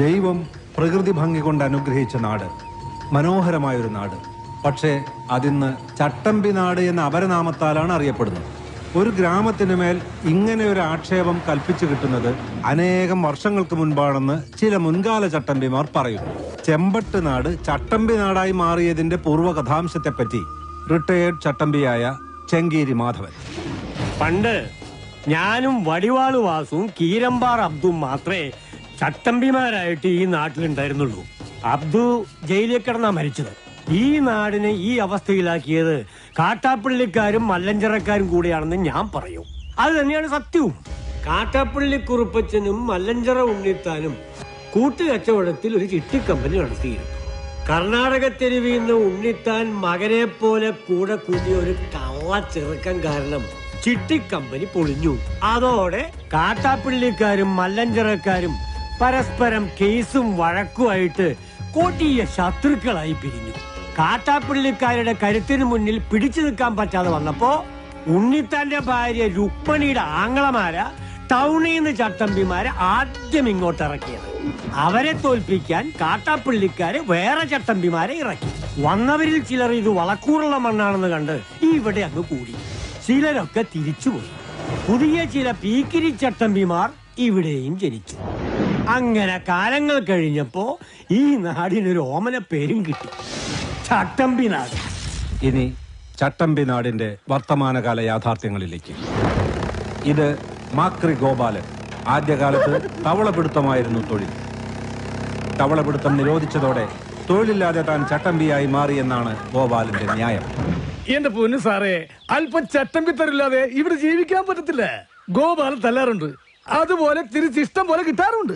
ദൈവം പ്രകൃതി ഭംഗി കൊണ്ട് അനുഗ്രഹിച്ച നാട്, മനോഹരമായൊരു നാട്. പക്ഷേ അതിന്ന് ചട്ടമ്പി നാട് എന്ന അപരനാമത്താലാണ് അറിയപ്പെടുന്നത്. ഒരു ഗ്രാമത്തിനു മേൽ ഇങ്ങനെ ഒരു ആക്ഷേപം കൽപ്പിച്ചു കിട്ടുന്നത് അനേകം വർഷങ്ങൾക്ക് മുൻപാണെന്ന് ചില മുൻകാല ചട്ടമ്പിമാർ പറയുന്നു. ചെമ്പട്ട് നാട് ചട്ടമ്പി നാടായി മാറിയതിന്റെ പൂർവ്വകഥാംശത്തെപ്പറ്റി റിട്ടയേർഡ് ചട്ടമ്പിയായ ചെങ്കീരി മാധവൻ: പണ്ട് ഞാനും വടിവാളു വാസും കീരമ്പാർ അബ്ദും മാത്രമേ ചട്ടമ്പിമാരായിട്ട് ഈ നാട്ടിലുണ്ടായിരുന്നുള്ളൂ. അബ്ദു ജയിലിൽ കിടന്നാ മരിച്ചത്. ഈ നാടിനെ ഈ അവസ്ഥയിലാക്കിയത് കാട്ടാപ്പള്ളിക്കാരും മല്ലഞ്ചറക്കാരും കൂടിയാണെന്ന് ഞാൻ പറയും. അത് തന്നെയാണ് സത്യവും. കാട്ടാപ്പള്ളി കുറുപ്പച്ചനും മല്ലഞ്ചറ ഉണ്ണിത്താനും കൂട്ടുകച്ചവടത്തിൽ ഒരു ചിട്ടിക്കമ്പനി നടത്തിയിരുന്നു. കർണാടക തെരുവിൽ നിന്ന് ഉണ്ണിത്താൻ മകനെ പോലെ കൂടെ കൂടിയ ഒരു കള്ള ചെറുക്കം കാരണം ചിട്ടിക്കമ്പനി പൊളിഞ്ഞു. അതോടെ കാട്ടാപ്പള്ളിക്കാരും മല്ലഞ്ചറക്കാരും പരസ്പരം കേസും വഴക്കുമായിട്ട് കൊടിയ ശത്രുക്കളായി പിരിഞ്ഞു. കാട്ടാപ്പള്ളിക്കാരുടെ കരുത്തിന് മുന്നിൽ പിടിച്ചു നിൽക്കാൻ പറ്റാതെ വന്നപ്പോ ഉണ്ണിത്താന്റെ ഭാര്യ രുക്മണിയുടെ ആങ്ങളമാര ടൗണിൽ നിന്ന് ചട്ടമ്പിമാരെ ആദ്യം ഇങ്ങോട്ട് ഇറക്കിയത്. അവരെ തോൽപ്പിക്കാൻ കാട്ടാപ്പള്ളിക്കാര് വേറെ ചട്ടമ്പിമാരെ ഇറക്കി. വന്നവരിൽ ചിലർ ഇത് വളക്കൂറുള്ള മണ്ണാണെന്ന് കണ്ട് ഇവിടെ അങ്ങ് കൂടി. ചിലരൊക്കെ തിരിച്ചുപോയി. പുതിയ ചില പീക്കിരി ചട്ടമ്പിമാർ ഇവിടെയും ജനിച്ചു. അങ്ങനെ കാലങ്ങൾ കഴിഞ്ഞപ്പോ ഈ നാടിനൊരു ഓമന പേരും കിട്ടി, ചട്ടമ്പി നാട്. ഇനി ചട്ടമ്പി നാടിന്റെ വർത്തമാനകാല യാഥാർത്ഥ്യങ്ങളിലേക്ക്. ഇത് മാക്രി ഗോപാലൻ. ആദ്യകാലത്ത് തവളപിടുത്തമായിരുന്നു തൊഴിൽ. തവളപിടുത്തം നിരോധിച്ചതോടെ തൊഴിലില്ലാതെ താൻ ചട്ടമ്പിയായി മാറിയെന്നാണ് ഗോപാലന്റെ ന്യായം. എന്റെ പൊന്നു സാറേ, അല്പം ചട്ടമ്പി തരില്ലാതെ ഇവിടെ ജീവിക്കാൻ പറ്റത്തില്ല. ഗോപാലൻ തല്ലാറുണ്ട്, അതുപോലെ തിരിച്ചിഷ്ടം പോലെ കിട്ടാറുണ്ട്.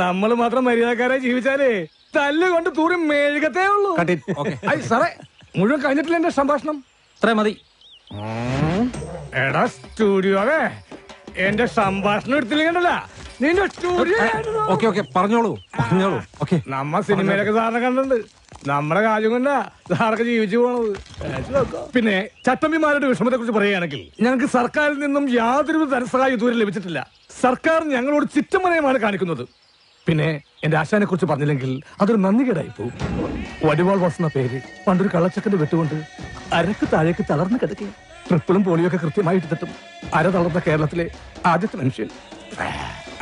നമ്മൾ മാത്രം മര്യാദക്കാരായി ജീവിച്ചാലേ തല്ലുകൊണ്ട് തൂറി മേഴുകത്തേ ഉള്ളൂ. സാറേ, മുഴുവൻ കഴിഞ്ഞിട്ടില്ല എന്റെ സംഭാഷണം. ഇത്ര മതി. എടാ സ്റ്റുഡിയോവേ, എന്റെ സംഭാഷണം എടുത്തില്ലെങ്കിലല്ല നിന്റെ സ്റ്റുഡിയോ. പറഞ്ഞോളൂ. നമ്മ സിനിമയിലൊക്കെ സാറിനെ കണ്ടിട്ടുണ്ട്. നമ്മുടെ കാര്യം കൊണ്ടാ സാറൊക്കെ ജീവിച്ചു പോണത്. പിന്നെ ചട്ടമ്പിമാരുടെ വിഷമത്തെ കുറിച്ച് പറയുകയാണെങ്കിൽ ഞങ്ങൾക്ക് സർക്കാരിൽ നിന്നും യാതൊരു ധനസഹായം ഇതുവരെ ലഭിച്ചിട്ടില്ല. സർക്കാർ ഞങ്ങളോട് ചിറ്റമനയമാണ് കാണിക്കുന്നത്. പിന്നെ എന്റെ ആശാനെ കുറിച്ച് പറഞ്ഞില്ലെങ്കിൽ അതൊരു നന്ദികേടായി പോകും. വടിവാൾ വസുന്ന പേര് പണ്ടൊരു കള്ളച്ചക്കന്റെ വെട്ടുകൊണ്ട് അരക്ക് താഴേക്ക് തളർന്ന് കിടക്കുക. ട്രിപ്പിളും പോളിയൊക്കെ കൃത്യമായിട്ട് തട്ടും. അര തളർന്ന കേരളത്തിലെ ആദ്യത്തെ മനുഷ്യൻ.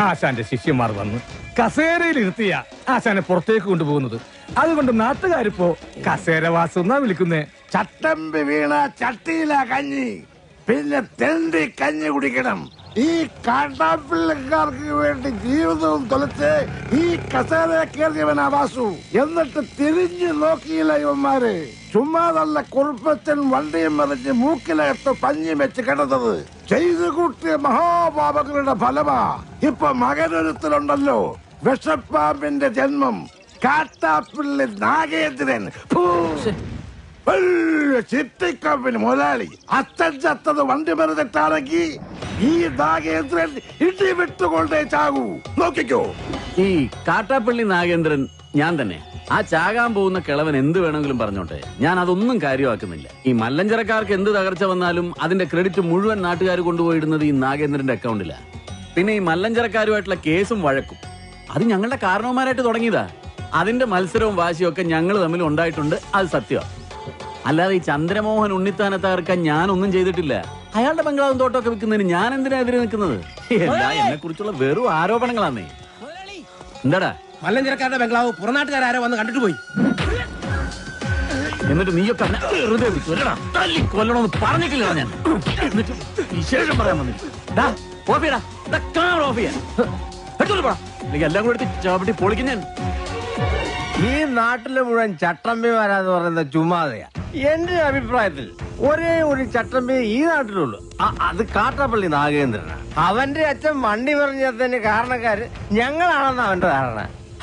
ആശാന്റെ ശിഷ്യന്മാർ വന്ന് കസേരയിൽ ഇരുത്തിയ ആശാനെ പുറത്തേക്ക് കൊണ്ടുപോകുന്നത്. അതുകൊണ്ട് നാട്ടുകാരിപ്പോ കസേരവാസം എന്നാ വിളിക്കുന്നേ. ചട്ടമ്പി വീണ ചട്ടിയില കഞ്ഞി, പിന്നെ തെണ്ടി കഞ്ഞി കുടിക്കണം. ഈ കാട്ടാപ്പിള്ളക്കാർക്ക് വേണ്ടി ജീവിതവും തൊലച്ച് ഈ കസേര കയറിയവനാ വാസു. എന്നിട്ട് തിരിഞ്ഞു നോക്കിയില്ല ഇവന്മാര്. ചുമ്മാതല്ല കുറുപ്പച്ചൻ വണ്ടിയും മറിഞ്ഞ് മൂക്കിലകത്ത് പഞ്ഞി വെച്ച് കിടന്നത്. ചെയ്തു കൂട്ടിയ മഹാപാപങ്ങളുടെ ഫലമാ ഇപ്പൊ മകനൊരുത്തലുണ്ടല്ലോ, വിഷപ്പാമ്പിന്റെ ജന്മം, കാട്ടാപ്പിള്ളി നാഗേന്ദ്രൻ. ചിട്ടിക്കമ്പിന് മുതലാളി. അച്ഛൻ ചത്തത് വണ്ടി മറിഞ്ഞിട്ടാണെങ്കിൽ ഈ നാഗേന്ദ്രൻ ഇടി വിട്ടുകൊണ്ടേ ചാകൂ. നോക്കിക്കോ. ഈ കാട്ടാപ്പള്ളി നാഗേന്ദ്രൻ ഞാൻ തന്നെ. ആ ചാകാൻ പോകുന്ന കിളവൻ എന്ത് വേണമെങ്കിലും പറഞ്ഞോട്ടെ, ഞാൻ അതൊന്നും കാര്യമാക്കുന്നില്ല. ഈ മല്ലഞ്ചരക്കാർക്ക് എന്ത് തകർച്ച വന്നാലും അതിന്റെ ക്രെഡിറ്റ് മുഴുവൻ നാട്ടുകാർ കൊണ്ടുപോയിടുന്നത് ഈ നാഗേന്ദ്രന്റെ അക്കൗണ്ടിലാ. പിന്നെ ഈ മല്ലഞ്ചരക്കാരുമായിട്ടുള്ള കേസും വഴക്കും അത് ഞങ്ങളുടെ കാരണവന്മാരായിട്ട് തുടങ്ങിയതാ. അതിന്റെ മത്സരവും വാശിയും ഒക്കെ ഞങ്ങൾ തമ്മിൽ ഉണ്ടായിട്ടുണ്ട്, അത് സത്യമാണ്. അല്ലാതെ ഈ ചന്ദ്രമോഹൻ ഉണ്ണിത്താനെ തകർക്കാൻ ഞാനൊന്നും ചെയ്തിട്ടില്ല. അയാളുടെ ബംഗ്ലാവും തോട്ടമൊക്കെ വിൽക്കുന്നതിന് ഞാൻ എന്തിനാ എതിരെ നിൽക്കുന്നത്? എല്ലാ എന്നെ കുറിച്ചുള്ള വെറും ആരോപണങ്ങളാന്നേ. എന്താടാ മല്ലഞ്ചരക്കാരുടെ ബംഗ്ലാവ് പുറനാട്ടുകാരോ വന്ന് കണ്ടിട്ട് പോയി. എന്നിട്ട് നീയൊക്കെ വെറുതെ കൊല്ലണമെന്ന് പറഞ്ഞിട്ടില്ല ഞാൻ. എന്നിട്ട് വിശേഷം പറയാൻ വന്നില്ല. എല്ലാം കൂടെ എടുത്ത് ചവിട്ടി പൊളിക്കും ഞാൻ. ഈ നാട്ടിലെ മുഴുവൻ ചട്ടമ്പിമാരാന്ന് പറയുന്ന ചുമ്മാതെയാ. എന്റെ അഭിപ്രായത്തിൽ ഒരേ ഒരു ചട്ടമ്പി ഈ നാട്ടിലുള്ളൂ, അത് കാട്ടാപ്പള്ളി നാഗേന്ദ്രനാണ്. അവന്റെ അച്ഛൻ വണ്ടി പറഞ്ഞതിന് കാരണക്കാര് ഞങ്ങളാണെന്ന് അവന്റെ ധാരണ.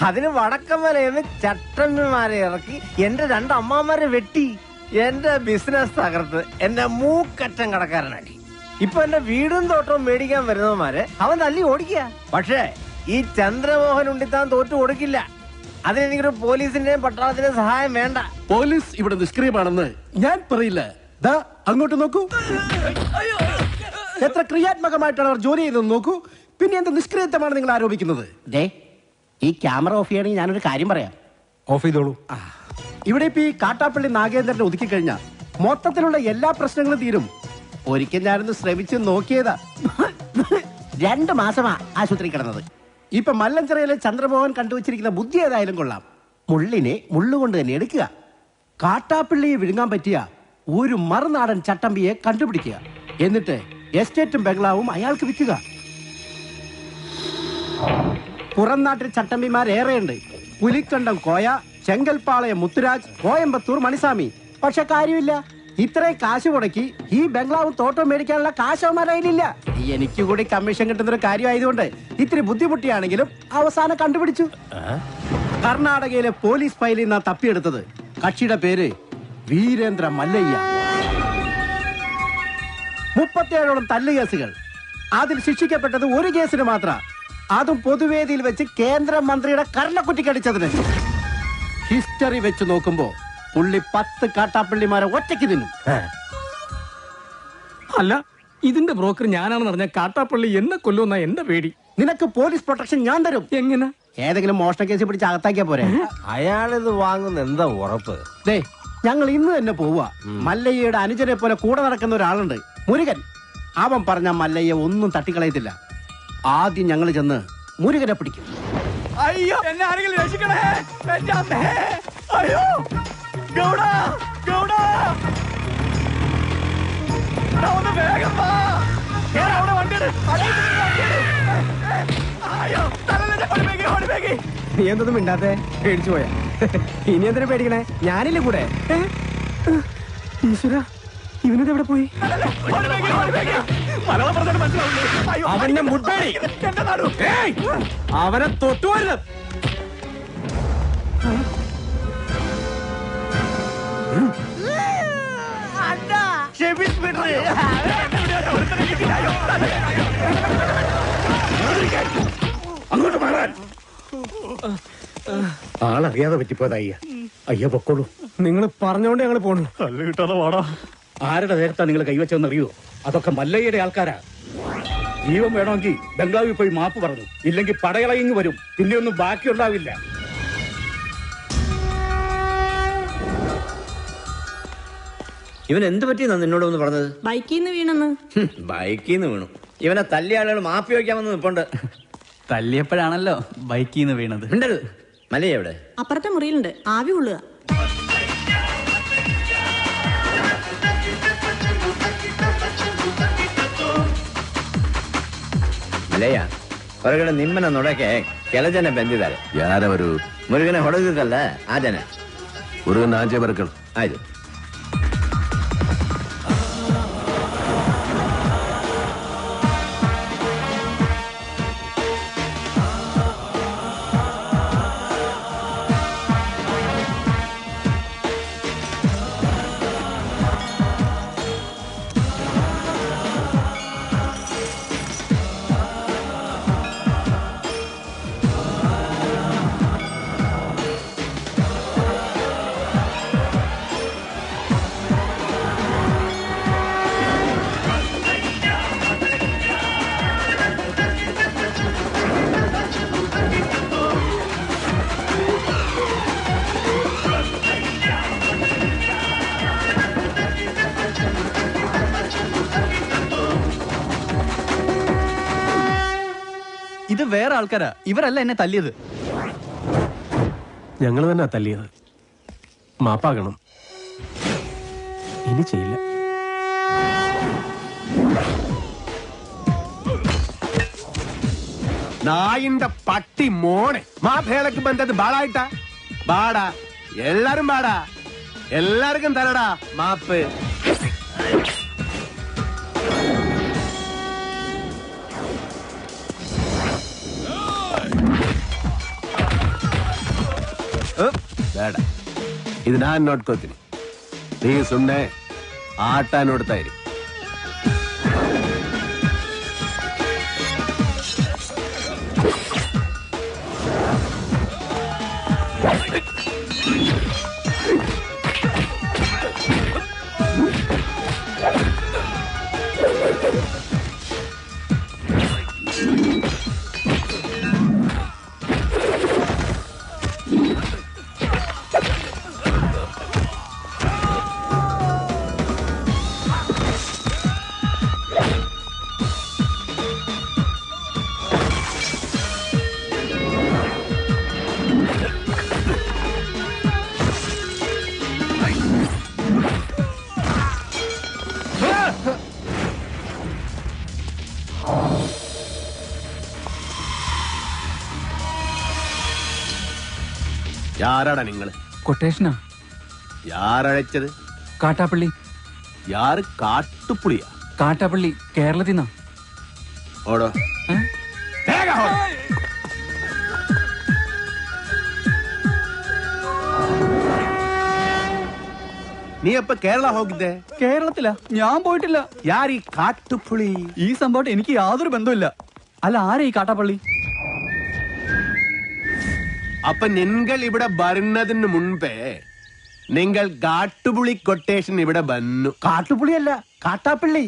അതിന് വടക്കമലയെന്ന് ചട്ടമ്പിമാരെ ഇറക്കി എന്റെ രണ്ട് അമ്മാമാരെ വെട്ടി എന്റെ ബിസിനസ് തകർത്ത് എന്നെ മൂക്കറ്റം കടക്കാരനാക്കി. ഇപ്പൊ എന്റെ വീടും തോട്ടവും മേടിക്കാൻ വരുന്നവന്മാരെ അവൻ തല്ലി ഓടിക്കുക. പക്ഷേ ഈ ചന്ദ്രമോഹൻ ഉണ്ണിത്താൻ തോറ്റു കൊടുക്കില്ല. അതിനെനിക്കൊരു പോലീസിന്റെയും പട്ടാളത്തിന്റെയും സഹായം വേണ്ട. പോലീസ് ഇവിടെ നിഷ്ക്രിയമാണെന്ന് ഞാൻ പറയില്ല. ദാ അങ്ങോട്ട് നോക്കൂ, എത്ര ക്രിയാത്മകമായിട്ടാണ് അവർ ജോലി ചെയ്തതെന്ന് നോക്കൂ. പിന്നെ എന്ത് നിഷ്ക്രിയത്വമാണ് നിങ്ങൾ ആരോപിക്കുന്നത്? ഈ ക്യാമറ ഓഫ് ചെയ്യണമെങ്കിൽ ഞാനൊരു കാര്യം പറയാം. ഓഫ് ചെയ്തോളൂ. ഇവിടെ ഇപ്പൊ ഈ കാട്ടാപ്പള്ളി നാഗേന്ദ്രനെ ഒതുക്കി കഴിഞ്ഞാൽ മൊത്തത്തിലുള്ള എല്ലാ പ്രശ്നങ്ങളും തീരും. ഒരിക്കൽ ഞാനൊന്ന് ശ്രമിച്ച് നോക്കിയതാ. 2 മാസമാ ആശുപത്രി കിടന്നത്. ഇപ്പൊ മല്ലഞ്ചിറയിലെ ചന്ദ്രമോഹൻ കണ്ടുവച്ചിരിക്കുന്ന ബുദ്ധി ഏതായാലും കൊള്ളാം. മുള്ളിനെ മുള്ളുകൊണ്ട് തന്നെ എടുക്കുക. കാട്ടാപ്പള്ളിയെ വിഴുങ്ങാൻ പറ്റിയ ഒരു മറുനാടൻ ചട്ടമ്പിയെ കണ്ടുപിടിക്കുക. എന്നിട്ട് എസ്റ്റേറ്റും ബംഗ്ലാവും അയാൾക്ക് വിൽക്കുക. പുറം നാട്ടിൽ ചട്ടമ്പിമാരേറെയുണ്ട്. പുലിക്കണ്ടം കോയ, ചെങ്കൽപ്പാളയം മുത്തുരാജ്, കോയമ്പത്തൂർ മണിസ്വാമി. പക്ഷെ കാര്യമില്ല, ഇത്രയും കാശ് മുടക്കി ഈ ബംഗ്ലാവും തോട്ടവും മേടിക്കാനുള്ള കാശവന്മാരായില്ല. എനിക്ക് കൂടി കമ്മീഷൻ കിട്ടുന്നൊരു കാര്യമായതുകൊണ്ട് ഇത്തിരി ബുദ്ധിമുട്ടിയാണെങ്കിലും അവസാനം കണ്ടുപിടിച്ചു. കർണാടകയിലെ പോലീസ് ഫയലിൽ നിന്നാ തപ്പിയെടുത്തത്. കക്ഷിയുടെ പേര് വീരേന്ദ്ര മല്ലയ്യ. 37ഓളം തല്ലുകേസുകൾ. അതിൽ ശിക്ഷിക്കപ്പെട്ടത് ഒരു കേസിന് മാത്രം. അതും പൊതുവേദിയിൽ വെച്ച് കേന്ദ്രമന്ത്രിയുടെ കർണക്കുറ്റിക്കടിച്ചതിന്. ഹിസ്റ്ററി വെച്ച് നോക്കുമ്പോ പുള്ളി 10 കാട്ടാപ്പള്ളിമാരെ ഒറ്റയ്ക്ക് തിന്നും. അല്ല, ഇതിന്റെ ബ്രോക്കർ ഞാനാണെന്ന് പറഞ്ഞ കാട്ടാപ്പള്ളി എന്നെ കൊല്ലുന്ന എന്റെ പേടി. നിനക്ക് പോലീസ് പ്രൊട്ടക്ഷൻ ഞാൻ തരും. എങ്ങനെ? ഏതെങ്കിലും മോഷണ കേസ് പിടിച്ച് അകത്താക്കിയാ പോരെ. അയാളിത് വാങ്ങുന്ന എന്താ ഉറപ്പ്? ദേ, ഞങ്ങൾ ഇന്ന് തന്നെ പോവുക. മല്ലയ്യയുടെ അനുജനെ പോലെ കൂടെ നടക്കുന്ന ഒരാളുണ്ട്, മുരുകൻ. അവൻ പറഞ്ഞ മല്ലയ്യ ഒന്നും തട്ടിക്കളയത്തില്ല. ആദ്യം ഞങ്ങൾ ചെന്ന് മുരുകനെ പിടിക്കും. അയ്യോ, എന്നെ ആരെങ്കിലും രക്ഷിക്കണേ. എന്റെ അമ്മേ. അയ്യോ, ഗൗഡ, ഗൗഡ. ഒന്ന് വേഗം വാ. അവിടെ വണ്ടിയുടെ നീ എന്തൊന്നും മിണ്ടാത്തെ? പേടിച്ചു പോയാ? ഇനി എന്തിനാ പേടിക്കണേ? ഞാനില്ലേ കൂടെ. ഈശ്വര, ഇവനത് എവിടെ പോയി? അവനെ മുട്ടേടി, അവനെ തൊട്ടുവരുത്. അങ്ങോട്ട് മാറാൻ. ആളറിയാതെ പറ്റിപ്പോയത് അയ്യ. അയ്യ പൊക്കോളൂ. നിങ്ങൾ പറഞ്ഞോണ്ട് ഞങ്ങൾ പോണു. കല്ല് കിട്ടാതെ വാടാ. ആരുടെ നേരത്താ നിങ്ങൾ കൈവച്ചെന്നറിയോ? അതൊക്കെ മല്ലയ്യയുടെ ആൾക്കാരാ. ജീവൻ വേണമെങ്കിൽ ബംഗ്ലാവിൽ പോയി മാപ്പ് പറഞ്ഞു. ഇല്ലെങ്കിൽ പടയളയിങ് വരും. പിന്നെ ഒന്നും ബാക്കിയുണ്ടാവില്ല. ഇവൻ എന്ത് പറ്റിയെന്നാ നിന്നോട് ഒന്ന് പറഞ്ഞത്? ബൈക്കിൽ നിന്ന് വീണെന്ന്. ബൈക്കിൽ നിന്ന് വീണു. ഇവനെ തല്ലിയ ആളുകൾ മാപ്പി വയ്ക്കാമെന്ന് നിപ്പുണ്ട്. തല്ലിയപ്പോഴാണല്ലോ ബൈക്കിൽ നിന്ന് വീണത്. ഉണ്ടത് മല്ലയ്യ എവിടെ? അപ്പുറത്തെ മുറിയിലുണ്ട്, ആവി കൊള്ളുക. ಮಲೆಯ ಹೊರಗಡೆ ನಿಮ್ಮನ್ನ ನೋಡಕ್ಕೆ ಕೆಲ ಜನ ಬಂದಿದ್ದಾರೆ. ಯಾರವರು? ಮುರುಗನೆ ಹೊಡೆದಿದ್ದಲ್ಲ ಆ ಜನ. ಮುರುಗನ್ ಆಚೆ ಬರ್ಕಳು. ಆಯ್ತು. ഇത് വേറെ ആൾക്കാരാ, ഇവരല്ല എന്നെ തല്ലിയത്. ഞങ്ങൾ തന്നെ തല്ലിയത്. മാപ്പാകണം, ഇനി ചെയ്യില്ല. നായിന്റെ പട്ടി മോനെ മാഭേളക്ക് ബന്ധത് ബാളായിട്ടാ ബാടാ. എല്ലാരും ബാടാ, എല്ലാവർക്കും തരടാ മാപ്പ്. ಬೇಡ, ಇದು ನಾನು ನೋಡ್ಕೋತೀನಿ. ನೀ ಸುಮ್ಮನೆ ಆಟ ನೋಡ್ತಾ ಇರಿ. യാരാടാ നിങ്ങള്? കൊട്ടേഷനാ. യാരഴച്ചത്? കാട്ടാപ്പള്ളി. യാറ് കാട്ടുപുളിയാ? കാട്ടാപ്പള്ളി കേരളത്തിൽ നിന്നാ. ഓടോ. നീ അപ്പൊ കേരള ಹೋಗಿದ್ದೆ? കേരളത്തിലാ? ഞാൻ പോയിട്ടില്ല. യാർ ഈ കാട്ടുപുളി? ഈ സംഭവം എനിക്ക് യാതൊരു ബന്ധമില്ല. അല്ല, ആരാ ഈ കാട്ടാപ്പള്ളി? അപ്പൊ നിങ്ങൾ ഇവിടെ വരുന്നതിന് മുൻപേ നിങ്ങൾ കാട്ടുപുളി കൊട്ടേഷൻ ഇവിടെ വന്നു. കാട്ടുപുളിയല്ല, കാട്ടാപ്പള്ളി.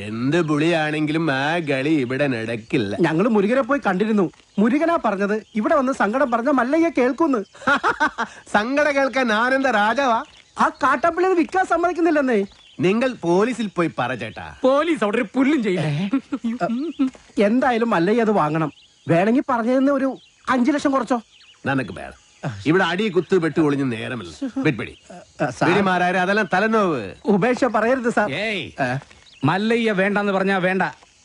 എന്ത് പുളിയാണെങ്കിലും ആ കളി ഇവിടെ നടക്കില്ല. ഞങ്ങള് മുരുകനെ പോയി കണ്ടിരുന്നു. മുരുകനാ പറഞ്ഞത് ഇവിടെ വന്ന് സങ്കടം പറഞ്ഞ മല്ലയ്യ കേൾക്കുന്നു. സങ്കടം കേൾക്കാൻ ആനന്ദ രാജാവാ? ആ കാട്ടാപ്പള്ളി വിൽക്കാൻ സമ്മതിക്കുന്നില്ലെന്നേ. നിങ്ങൾ പോലീസിൽ പോയി പറ ചേട്ടാ. പോലീസ് അവിടെ ഒരു പുല്ലും ചെയ്യില്ല. എന്തായാലും മല്ലയ്യ അത് വാങ്ങണം. വേണമെങ്കിൽ പറഞ്ഞതിന് ഒരു 5 ലക്ഷം കുറച്ചോ. നനക്ക് വേണം. ഇവിടെ അടി കുത്ത് വെട്ട് ഒളിഞ്ഞ് നേരമില്ല. വെടിമാരായ അതെല്ലാം തലനോവ്. ഉപേക്ഷ പറയരുത് സാർ. മല്ലയ്യ വേണ്ടെന്ന് പറഞ്ഞാ വേണ്ട.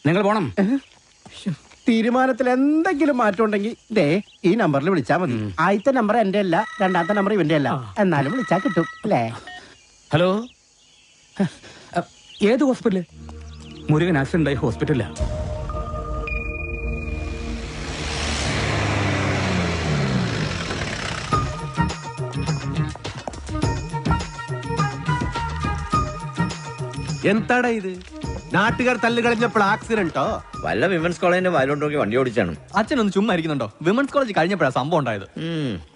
നിങ്ങൾ പോണം. തീരുമാനത്തിൽ എന്തെങ്കിലും മാറ്റം ഉണ്ടെങ്കിൽ ദേ ഈ നമ്പറിൽ വിളിച്ചാൽ മതി. ആദ്യത്തെ നമ്പർ എന്റെ അല്ല, രണ്ടാമത്തെ നമ്പർ ഇവന്റെ അല്ല. എന്നാലും വിളിച്ചാൽ കിട്ടും അല്ലേ? ഹലോ, ഏത് ഹോസ്പിറ്റല്? മുരുകൻ ആക്സിഡന്റ് ആയി ഹോസ്പിറ്റലിലാ. എന്താടാ ഇത്? നാട്ടുകാർ തല്ല് കളഞ്ഞപ്പോൾ ആക്സിഡന്റോ? വല്ല വിമൻസ് കോളേജിന്റെ വായിലോട്ട് വണ്ടി ഓടിച്ചാണ്. അച്ഛനൊന്ന് ചുമ്മാ ഇരിക്കുന്നുണ്ടോ? വിമൻസ് കോളേജ് കഴിഞ്ഞപ്പോഴാണ് സംഭവം ഉണ്ടായത്.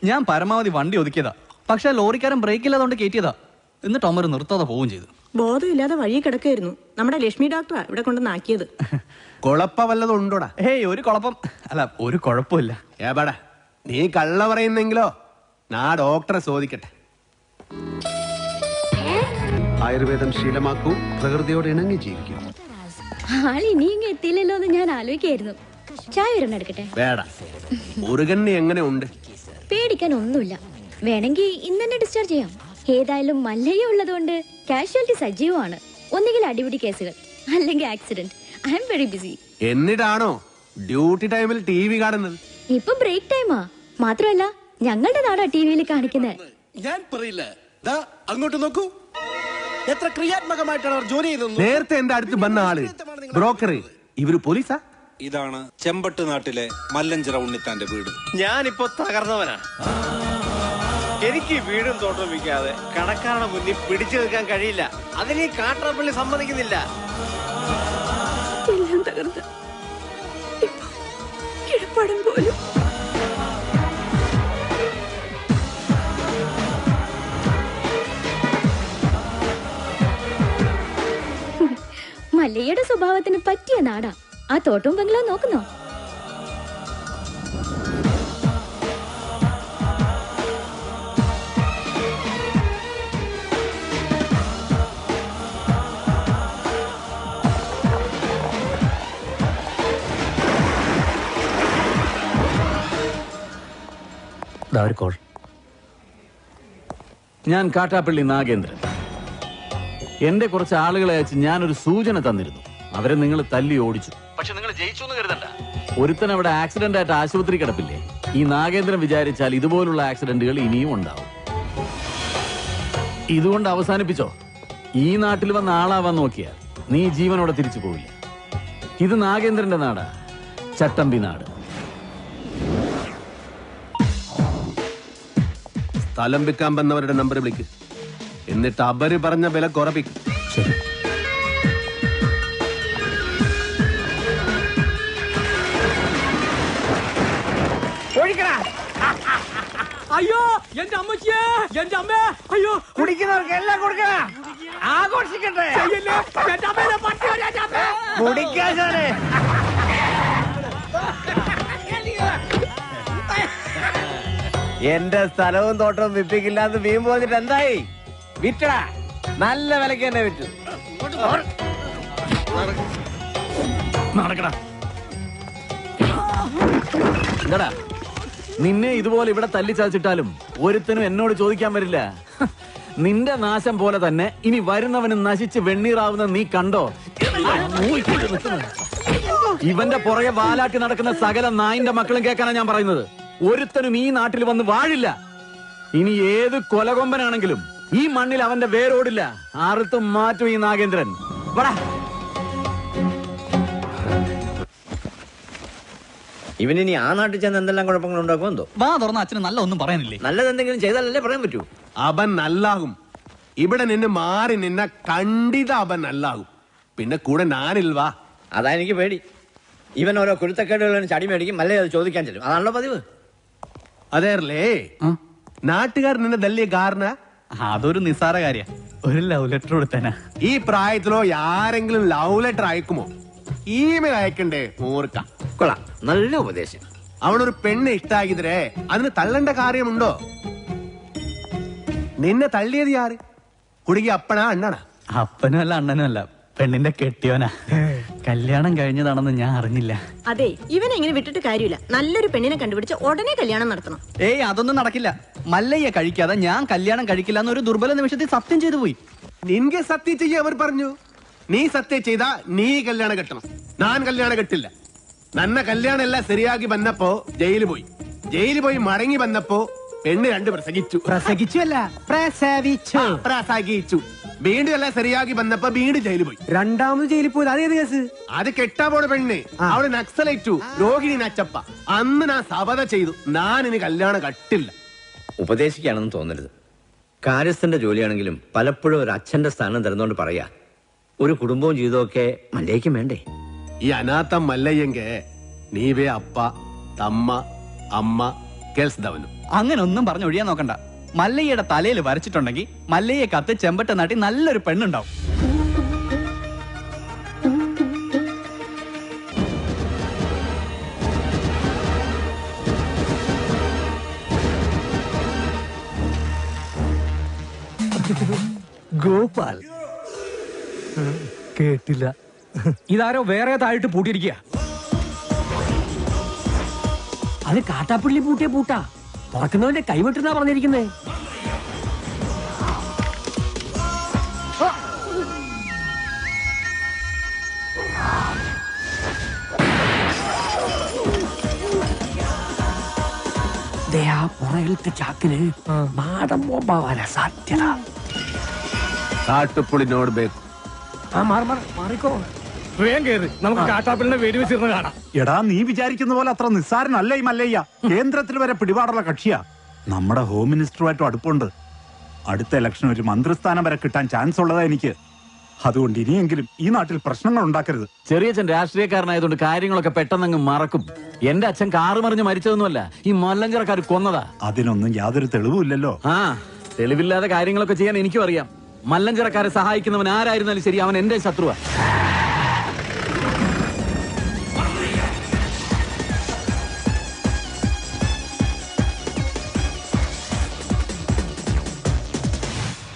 ഞാൻ പരമാവധി വണ്ടി ഒതുക്കിയതാ. പക്ഷെ ലോറിക്കാരൻ ബ്രേക്ക് ഇല്ലാതെ കയറ്റിയതാ. എന്നിട്ട് അമ്മ നിർത്താതെ പോവുകയും ചെയ്തു. ബോധമില്ലാതെ വഴി കിടക്കായിരുന്നു. നമ്മുടെ ലക്ഷ്മി ഡോക്ടറാ ഇവിടെ കൊണ്ടുവന്നാക്കിയത്. കുഴപ്പ വല്ലതും ഉണ്ടോടാ? ഹേയ്, ഒരു കുഴപ്പം അല്ല, ഒരു കുഴപ്പമില്ല. ഏപാടാ നീ കള്ള പറയുന്നെങ്കിലോ? നാ ഡോക്ടറെ ചോദിക്കട്ടെ. ആയുർവേദം ശീലമാക്കൂ, പ്രകൃതിയോട് ഇണങ്ങി ജീവിക്കൂ. ആളിനിയും എത്തിയില്ലല്ലോ എന്ന് ഞാൻ ആലോചിക്കായിരുന്നു. ചായ വരണം എടുക്കട്ടെ? വേട. മുരുകന് എങ്ങനെ ഉണ്ട്? പേടിക്കാൻ ഒന്നുമില്ല. വേണമെങ്കിൽ ഇന്ന് തന്നെ ഡിസ്ചാർജ് ചെയ്യാം. ഏതായാലും മല്ലയ്യ ഉള്ളതുകൊണ്ട് കാഷ്വാലിറ്റി സജീവമാണ്. ഒന്നുകിൽ അടിപിടി കേസുകൾ, അല്ലെങ്കിൽ accident. I am very busy. എന്നിട്ടാണോ ഡ്യൂട്ടി ടൈമിൽ TV കാണുന്നത്? ഇപ്പൊ ബ്രേക്ക് ടൈമാ. മാത്രമല്ല ഞങ്ങളുടെ നാടാ TVയിൽ കാണിക്കുന്നത്. ഞാൻ പറയില്ല. അങ്ങോട്ട് നോക്കൂ, എത്ര ക്രിയാത്മകമായിട്ടാണ് അവർ ജോലി ചെയ്തത്. നേരത്തെ എന്റെ അടുത്ത് വന്ന ആള് ബ്രോക്കർ, ഇവര് പോലീസാ? ഇതാണ് ചെമ്പട്ട് നാട്ടിലെ മല്ലഞ്ചിറ ഉണ്ണിത്താന്റെ വീട്. ഞാനിപ്പോ തകർന്നവനാ. എനിക്ക് വീടും തോട്ടം വിൽക്കാതെ കടക്കാരുടെ മുന്നിൽ പിടിച്ചു നിൽക്കാൻ കഴിയില്ല. അതിന് കാട്ടാപ്പള്ളി സമ്മതിക്കുന്നില്ല. എല്ലാം തകർന്ന് കിഴപ്പടം പോലും. മല്ലയ്യയുടെ സ്വഭാവത്തിന് പറ്റിയ നാടാ. ആ തോട്ടവും ബംഗ്ലാവ് നോക്കുന്നോ? ഞാൻ കാട്ടാപ്പള്ളി നാഗേന്ദ്രൻ. എന്റെ കുറച്ച് ആളുകളെ അയച്ച് ഞാനൊരു സൂചന തന്നിരുന്നു. അവരെ നിങ്ങൾ തല്ലി ഓടിച്ചു. പക്ഷെ നിങ്ങൾ ജയിച്ചു എന്ന് കരുതണ്ട. ഒരുത്തൻ അവിടെ ആക്സിഡന്റ് ആയിട്ട് ആശുപത്രി കിടപ്പില്ലേ? ഈ നാഗേന്ദ്രൻ വിചാരിച്ചാൽ ഇതുപോലുള്ള ആക്സിഡന്റുകൾ ഇനിയും ഉണ്ടാവും. ഇതുകൊണ്ട് അവസാനിപ്പിച്ചോ. ഈ നാട്ടിൽ വന്ന ആളാവാൻ നോക്കിയാൽ നീ ജീവനോടെ തിരിച്ചു പോവില്ല. ഇത് നാഗേന്ദ്രന്റെ നാടാ, ചട്ടമ്പി നാട്. സ്ഥലം വിൽക്കാൻ വന്നവരുടെ നമ്പർ വിളിക്ക്. എന്നിട്ട് അവര് പറഞ്ഞ വില കുറപ്പിക്കും. അയ്യോ, എന്റെ അമ്മച്ചിയെ, എന്റെ അമ്മേ, അയ്യോ. കുടിക്കുന്നവർക്ക് എല്ലാം കൊടുക്കണ, ആഘോഷിക്കട്ടെ. കുടിക്കാശാനെ. എന്റെ സ്ഥലവും തോട്ടവും വിപ്പിക്കില്ലാന്ന് വീമ്പ് വന്നിട്ട് എന്തായി? വിറ്റടാ, നല്ല വിലക്ക് തന്നെ വിറ്റു. നടക്കടാ. എന്താടാ, നിന്നെ ഇതുപോലെ ഇവിടെ തല്ലിച്ചതച്ചിട്ടാലും ഒരുത്തനും എന്നോട് ചോദിക്കാൻ വരില്ല. നിന്റെ നാശം പോലെ തന്നെ ഇനി വരുന്നവന് നശിച്ച് വെണ്ണീറാവുന്ന നീ കണ്ടോ? ഇവന്റെ പുറകെ വാലാട്ടി നടക്കുന്ന സകല നായിന്റെ മക്കളും കേൾക്കാനാ ഞാൻ പറയുന്നത്. ഒരുത്തനും ഈ നാട്ടിൽ വന്ന് വാഴില്ല. ഇനി ഏത് കൊലകൊമ്പനാണെങ്കിലും ഈ മണ്ണിൽ അവന്റെ വേരോടില്ല. ആർത്തും മാറ്റും ഈ നാഗേന്ദ്രൻ. ഇവനിനി ആ നാട്ടിൽ ചെന്ന് എന്തെല്ലാം കുഴപ്പങ്ങൾ ഉണ്ടാക്കും എന്തോ. വാ തുറന്ന അച്ഛന് നല്ല ഒന്നും പറയാനില്ലേ? നല്ലത് എന്തെങ്കിലും ചെയ്താലല്ലേ പറയാൻ പറ്റൂ. അവൻ നല്ലാകും. ഇവിടെ നിന്ന് മാറി നിന്ന കണ്ടിത അവൻ നല്ലാകും. പിന്നെ കൂടെ ഞാനിൽവാ. അതാ എനിക്ക് പേടി. ഇവൻ ഓരോ കുരുത്തക്കേടുകളും ചടി മേടിക്കും, അല്ലേ അത് ചോദിക്കാൻ ചെല്ലും. അതാണല്ലോ പതിവ്. അതേർലേ നാട്ടുകാർ നിന്നെ തല്ലിയ കാരണ അതൊരു നിസ്സാര കാര്യ. ഒരു ലവ് ലെറ്റർ കൊടുത്തേനാ. ഈ പ്രായത്തിലോ ആരെങ്കിലും ലവ് ലെറ്റർ അയക്കുമോ? ഇമെയിൽ അയക്കണ്ടേ? ഓർക്ക കൊള്ളാം, നല്ല ഉപദേശം. അവനൊരു പെണ്ണ് ഇഷ്ടാക്കിതരേ അതിന് തള്ളേണ്ട കാര്യമുണ്ടോ? നിന്നെ തള്ളിയത് ആര്? കുടുങ്ങി അപ്പനാ അണ്ണനാ? അപ്പനും അല്ല അണ്ണനും അല്ല, പെണ്ണിന്റെ കെട്ടിയോനാ. കല്യാണം കഴിഞ്ഞതാണെന്ന് ഞാൻ അറിഞ്ഞില്ല. അതെ, ഇവനെ ഇങ്ങനെ വിട്ടിട്ട് കാര്യമില്ല. നല്ലൊരു പെണ്ണിനെ കണ്ടുപിടിച്ച് ഉടനെ കല്യാണം നടത്തണം. ഏയ് അതൊന്നും നടക്കില്ല. മല്ലയ്യ കഴിക്കാതെ ഞാൻ കല്യാണം കഴിക്കില്ല എന്നൊരു ദുർബല നിമിഷത്തിൽ സത്യം ചെയ്തു പോയി. നിൻಗೆ സത്യം ചെയ്യ അവർ പറഞ്ഞു. നീ സത്യം ചെയ്താ നീ കല്യാണം കെട്ടണം. ഞാൻ കല്യാണം കെട്ടില്ല. നന്ന കല്യാണം എല്ലാം ശരിയാക്കി വന്നപ്പോ ജയിലിൽ പോയി മടങ്ങി വന്നപ്പോ പെണ്ണ് 2 പ്രസവിച്ചു. വീണ്ടും എല്ലാം ശരിയാക്കി വന്നപ്പോ വീണ്ടും ജയിലിൽ പോയി. രണ്ടാമത് ജയിലിൽ പോയത് അതേത് കേസ്? അത് കെട്ടാ പോണ പെണ്ണ്. അവള് നക്സലേറ്റു, രോഹിണി നച്ചപ്പ. അന്ന് ഞാൻ ശപഥം ചെയ്തു, ഞാൻ ഇനി കല്യാണം കെട്ടില്ല. ഉപദേശിക്കുകയാണെന്ന് തോന്നരുത്. കാര്യസ്ഥന്റെ ജോലിയാണെങ്കിലും പലപ്പോഴും ഒരു അച്ഛന്റെ സ്ഥാനം തരുന്നോണ്ട് പറയാ, ഒരു കുടുംബവും ജീവിതമൊക്കെ മല്ലയ്ക്കും വേണ്ടേ? ഈ അനാഥം മല്ലയ്യെങ്കെ നീവേ അപ്പ തമ്മ അമ്മ കേൾസ്തവനും. അങ്ങനെ ഒന്നും പറഞ്ഞു ഒഴിയാൻ നോക്കണ്ട. മല്ലയ്യയുടെ തലയിൽ വരച്ചിട്ടുണ്ടെങ്കിൽ മല്ലയ്യെ കത്ത് ചെമ്പട്ട നാട്ടി നല്ലൊരു പെണ്ണുണ്ടാവും. ഗോപാൽ കേട്ടില്ല. ഇതാരോ വേറെ താഴിട്ട് പൂട്ടിയിരിക്കുക. അത് കാട്ടാപ്പള്ളി പൂട്ടിയ പൂട്ടാ. തുറക്കുന്നവന്റെ കൈവിട്ടെന്നാ പറഞ്ഞിരിക്കുന്നേ. പുറകിലത്തെ ചാക്കിന് മാടം ബോംബാവാനാ സാധ്യത. കാട്ടുപുളി നോಡ್ಬೇಕು. മാറിക്കോ. വേഗം കേറി, നമുക്ക് കാട്ടാപ്പിളിനെ വെടിവെച്ചിരുന്ന് കാണാം. എടാ, നീ വിചാരിക്കുന്ന പോലെ അത്ര നിസ്സാരനല്ല ഈ മല്ലയ്യ. കേന്ദ്രത്തിൽ വരെ പിടിപാടുള്ള കക്ഷിയാ. നമ്മുടെ ഹോം മിനിസ്റ്ററുമായിട്ടും അടുപ്പുണ്ട്. അടുത്ത ഇലക്ഷൻ ഒരു മന്ത്രിസ്ഥാനം വരെ കിട്ടാൻ ചാൻസ് ഉള്ളതാ എനിക്ക്. അതുകൊണ്ട് ഇനിയെങ്കിലും ഈ നാട്ടിൽ പ്രശ്നങ്ങൾ ഉണ്ടാക്കരുത്. ചെറിയച്ഛൻ രാഷ്ട്രീയക്കാരനായതുകൊണ്ട് കാര്യങ്ങളൊക്കെ പെട്ടെന്നങ്ങ് മറക്കും. എന്റെ അച്ഛൻ കാറ് മറിഞ്ഞ് മരിച്ചതൊന്നുമല്ല, ഈ മല്ലഞ്ചറക്കാർ കൊന്നതാ. അതിനൊന്നും യാതൊരു തെളിവുമില്ലല്ലോ. തെളിവില്ലാതെ കാര്യങ്ങളൊക്കെ ചെയ്യാൻ എനിക്കും അറിയാം. മല്ലഞ്ചറക്കാരെ സഹായിക്കുന്നവൻ ആരായിരുന്നാലും ശരി, അവൻ എന്റെ ശത്രുവാ.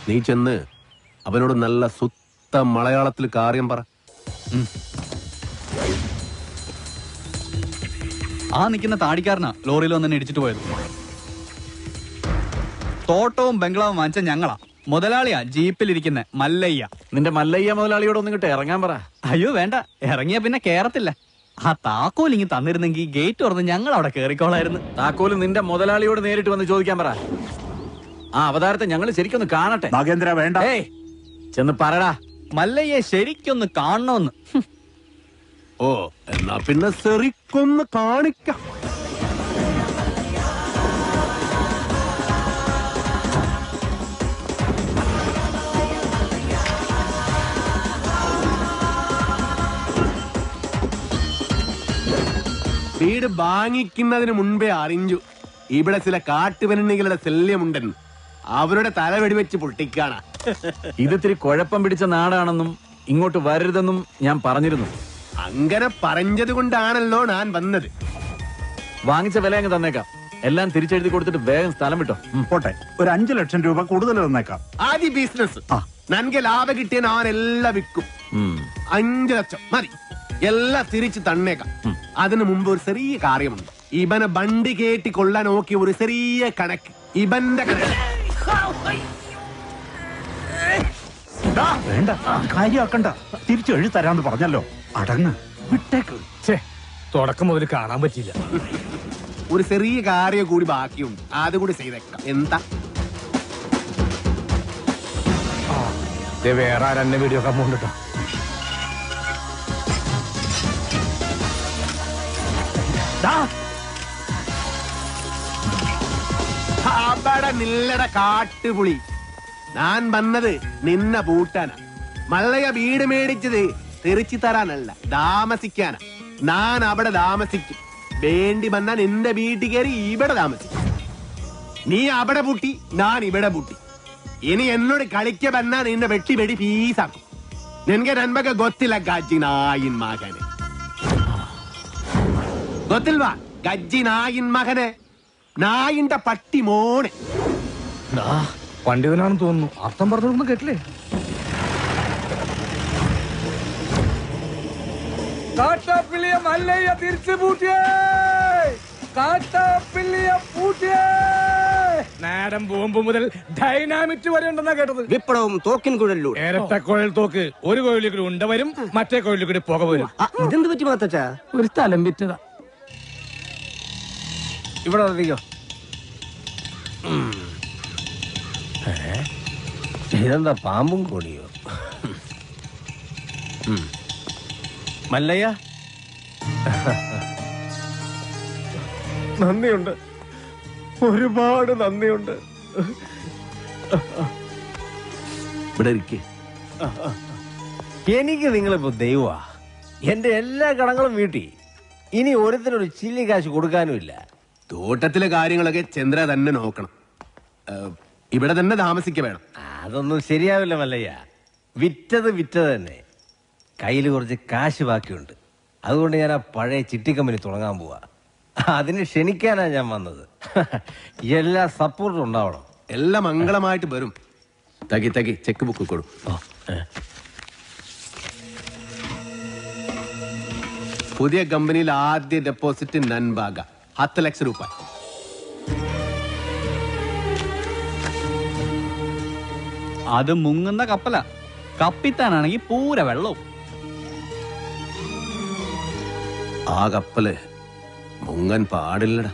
നീ ചെന്ന് അവനോട് നല്ല സുത്ത മലയാളത്തിൽ കാര്യം പറ. ആ നിൽക്കുന്ന താടിക്കാരനാ ലോറിയിൽ വന്നെ ഇടിച്ചിട്ട് പോയത്. തോട്ടവും ബംഗ്ലാവും വാങ്ങിച്ച ഞങ്ങളാ. മുതലാളിയാ ജീപ്പിലിരിക്കുന്ന മല്ലയ്യ. നിന്റെ മല്ലയ്യ മുതലാളിയോട് ഒന്നും കിട്ടെ ഇറങ്ങാൻ പറ. അയ്യോ വേണ്ട, ഇറങ്ങിയ പിന്നെ കേറത്തില്ല. ആ താക്കോൽ ഇങ്ങ് തന്നിരുന്നെങ്കിൽ ഗേറ്റ് തുറന്ന് ഞങ്ങൾ അവിടെ കേറിക്കോളായിരുന്നു. താക്കോല് നിന്റെ മുതലാളിയോട് നേരിട്ട് വന്ന് ചോദിക്കാൻ പറ. ആ അവതാരത്തെ ഞങ്ങൾ ശരിക്കൊന്ന് കാണട്ടെ. നാഗേന്ദ്ര വേണ്ട. ചെന്ന് പറടാ, മല്ലയ്യെ ശരിക്കൊന്ന് കാണണമെന്ന്. ഓ, എന്നാ പിന്നെ ശരിക്കൊന്ന് കാണിക്കാം. വീട് വാങ്ങിക്കുന്നതിന് മുൻപേ അറിഞ്ഞു ഇവിടെ ചില കാട്ടുപെണ്ണുകളുടെ ശല്യമുണ്ടെന്ന്. അവരുടെ തല വെടിവെച്ച് പൊട്ടിക്കാണ. ഇതിത്തിരി കുഴപ്പം പിടിച്ച നാടാണെന്നും ഇങ്ങോട്ട് വരരുതെന്നും ഞാൻ പറഞ്ഞിരുന്നു. അങ്ങനെ പറഞ്ഞത് കൊണ്ടാണല്ലോ ഞാൻ വന്നത്. വാങ്ങിച്ച വില അങ്ങ് തന്നേക്കാം. എല്ലാം തിരിച്ചെഴുതി കൊടുത്തിട്ട് വേഗം സ്ഥലം വിട്ടോ. പോട്ടെ, ഒരു 5 ലക്ഷം രൂപ കൂടുതൽ തന്നേക്കാം. ആദ്യ ബിസിനസ് നൻകെ ലാഭം കിട്ടിയ ഞാൻ എല്ലാം വിൽക്കും. 5 ലക്ഷം മതി, എല്ലാം തിരിച്ച് തന്നേക്കാം. അതിനു മുമ്പ് ഒരു ചെറിയ കാര്യമുണ്ട്. ഇവനെ വണ്ടി കേട്ടി കൊള്ളാൻ നോക്കിയ ഒരു ചെറിയ കണക്ക്. ഇവന്റെ കണക്ക് വേണ്ട, കാര്യമാക്കണ്ട. തിരിച്ചു എഴുതി തരാന്ന് പറഞ്ഞല്ലോ. അടങ്ങ്, വിട്ടേക്ക്. തുടക്കം മുതൽ കാണാൻ പറ്റിയില്ല. ഒരു ചെറിയ കാര്യം കൂടി ബാക്കിയുണ്ട്, അതുകൂടി ചെയ്തേക്കാം. എന്താ? വേറെ ആരെന്നെ വീഡിയോ ഒക്കെ പോണ്ടിട്ടോ. അവിടെ നില്ലട കാട്ടുപുളി. ഞാൻ വന്നത് നിന്ന പൂട്ടാനാ. മല്ലയ വീട് മേടിച്ചത് തെറിച്ചു തരാനല്ല, താമസിക്കാനാ. ഞാൻ അവിടെ താമസിക്കും. വേണ്ടി വന്നാ നിന്റെ വീട്ടിൽ കയറി ഇവിടെ താമസിക്കും. നീ അവിടെ പൂട്ടി, ഞാൻ ഇവിടെ പൂട്ടി. ഇനി എന്നോട് കളിക്ക വന്നാ നിന്നെ വെട്ടി വെടി പീസാക്കും. നിനക്ക് നന്മക്ക് ಗೊತ್ತಿಲ್ಲ ಗಜ್ಜಿ ನಾಯಿನ್ ಮಗನೆ. ಗೊತ್ತಿಲ್ವಾ ಗಜ್ಜಿ ನಾಯಿನ್ മകനെ, നായിന്റെ പട്ടി മോനെ. പണ്ഡിതനാണെന്ന് തോന്നുന്നു. അർത്ഥം പറഞ്ഞൊന്നും കേട്ടില്ലേ? കാട്ടാപ്പിള്ളിയെ മല്ലയ്യ തിരിച്ചു പൂട്ടിയേ, കാട്ടാപ്പിള്ളിയെ പൂട്ടിയേ. നേരം ബോംബ് മുതൽ ഡൈനാമിറ്റ് വരെ ഉണ്ടെന്നാ കേട്ടത്. വിപ്ലവം തോക്കിൻ കുഴലിലൂടെ. ഇരട്ട കുഴൽ തോക്ക്. ഒരു കുഴലിൽ കൂടി ഉണ്ട വരും, മറ്റേ കുഴലിൽ കൂടി പുക വരും. ഇതെന്ത് പറ്റി മാത്തച്ചാ? ഒരു സ്ഥലം വിറ്റതാ. ഇവിടെ വന്നിരിക്കോ. ഇതെന്താ പാമ്പും കോണിയോ? മല്ലയ്യ, നന്ദിയുണ്ട്, ഒരുപാട് നന്ദിയുണ്ട്. ഇവിടെ ഇരിക്കേ. എനിക്ക് നിങ്ങളിപ്പോ ദൈവമാ. എന്റെ എല്ലാ കടങ്ങളും വീട്ടി. ഇനി ഓരോരുത്തരൊരു ചില്ലി കാശ് കൊടുക്കാനുമില്ല. തോട്ടത്തിലെ കാര്യങ്ങളൊക്കെ ചന്ദ്ര തന്നെ നോക്കണം. ഇവിടെ തന്നെ താമസിക്ക വേണം. അതൊന്നും ശരിയാവില്ല മല്ലയ്യ. വിറ്റത് തന്നെ. കയ്യിൽ കുറച്ച് കാശ് ബാക്കിയുണ്ട്. അതുകൊണ്ട് ഞാൻ ആ പഴയ ചിട്ടി കമ്പനി തുടങ്ങാൻ പോവാ. അതിന് ക്ഷണിക്കാനാ ഞാൻ വന്നത്. എല്ലാ സപ്പോർട്ടും ഉണ്ടാവണം. എല്ലാം മംഗളമായിട്ട് വരും. തകി തകി ചെക്ക് ബുക്ക് കൊടു. പുതിയ കമ്പനിയിൽ ആദ്യ ഡെപ്പോസിറ്റ് നൻബാഗ 10 ലക്ഷം രൂപ. അത് മുങ്ങുന്ന കപ്പല. കപ്പിത്താനാണെങ്കിൽ പൂര വെള്ളവും. ആ കപ്പല് മുങ്ങൻ പാടില്ലടാ.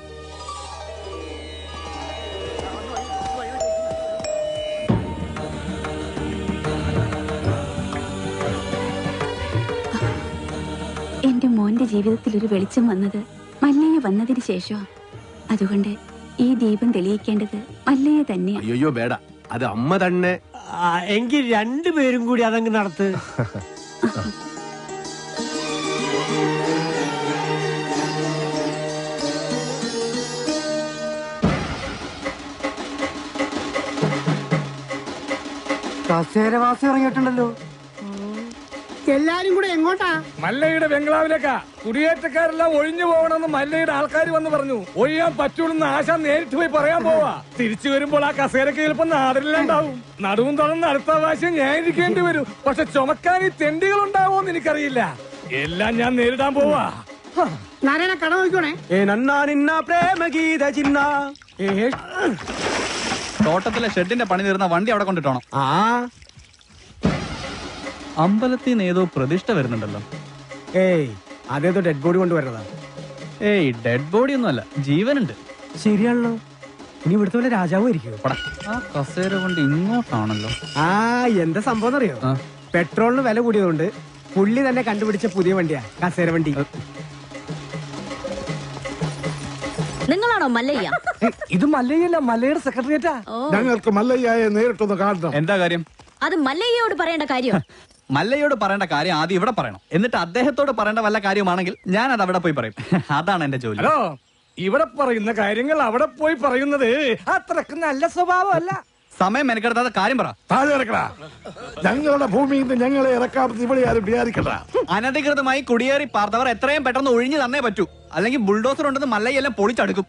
എന്റെ മോന്റെ ജീവിതത്തിൽ ഒരു വെളിച്ചം വന്നത് മല്ലയ്യ വന്നതിന് ശേഷം. അതുകൊണ്ട് ഈ ദീപം തെളിയിക്കേണ്ടത് മല്ലയ്യ തന്നെയാണ്. അയ്യോ വേട, അത് അമ്മ തന്നെ. എങ്കിൽ രണ്ടുപേരും കൂടി അതങ്ങ് നടത്ത്. കസേരവാസം ഇറങ്ങിയിട്ടുണ്ടല്ലോ. എല്ലാരും കൂടെ എങ്ങോട്ടാ? മല്ലയുടെ ബംഗ്ലാവിലേക്കാ. കുടിയേറ്റക്കാരെല്ലാം ഒഴിഞ്ഞു പോകണമെന്ന് മല്ലയുടെ ആൾക്കാർ വന്ന് പറഞ്ഞു. ഒഴിയാൻ പറ്റൂലെന്ന് ആശ നേരിട്ട് പോയി പറയാൻ പോവാ. തിരിച്ചു വരുമ്പോൾ ആ കസേരക്ക് ചിലപ്പോ നാടില്ലാണ്ടാവും. നടുവും തുറന്ന് അടുത്ത പ്രാവശ്യം ഞാൻ ഇരിക്കേണ്ടി വരും. പക്ഷെ ചുമക്കാൻ ഈ തെണ്ടികൾ ഉണ്ടാവോന്ന് എനിക്കറിയില്ല. എല്ലാം ഞാൻ നേരിടാൻ പോവാ. നാരായണ കട നോക്കണേ. തോട്ടത്തിലെ ഷെഡിന്റെ പണി തീർന്ന വണ്ടി അവിടെ കൊണ്ടിട്ടോണം. അമ്പലത്തിൽ നിന്ന് ഏതോ പ്രതിഷ്ഠ വരുന്നുണ്ടല്ലോ. ഏയ്, അതേതോ ഡെഡ് ബോഡി കൊണ്ടുവരണതാ. ഏയ്, ഡെഡ് ബോഡി ഒന്നുമല്ല, ജീവനുണ്ട്. ശരിയാണല്ലോ. ഇനി ഇവിടുത്തെ വല്ല രാജാവും ഇരിക്കുമോ? ആ കസേര കൊണ്ട് ഇങ്ങോട്ടാണല്ലോ. എന്താ സംഭവം അറിയോ? പെട്രോളിന് വില കൂടിയതുകൊണ്ട് പുള്ളി തന്നെ കണ്ടുപിടിച്ച പുതിയ വണ്ടിയാ കസേര വണ്ടി. നിങ്ങളാണോ മല്ലയ്യ? ഇത് മല്ലയ്യല്ല, മല്ലയുടെ സെക്രട്ടറിയേറ്റാ. ഞങ്ങൾക്ക് മല്ലയ്യയെ നേരിട്ടൊന്ന് കാണണം. എന്താ കാര്യം? അത് മല്ലയ്യയോട് പറയേണ്ട കാര്യം. മല്ലയോട് പറയേണ്ട കാര്യം ആദ്യം ഇവിടെ പറയണം. എന്നിട്ട് അദ്ദേഹത്തോട് പറയേണ്ട വല്ല കാര്യമാണെങ്കിൽ ഞാൻ അത് അവിടെ പോയി പറയും. അതാണ് എന്റെ ജോലി. ഹലോ, ഇവിടെ പറയുന്ന കാര്യങ്ങൾ അവിടെ പോയി പറയുന്നത് അത്രക്ക് നല്ല സ്വഭാവമല്ല. സമയം മെനക്കെടുത്താതെ കാര്യം പറ. താഴെ ഇറക്കടാ. ഞങ്ങളുടെ ഭൂമിയിൽ നിന്ന് ഞങ്ങളെ ഇറക്കാമെന്ന് ഇവിടെ ആരും വിചാരിക്കണ്ട. അനധികൃതമായി കുടിയേറി പാർത്തവർ എത്രയും പെട്ടെന്ന് ഒഴിഞ്ഞു തന്നേ പറ്റൂ. അല്ലെങ്കിൽ ബുൾഡോസർ ഉണ്ടെന്ന് മല്ലയെല്ലാം പൊളിച്ചടുക്കും.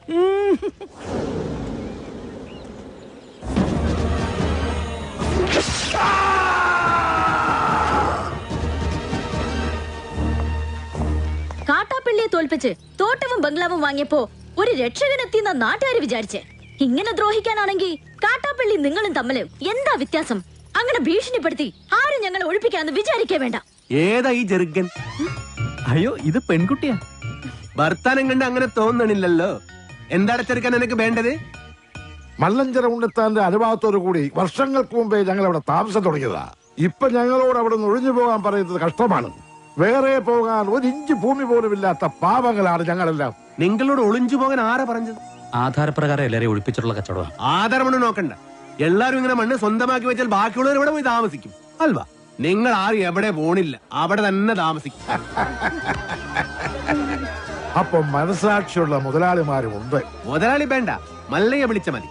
കാട്ടാപ്പള്ളിയെ തോൽപ്പിച്ച് തോട്ടവും ബംഗ്ലാവും വാങ്ങിയപ്പോ ഒരു രക്ഷകനെത്തിയെന്ന നാട്ടുകാർ വിചാരിച്ചേ. ഇങ്ങനെ ദ്രോഹിക്കാനാണെങ്കിൽ കാട്ടാപ്പള്ളി നിങ്ങളും തമ്മില് എന്താ വ്യത്യാസം? അങ്ങനെ ഭീഷണിപ്പെടുത്തി ആരും ഞങ്ങളെ ഒഴിപ്പിക്കാന്ന് വിചാരിക്കേ വേണ്ട. ഏതാ ഈ ജെറുഗൻ? അയ്യോ, ഇത് പെൺകുട്ടിയാ. വർത്താനം കണ്ട് അങ്ങനെ തോന്നണില്ലല്ലോ. എന്താണ് ചെറുക്കൻ നിനക്ക് വേണ്ടത്? മല്ലഞ്ചര ഉണ്ണിത്താന്റെ അനുഭവത്തോടു കൂടി വർഷങ്ങൾക്ക് മുമ്പേ ഞങ്ങൾ അവിടെ താമസം തുടങ്ങിയതാ. ഇപ്പൊ ഞങ്ങളോട് അവിടെ നിന്ന് ഒഴിഞ്ഞു പോകാൻ പറയുന്നത് കഷ്ടമാണ്. വേറെ പോകാൻ ഒരു ഇഞ്ച് ഭൂമി പോലും ഇല്ലാത്ത പാപങ്ങളാണ് ഞങ്ങളെല്ലാം. നിങ്ങളോട് ഒളിഞ്ചു പോകാൻ ആരാ പറഞ്ഞത്? ആധാരപ്രകാരം എല്ലാരെയും ഒഴിപ്പിച്ചിട്ടുള്ള കച്ചവടമാണ്. ആധാരമണ്ണ് നോക്കണ്ട. എല്ലാരും ഇങ്ങനെ മണ്ണ് സ്വന്തമാക്കി വെച്ചാൽ ബാക്കിയുള്ളവർ ഇവിടെ പോയി താമസിക്കും അൽവാ. നിങ്ങൾ ആരും എവിടെ പോണില്ല, അവിടെ തന്നെ താമസിക്കും. അപ്പൊ മനസാക്ഷിയുള്ള മുതലാളിമാരും ഉണ്ട്. മുതലാളി വേണ്ട, മല്ലയെ വിളിച്ച മതി.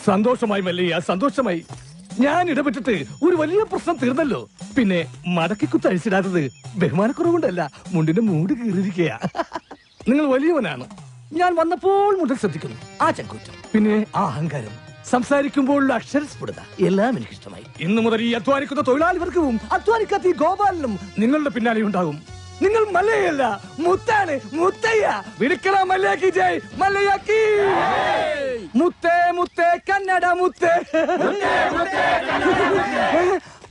സന്തോഷമായി മല്ലയ്യ, സന്തോഷമായി. ഞാൻ ഇടപെട്ടിട്ട് ഒരു വലിയ പ്രശ്നം തീർന്നല്ലോ. പിന്നെ മടക്കിക്കുത്ത് അഴിച്ചിടാത്തത് ബഹുമാനക്കുറവുകൊണ്ടല്ല, മുണ്ടിന്റെ മൂട് കീറിയിരിക്കുക. നിങ്ങൾ വലിയവനാണ്. ഞാൻ വന്നപ്പോൾ മുതൽ ശ്രദ്ധിക്കുന്നു ആ ചങ്കൂറ്റം, പിന്നെ ആ അഹങ്കാരം, സംസാരിക്കുമ്പോഴുള്ള അക്ഷരസ്ഫുടത എല്ലാം എനിക്ക് ഇഷ്ടമായി. ഇന്നു മുതൽ ഈ അധ്വാനിക്കുന്ന തൊഴിലാളി വർഗവും അധ്വാനിക്കാത്ത ഈ ഗോപാലനും നിങ്ങളുടെ പിന്നാലെ ഉണ്ടാകും. നിങ്ങൾ മല്ലയല്ല, മുത്താണ്, മുത്തയ്യ. വിളിക്കണ മല്ലയാക്കി ജയ്, മല്ലയാക്കി. മുത്തേ മുത്തേ കന്നഡ മുത്തേ,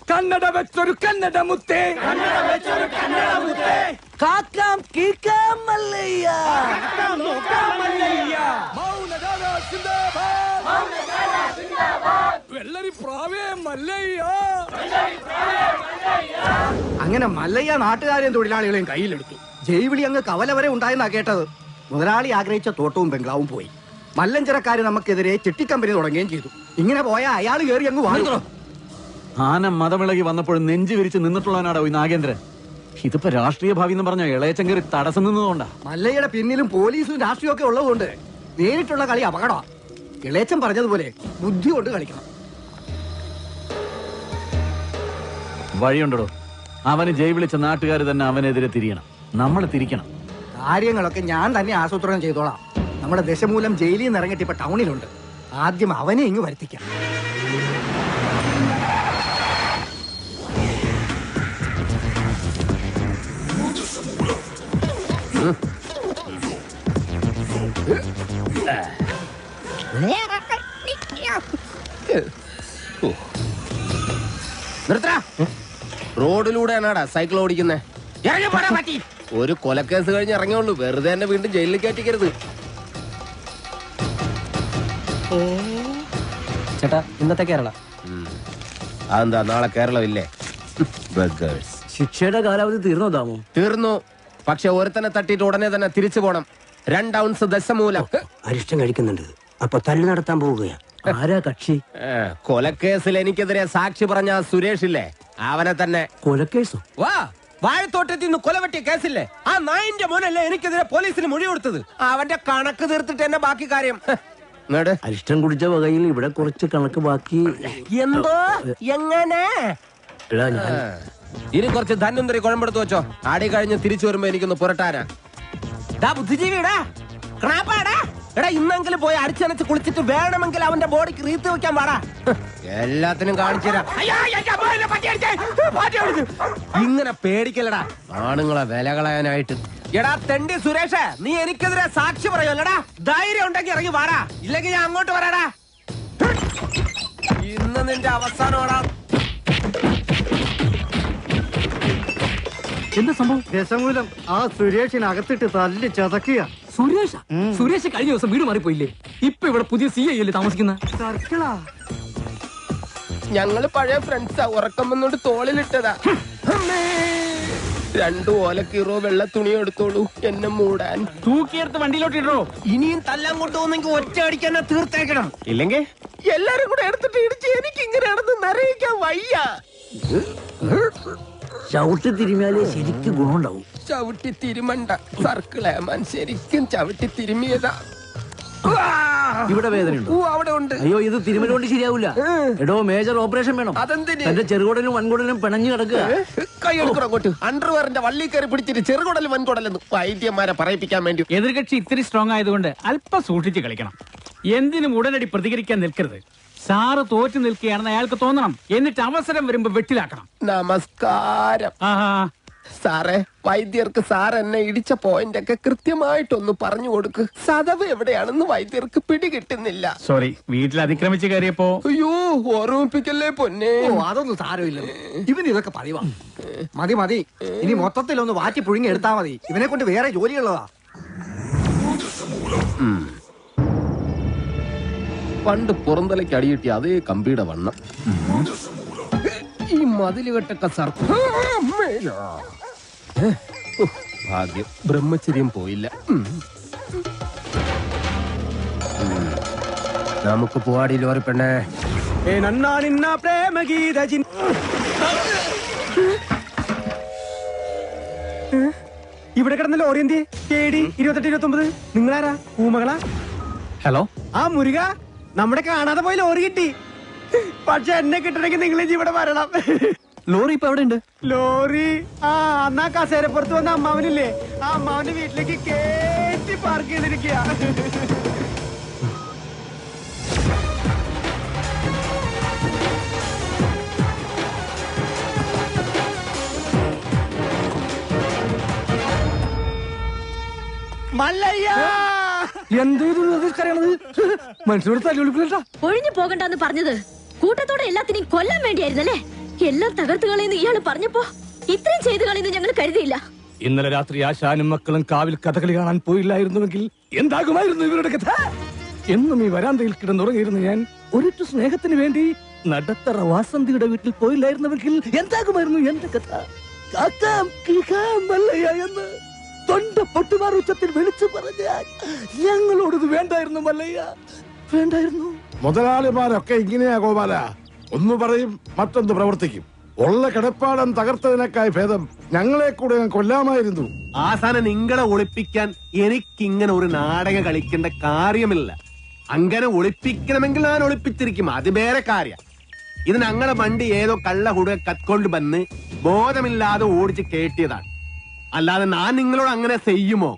കന്നഡ വെച്ചൊരു കന്നഡ മുത്തേ, കാക്കാം കീക്കാം മല്ലയ്യ, വെള്ളരി പ്രാവേ മല്ലയ്യ. അങ്ങനെ മല്ലയ്യ നാട്ടുകാരെയും തൊഴിലാളികളെയും കയ്യിലെടുത്തു. ജൈവിളി അങ്ങ് കവല വരെ ഉണ്ടായെന്നാ കേട്ടത്. മുതലാളി ആഗ്രഹിച്ച തോട്ടവും ബംഗ്ലാവും പോയി. മല്ലഞ്ചരക്കാര് നമുക്കെതിരെ ചിട്ടിക്കമ്പനി തുടങ്ങുകയും ചെയ്തു. ഇങ്ങനെ പോയാൽ അയാൾ കയറി അങ്ങ് വാങ്ങി. ആന മതമിളകി വന്നപ്പോഴും നെഞ്ചു വിരിച്ച് നിന്നിട്ടുള്ളവനാടോ ഈ നാഗേന്ദ്രൻ. ഇതിപ്പോ രാഷ്ട്രീയ ഭാവി എന്ന് പറഞ്ഞ ഇളയച്ചൻ കയറി തടസ്സം നിന്നതുകൊണ്ടാ. മല്ലയ്യയുടെ പിന്നിലും പോലീസും രാഷ്ട്രീയം ഒക്കെ ഉള്ളതുകൊണ്ട് നേരിട്ടുള്ള കളി അപകടമാണ്. ഇളയച്ചൻ പറഞ്ഞതുപോലെ ബുദ്ധി കൊണ്ട് കളിക്കണം. വഴിയുണ്ടോ? അവന് ജയ് വിളിച്ച നാട്ടുകാർ തന്നെ അവനെതിരെ തിരിയണം, നമ്മൾ തിരിക്കണം. കാര്യങ്ങളൊക്കെ ഞാൻ തന്നെ ആസൂത്രണം ചെയ്തോളാം. നമ്മുടെ ദശമൂലം ജയിലിൽ നിന്ന് ഇറങ്ങിയിട്ട് ഇപ്പൊ ടൗണിലുണ്ട്. ആദ്യം അവനെ ഇങ്ങ് വരുത്തിക്കാം. റോഡിലൂടെയാണാടാ സൈക്കിൾ ഓടിക്കുന്നേ? ഒരു കൊലക്കേസ് കഴിഞ്ഞ് ഇറങ്ങിയുള്ളൂ, വെറുതെ എന്നെ വീണ്ടും ജയിലിൽ കയറ്റിക്കരുത്. ചേട്ടാ, ഇന്നത്തെ കേരള അതെന്താ നാളെ കേരളം ഇല്ലേ? ശിക്ഷയുടെ കാലാവധി തീർന്നോ താമോ? തീർന്നു. പക്ഷെ ഒരുത്തനെ തട്ടിയിട്ട് ഉടനെ തന്നെ തിരിച്ചു പോണം. 2 ഔൺസ് ദശമൂലം. അരിഷ്ടം കഴിക്കുന്നുണ്ട്. അപ്പൊ തല്ലു നടത്താൻ പോവുകയാ. ആരാ കക്ഷി? കൊലക്കേസിൽ എനിക്കെതിരെ സാക്ഷി പറഞ്ഞ സുരേഷ് ഇല്ലേ, അവനെ തന്നെ. കൊലക്കേസോ? വാ, വാഴത്തോട്ടത്തിൽ നിന്ന് കൊലവെട്ടിയ കേസില്ലേ, ആ നായിന്റെ മോനല്ലേ എനിക്കെതിരെ പോലീസിന് മൊഴി കൊടുത്തത്. അവന്റെ കണക്ക് തീർത്തിട്ട് എന്നെ ബാക്കി കാര്യം. അരിഷ്ടം കുടിച്ച വകയിൽ ഇവിടെ കുറച്ച് കണക്ക് ബാക്കി. എന്തോ എങ്ങനെ? ഇനി കുറച്ച് ധന്വന്തരി കുഴമ്പെടുത്ത് വെച്ചോ. ആടി കഴിഞ്ഞ് തിരിച്ചു വരുമ്പോ എനിക്കൊന്ന് പുരട്ടാനാ. ബുദ്ധിജീവിടാ, എടാ ഇന്നെങ്കിലും പോയി അടിച്ചനച്ച് കുളിച്ചിട്ട് വേണമെങ്കിൽ അവന്റെ ബോഡിക്ക് റീത്ത് വെക്കാൻ പാടാ. എല്ലാത്തിനും കാണിച്ചുതരാം. ഇങ്ങനെ പേടിക്കലടാ ആണുങ്ങളെ വില കളയാനായിട്ട്. എടാ തെണ്ടി സുരേഷ്, നീ എനിക്കെതിരെ സാക്ഷി പറയുമല്ലടാ. ധൈര്യം ഉണ്ടെങ്കിൽ ഇറങ്ങി വാടാ, ഇല്ലെങ്കിൽ ഞാൻ അങ്ങോട്ട് വരാടാ. ഇന്ന് നിന്റെ അവസാനമാടാ. എന്താ സംഭവം? ദശമൂലം ആ സുരേഷിനകത്തിട്ട് തല്ലി ചതക്കുക. സുരേഷ് കഴിഞ്ഞ ദിവസം വീട് മാറിപ്പോയില്ലേ? ഇപ്പൊ ഇവിടെ പുതിയ CI അല്ലേ താമസിക്കുന്ന? സർക്കിളാ. ഞങ്ങള് പഴയ ഫ്രണ്ട്സാ. ഉറക്കം വന്നോണ്ട് തോളിലിട്ടതാ. 2 ഓലക്കീറോ വെള്ള തുണി എടുത്തോളൂ എന്നെ മൂടാൻ. തൂക്കിയെടുത്ത് വണ്ടിയിലോട്ട് ഇടോ. ഇനിയും തല്ലാൻ കൊണ്ടുപോകുന്നെങ്കിൽ ഒറ്റ അടിക്കാൻ തീർത്തേക്കണം. ഇല്ലെങ്കിൽ എല്ലാരും കൂടെ എടുത്തിട്ട് ഇടിച്ച് എനിക്ക് ഇങ്ങനെയാണെന്ന് നിറയിക്കാൻ വയ്യ. ചവിട്ടി തിരുമിയാലേ ശരിക്കും ഗുണമുണ്ടാവും. ചവിട്ടി തിരുമണ്ട, സർക്കിളേമാൻ ശരിക്കും ചവിട്ടി തിരുമിയതാ. ഇവിടെ വേദനയുണ്ടോ? അവിടെ ഉണ്ട്. അയ്യോ, ഇത് തിരുമല കൊണ്ട് ശരിയാവില്ല. എടോ, മേജർ ഓപ്പറേഷൻ വേണം. അതെന്തിന്? എന്റെ ചെറുകുടലും വൻകുടലും പിണഞ്ഞു കിടക്കുക. കൈ എടുക്കണം അങ്ങോട്ട്. അണ്ടർവെയറിന്റെ വള്ളി കയറി പിടിച്ചിട്ട് ചെറുകുടലും വൻകുടലെന്ന് വൈദ്യന്മാരെ പറയിപ്പിക്കാൻ വേണ്ടി. എതിർകക്ഷി ഇത്തിരി സ്ട്രോങ് ആയതുകൊണ്ട് അല്പം സൂക്ഷിച്ച് കളിക്കണം. എന്തിനും ഉടനടി പ്രതികരിക്കാൻ നിൽക്കരുത്. സാറ് തോറ്റു നിൽക്കുകയാണെന്ന് അയാൾക്ക് തോന്നണം. എന്നിട്ട് അവസരം വരുമ്പോ വെട്ടിലാക്കണം. നമസ്കാരം സാറേ. വൈദ്യർക്ക് സാർ എന്നെ ഇടിച്ച പോയിന്റ് ഒക്കെ കൃത്യമായിട്ടൊന്ന് പറഞ്ഞു കൊടുക്ക്. സദവ് എവിടെയാണെന്ന് വൈദ്യർക്ക് പിടികിട്ടുന്നില്ല. സോറി, വീട്ടിൽ അതിക്രമിച്ച് കയറിയപ്പോ. അയ്യോ, ഓർമ്മിപ്പിക്കല്ലേ പൊന്നെ. അതൊന്നും സാരമില്ല. ഇവന് ഇതൊക്കെ പറയുവാ. മതി മതി, ഇനി മൊത്തത്തിലൊന്ന് വാറ്റി പുഴുങ്ങി എടുത്താ മതി. ഇവനെ കൊണ്ട് വേറെ ജോലിയുള്ളതാ. പണ്ട് പുറന്തലയ്ക്ക് അടിയിട്ടി അതേ കമ്പിയുടെ വണ്ണം. ഈ മതിലുകെട്ടൊക്കെ ഭാഗ്യം ബ്രഹ്മചര്യം പോയില്ല. നമുക്ക് പോവാടി ലോറി പെണ്ണേ. ഇവിടെ കിടന്ന ലോറി എന്തി KD 2829 നിങ്ങളാരാ? ഊമകളാ? ഹലോ, ആ മുരുക, നമ്മുടെ കാണാതെ പോയി ലോറി കിട്ടി. പക്ഷെ എന്നെ കിട്ടണമെങ്കിൽ നിങ്ങൾ ഇവിടെ വരണം. ലോറി ഇപ്പൊ എവിടെ ഉണ്ട്? ലോറി അന്നാ കസേരപ്പുറത്ത് വന്ന അമ്മാവനില്ലേ, ആ അമ്മാവന്റെ വീട്ടിലേക്ക് കേട്ടി പാർക്ക് ചെയ്തിരിക്കുക. മനുഷ്യരോട് തല്ലുവിളിപ്പില്ല. ഒഴിഞ്ഞു പോകണ്ടെന്ന് പറഞ്ഞത് കൂട്ടത്തോടെ എല്ലാത്തിനെയും കൊല്ലാൻ വേണ്ടിയായിരുന്നല്ലേ? എല്ലാം തകർത്ത് കളയുന്നു ഇയാള് പറഞ്ഞപ്പോ ഇത്രയും ചെയ്തു കളയുന്നു ഞങ്ങൾ കരുതിയില്ല. ഇന്നലെ രാത്രി ആശാനും മക്കളും കാവിൽ കഥകളി കാണാൻ പോയില്ലായിരുന്നുവെങ്കിൽ എന്താകുമായിരുന്നു ഇവരുടെ കഥ? എന്നും ഈ വരാന്തയിൽ കിടന്നുറങ്ങിയിരുന്നു ഞാൻ. ഒരിറ്റു സ്നേഹത്തിന് വേണ്ടി നടത്തറ വാസന്തിയുടെ വീട്ടിൽ പോയില്ലായിരുന്നുവെങ്കിൽ എന്താകുമായിരുന്നു എന്റെ കഥ? കാക്കാം കിളിക്കാം മല്ലയ്യ എന്ന് തൊണ്ട പൊട്ടുമാർ ഉച്ചത്തിൽ വിളിച്ചു പറഞ്ഞാൽ ഞങ്ങളോടത് വേണ്ടായിരുന്നു മല്ലയ്യ, വേണ്ടായിരുന്നു. മുതലാളിമാരൊക്കെ ഇങ്ങനെയാ ഗോപാല. ഒന്ന് പറയും മറ്റൊന്ന് പ്രവർത്തിക്കും. ഉള്ള കിടപ്പാടം തകർത്തതിനേക്കായി ഭേദം ഞങ്ങളെ കൂടെ കൊല്ലാമായിരുന്നു. ആസാനം നിങ്ങളെ ഒളിപ്പിക്കാൻ എനിക്കിങ്ങനെ ഒരു നാടകം കളിക്കേണ്ട കാര്യമില്ല. അങ്ങനെ ഒളിപ്പിക്കണമെങ്കിൽ ഞാൻ ഒളിപ്പിച്ചിരിക്കും, അത് വേറെ കാര്യം. ഇത് ഞങ്ങളെ വണ്ടി ഏതോ കള്ള കുടുക കത്കൊണ്ട് വന്ന് ബോധമില്ലാതെ ഓടിച്ച് കേട്ടിയതാണ്. അല്ലാതെ ഞാൻ നിങ്ങളോട് അങ്ങനെ ചെയ്യുമോ?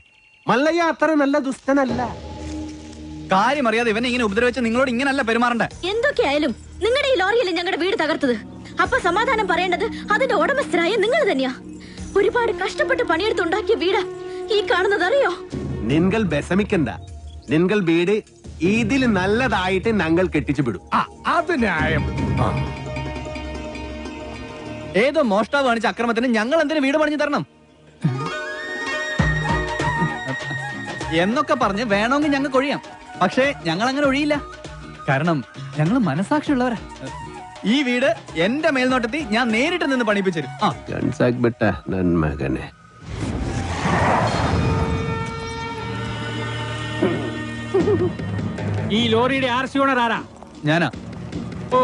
മല്ലയ്യ അത്ര നല്ല ദുഷ്ടനല്ല. കാര്യം അറിയാതെ ഇവനെ ഇങ്ങനെ ഉപദ്രവിച്ച് നിങ്ങളോട് ഇങ്ങനല്ല പെരുമാറണ്ടേ. എന്തൊക്കെയായാലും നിങ്ങളുടെ ഈ ലോറിയല്ലേ ഞങ്ങളുടെ വീട് തകർത്തത്. അപ്പൊ സമാധാനം പറയേണ്ടത് അതിന്റെ ഉടമസ്ഥരായ നിങ്ങൾ തന്നെയാ. ഒരുപാട് കഷ്ടപ്പെട്ട് പണിയെടുത്തുണ്ടാക്കിയ വീട് ഈ കാണുന്നത് അറിയോ? നിങ്ങൾ വിഷമിക്കണ്ട. നിങ്ങൾ വീട് ഇതിൽ നല്ലതായിട്ട് ഞങ്ങൾ കെട്ടിച്ചു വിടും. അത് ന്യായം. ഏതോ മോഷ്ടാവ് കാണിച്ച അക്രമത്തിന് ഞങ്ങൾ എന്തിനു വീട് പണിഞ്ഞു തരണം എന്നൊക്കെ പറഞ്ഞ് വേണമെങ്കിൽ ഞങ്ങൾക്ക് ഒഴിയാം. പക്ഷേ ഞങ്ങൾ അങ്ങനെ ഒഴിയില്ല. കാരണം ഞങ്ങൾ മനസാക്ഷിയുള്ളവരാ. ഈ വീട് എന്റെ മേൽനോട്ടത്തിൽ ഞാൻ നേരിട്ട് നിന്ന് പണിപ്പിച്ചു മകനെ. ഈ ലോറിയുടെ RC ഓണർ ആരാ? ഞാനാ. ഓ,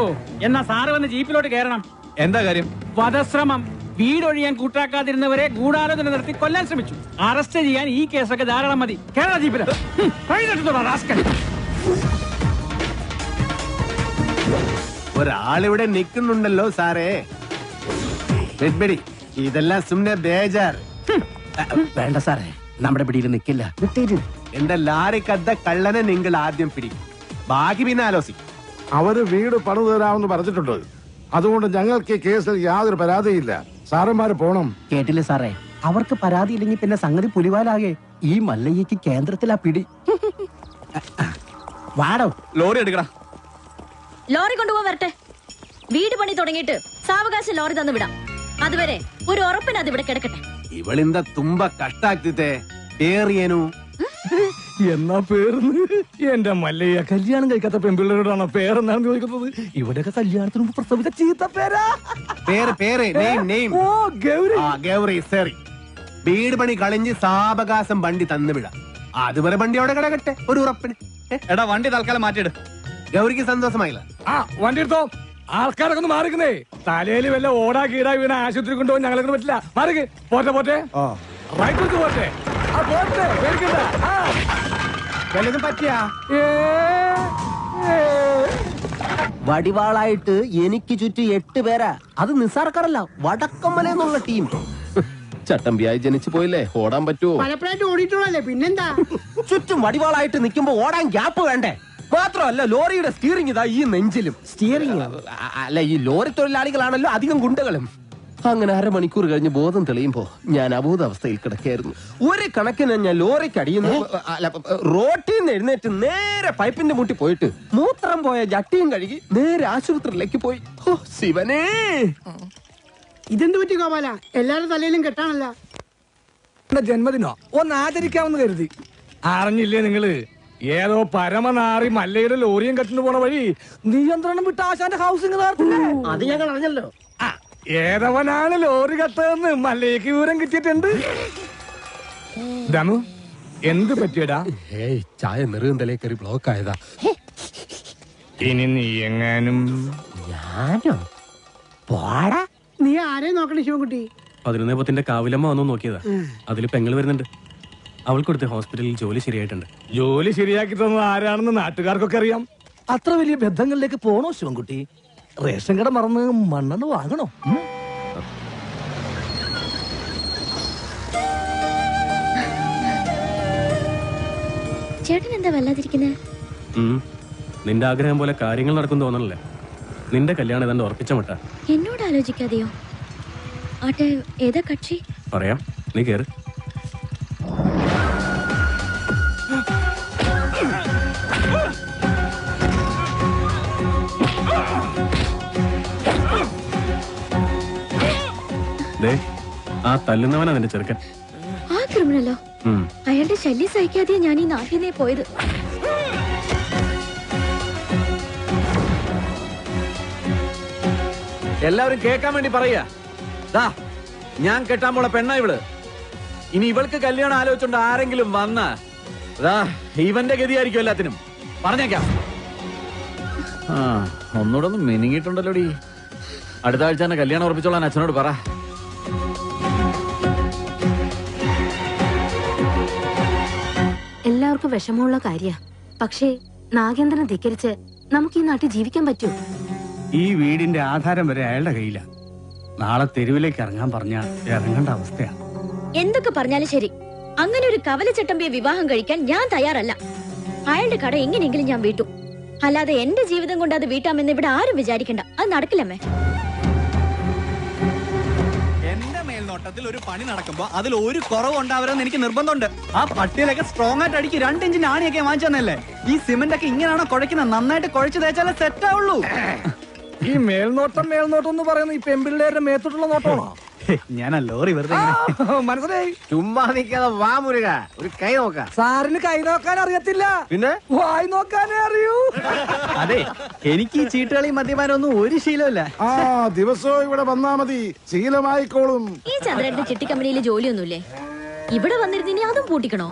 എന്നാ സാറ് വന്ന് ജീപ്പിലോട്ട് കയറണം. എന്താ കാര്യം? വധശ്രമം. വീടൊഴിയാൻ കൂട്ടാക്കാതിരുന്നവരെ ഗൂഢാലോചന നടത്തി കൊല്ലാൻ ശ്രമിച്ചു. അറസ്റ്റ് ചെയ്യാൻ ഈ കേസൊക്കെ ധാരാളം മതി. കേരള ജീപ്പില് ഒരാളിവിടെ നിൽക്കുന്നുണ്ടല്ലോ സാറേ. ഇതെല്ലാം സുമ്നെ ബേജാർ. വേണ്ട സാറേ, നമ്മുടെ പിടിയിൽ നിൽക്കില്ല. എന്റെ ലാറിക്കത്ത കള്ളനെ നിങ്ങൾ ആദ്യം പിടിക്കും, ബാക്കി പിന്നെ ആലോചിക്കും. അവര് വീട് പണിതു തരാമെന്ന് പറഞ്ഞിട്ടുണ്ട്. അതുകൊണ്ട് ഞങ്ങൾക്ക് ഈ കേസിൽ യാതൊരു പരാതിയില്ല. സാറന്മാര് പോണം. കേട്ടില്ലേ സാറേ, അവർക്ക് പരാതി ഇല്ലെങ്കിൽ പിന്നെ സംഗതി പുലിവാലാകെ. ഈ മല്ലയ്യക്ക് കേന്ദ്രത്തിലാ പിടി. വാടോ, ലോറി എടുക്കടാ. ലോറി കൊണ്ടുപോകാൻ വരട്ടെ. വീട് പണി തുടങ്ങിയിട്ട് സാവകാശം ലോറി തന്നു വിടാം. അതുവരെ ഒരു ഉറപ്പിന് അത് ഇവിടെ കിടക്കട്ടെ. ഇവളിന്താ തുമ്പ കഷ്ടാക്കിത്തെ പേറിയനു എന്നാ പേർന്ന് എന്റെ മല്ലയ്യ കല്യാണം കഴിക്കാത്ത പെൺപിള്ളേരോടാണ് പേരെന്നാണ് ചോദിക്കുന്നത്. ഇവിടെയൊക്കെ കല്യാണത്തിന് മുമ്പ് പ്രസവിച്ച ചീത്ത പേരാ. ഗൗരി. വീട് പണി കളിഞ്ഞ് സാവകാശം വണ്ടി തന്നുവിടാം. അതുവരെ വണ്ടി അവിടെ കിടക്കട്ടെ ഒരു ഉറപ്പിന്. എടാ, വണ്ടി തൽക്കാലം മാറ്റിയിട്. ഗൗരിക്ക് സന്തോഷമായില്ല. വണ്ടി എടുത്തോ. ആൾക്കാരൊക്കെ ഒന്ന് മാറിക്കുന്നേ. തലയില് വല്ല ഓടാ കീടാ വീണ ആശുപത്രി കൊണ്ടുപോകാൻ ഞങ്ങളെ പറ്റില്ല. മാറിക്ക്. പോട്ടെ പോട്ടെ, റൈറ്റ് പോട്ടെ. വല്ലതും പറ്റിയാ? വടിവാളായിട്ട് എനിക്ക് ചുറ്റും 8 പേരാ. അത് നിസ്സാർക്കാരല്ല, വടക്കമ്മലെന്നുള്ള ടീം. ചട്ടമ്പിയായി ജനിച്ചു പോയില്ലേ, ഓടാൻ പറ്റുമോ? പലപ്പോഴായിട്ട് ഓടിയിട്ടുള്ളല്ലേ, പിന്നെന്താ? ചുറ്റും വടിവാളായിട്ട് നിൽക്കുമ്പോ ഓടാൻ ഗ്യാപ്പ് വേണ്ടേ? മാത്രമല്ല, ലോറിയുടെ സ്റ്റിയറിംഗ് ഇതാ ഈ നെഞ്ചിലും. സ്റ്റിയറിംഗ് അല്ല, ഈ ലോറി തൊഴിലാളികളാണല്ലോ അധികം ഗുണ്ടകളും. അങ്ങനെ അരമണിക്കൂർ കഴിഞ്ഞ് ബോധം തെളിയുമ്പോ ഞാൻ അബോധാവസ്ഥയിൽ കിടക്കായിരുന്നു. ഒരു കണക്കിന് ഞാൻ ലോറിക്ക് അടിയുന്നു. റോട്ടിൽ നിന്ന് എഴുന്നേറ്റ് നേരെ പൈപ്പിന്റെ മുട്ടി പോയിട്ട് മൂത്രം പോയ ജട്ടിയും കഴുകി നേരെ ആശുപത്രിയിലേക്ക് പോയി. ശിവനേ, ഇതെന്ത് പറ്റി ഗോപാല? എല്ലാരും തലയിലും കെട്ടാണല്ല. ജന്മദിനോ ഒന്ന് ആചരിക്കാമെന്ന് കരുതി. അറിഞ്ഞില്ലേ നിങ്ങള്? ഏതോ പരമനാറി മല്ലയുടെ ലോറിയും കെട്ടിന് പോണ വഴി നിയന്ത്രണം വിട്ട ആശാന്റെ ഹൗസിംഗ് അത് ഞങ്ങൾ അറിഞ്ഞല്ലോ. ഏതവനാണ് ലോറി കത്തതെന്ന് മല്ലയ്ക്ക് വിവരം കിട്ടിയിട്ടുണ്ട്. ദമു എന്ത് പറ്റിയടാ? ഏയ് ചായ നെറുകന്തലേ കയറി ബ്ലോക്ക് ആയതാ. ഇനി നീ എങ്ങാനും ഞാനോ പോടാ. നീ ആരെയും നോക്കണേ ശിവൻകുട്ടി? 11 കാവിലമ്മ വന്നു നോക്കിയതാ. അതിൽ പെങ്ങൾ വരുന്നുണ്ട്. അവൾക്കൊടുത്ത് ഹോസ്പിറ്റലിൽ ജോലി ശരിയായിട്ടുണ്ട്. ജോലി ശരിയാക്കി തന്നത് ആരാണെന്ന് നാട്ടുകാർക്കൊക്കെ അറിയാം. അത്ര വലിയ ബന്ധങ്ങളിലേക്ക് പോണോ ശിവൻകുട്ടി? റേഷൻ കട മറന്ന് മണ്ണെണ്ണ വാങ്ങണോ? ചേട്ടൻ എന്താ വല്ലാതിരിക്കുന്നത്? നിന്റെ ആഗ്രഹം പോലെ കാര്യങ്ങൾ നടക്കും തോന്നണല്ലേ? നിന്റെ കല്യാണം ഏതാണ്ട് ഉറപ്പിച്ച മട്ട. എന്നോട് ആലോചിക്കാതെയോ? ആട്ടെ, ഏതാ കക്ഷി? പറയാം, നീ കേറ്. ആ തല്ലുന്നവനാ നിന്റെ ചെറുക്കൻ. ആ ക്രിമിനലോ? അയാളുടെ ശല്യം സഹിക്കാതെയാ ഞാൻ ഈ നാട്ടിൽ നിന്നേ പോയത്. എല്ലാവരും കേൾക്കാൻ വേണ്ടി പറയാ, ഞാൻ കെട്ടാൻ പോണ പെണ്ണ ഇവള്. ഇനി ഇവൾക്ക് കല്യാണം ആലോചിച്ചോണ്ട് ആരെങ്കിലും വന്ന ഇവന്റെ ഗതിയായിരിക്കും എല്ലാത്തിനും. പറഞ്ഞേക്കാം. ഒന്നുകൂടെ ഒന്ന് മിനിങ്ങിട്ടുണ്ടല്ലോടി. അടുത്ത ആഴ്ച തന്നെ കല്യാണം ഉറപ്പിച്ചോളാൻ അച്ഛനോട് പറ. എല്ലാവർക്കും വിഷമമുള്ള കാര്യ. പക്ഷേ നാഗേന്ദ്രനെ ധിക്കരിച്ച് നമുക്ക് ഈ നാട്ടിൽ ജീവിക്കാൻ പറ്റൂ? ഈ വീടിന്റെ ആധാരം വരെ അയാളുടെ കയ്യില. നാളെ തെരുവിലേക്ക് ഇറങ്ങാൻ പറഞ്ഞാൽ ഇറങ്ങേണ്ട അവസ്ഥയാണ്. എന്തൊക്കെ പറഞ്ഞാലും ശരി, അങ്ങനെ ഒരു കവല ചട്ടമ്പിയെ വിവാഹം കഴിക്കാൻ ഞാൻ തയ്യാറല്ല. അയാളുടെ കട എങ്ങനെയെങ്കിലും ഞാൻ വീട്ടു. അല്ലാതെ എന്റെ ജീവിതം കൊണ്ട് അത് വീട്ടാമെന്ന് ഇവിടെ ആരും വിചാരിക്കണ്ട. അത് നടക്കില്ലമ്മേ. എന്റെ മേൽനോട്ടത്തിൽ ഒരു പണി നടക്കുമ്പോ അതിൽ ഒരു കുറവ് ഉണ്ടാവരുതെന്ന് എനിക്ക് നിർബന്ധമുണ്ട്. ആ പട്ടിയിലൊക്കെ സ്ട്രോങ് ആയിട്ട് അടിക്ക്. 2 ഇഞ്ചിന്റെ ആണിയൊക്കെ വാങ്ങിച്ചു തന്നല്ലേ? ഈ സിമന്റ് ഒക്കെ ഇങ്ങനെയാണോ കുഴക്കുന്നത്? നന്നായിട്ട് കുഴച്ച് തേച്ചാലേ സെറ്റ് ആവുള്ളൂ. ഈ മേൽനോട്ടം എന്ന് പറയുന്നത് ഈ പെമ്പിള്ളേരുടെ മേത്തോട്ടുള്ള നോട്ടമാണോ? ഞാൻ ലോറി വെറുതെ മനസ്സിലായി. ചുമ്മാ നിൽക്കാതെ വാ മുരുക, ഒരു കൈ നോക്ക. സാറിന് കൈ നോക്കാൻ അറിയത്തില്ല, പിന്നെ വായി നോക്കാനേ അറിയൂ. അതെ, എനിക്ക് ഈ ചീട്ടുകളി മദ്യപാനൊന്നും ഒരു ശീലമില്ല. ആ ദിവസവും ഇവിടെ വന്നാ മതി, ശീലമായിക്കോളും. ഈ ചന്ദ്രന്റെ ചിട്ടി കമ്പനിയിൽ ജോലിയൊന്നുമില്ലേ? ഇവിടെ വന്നിരുന്നിനി അതും പൂട്ടിക്കണോ?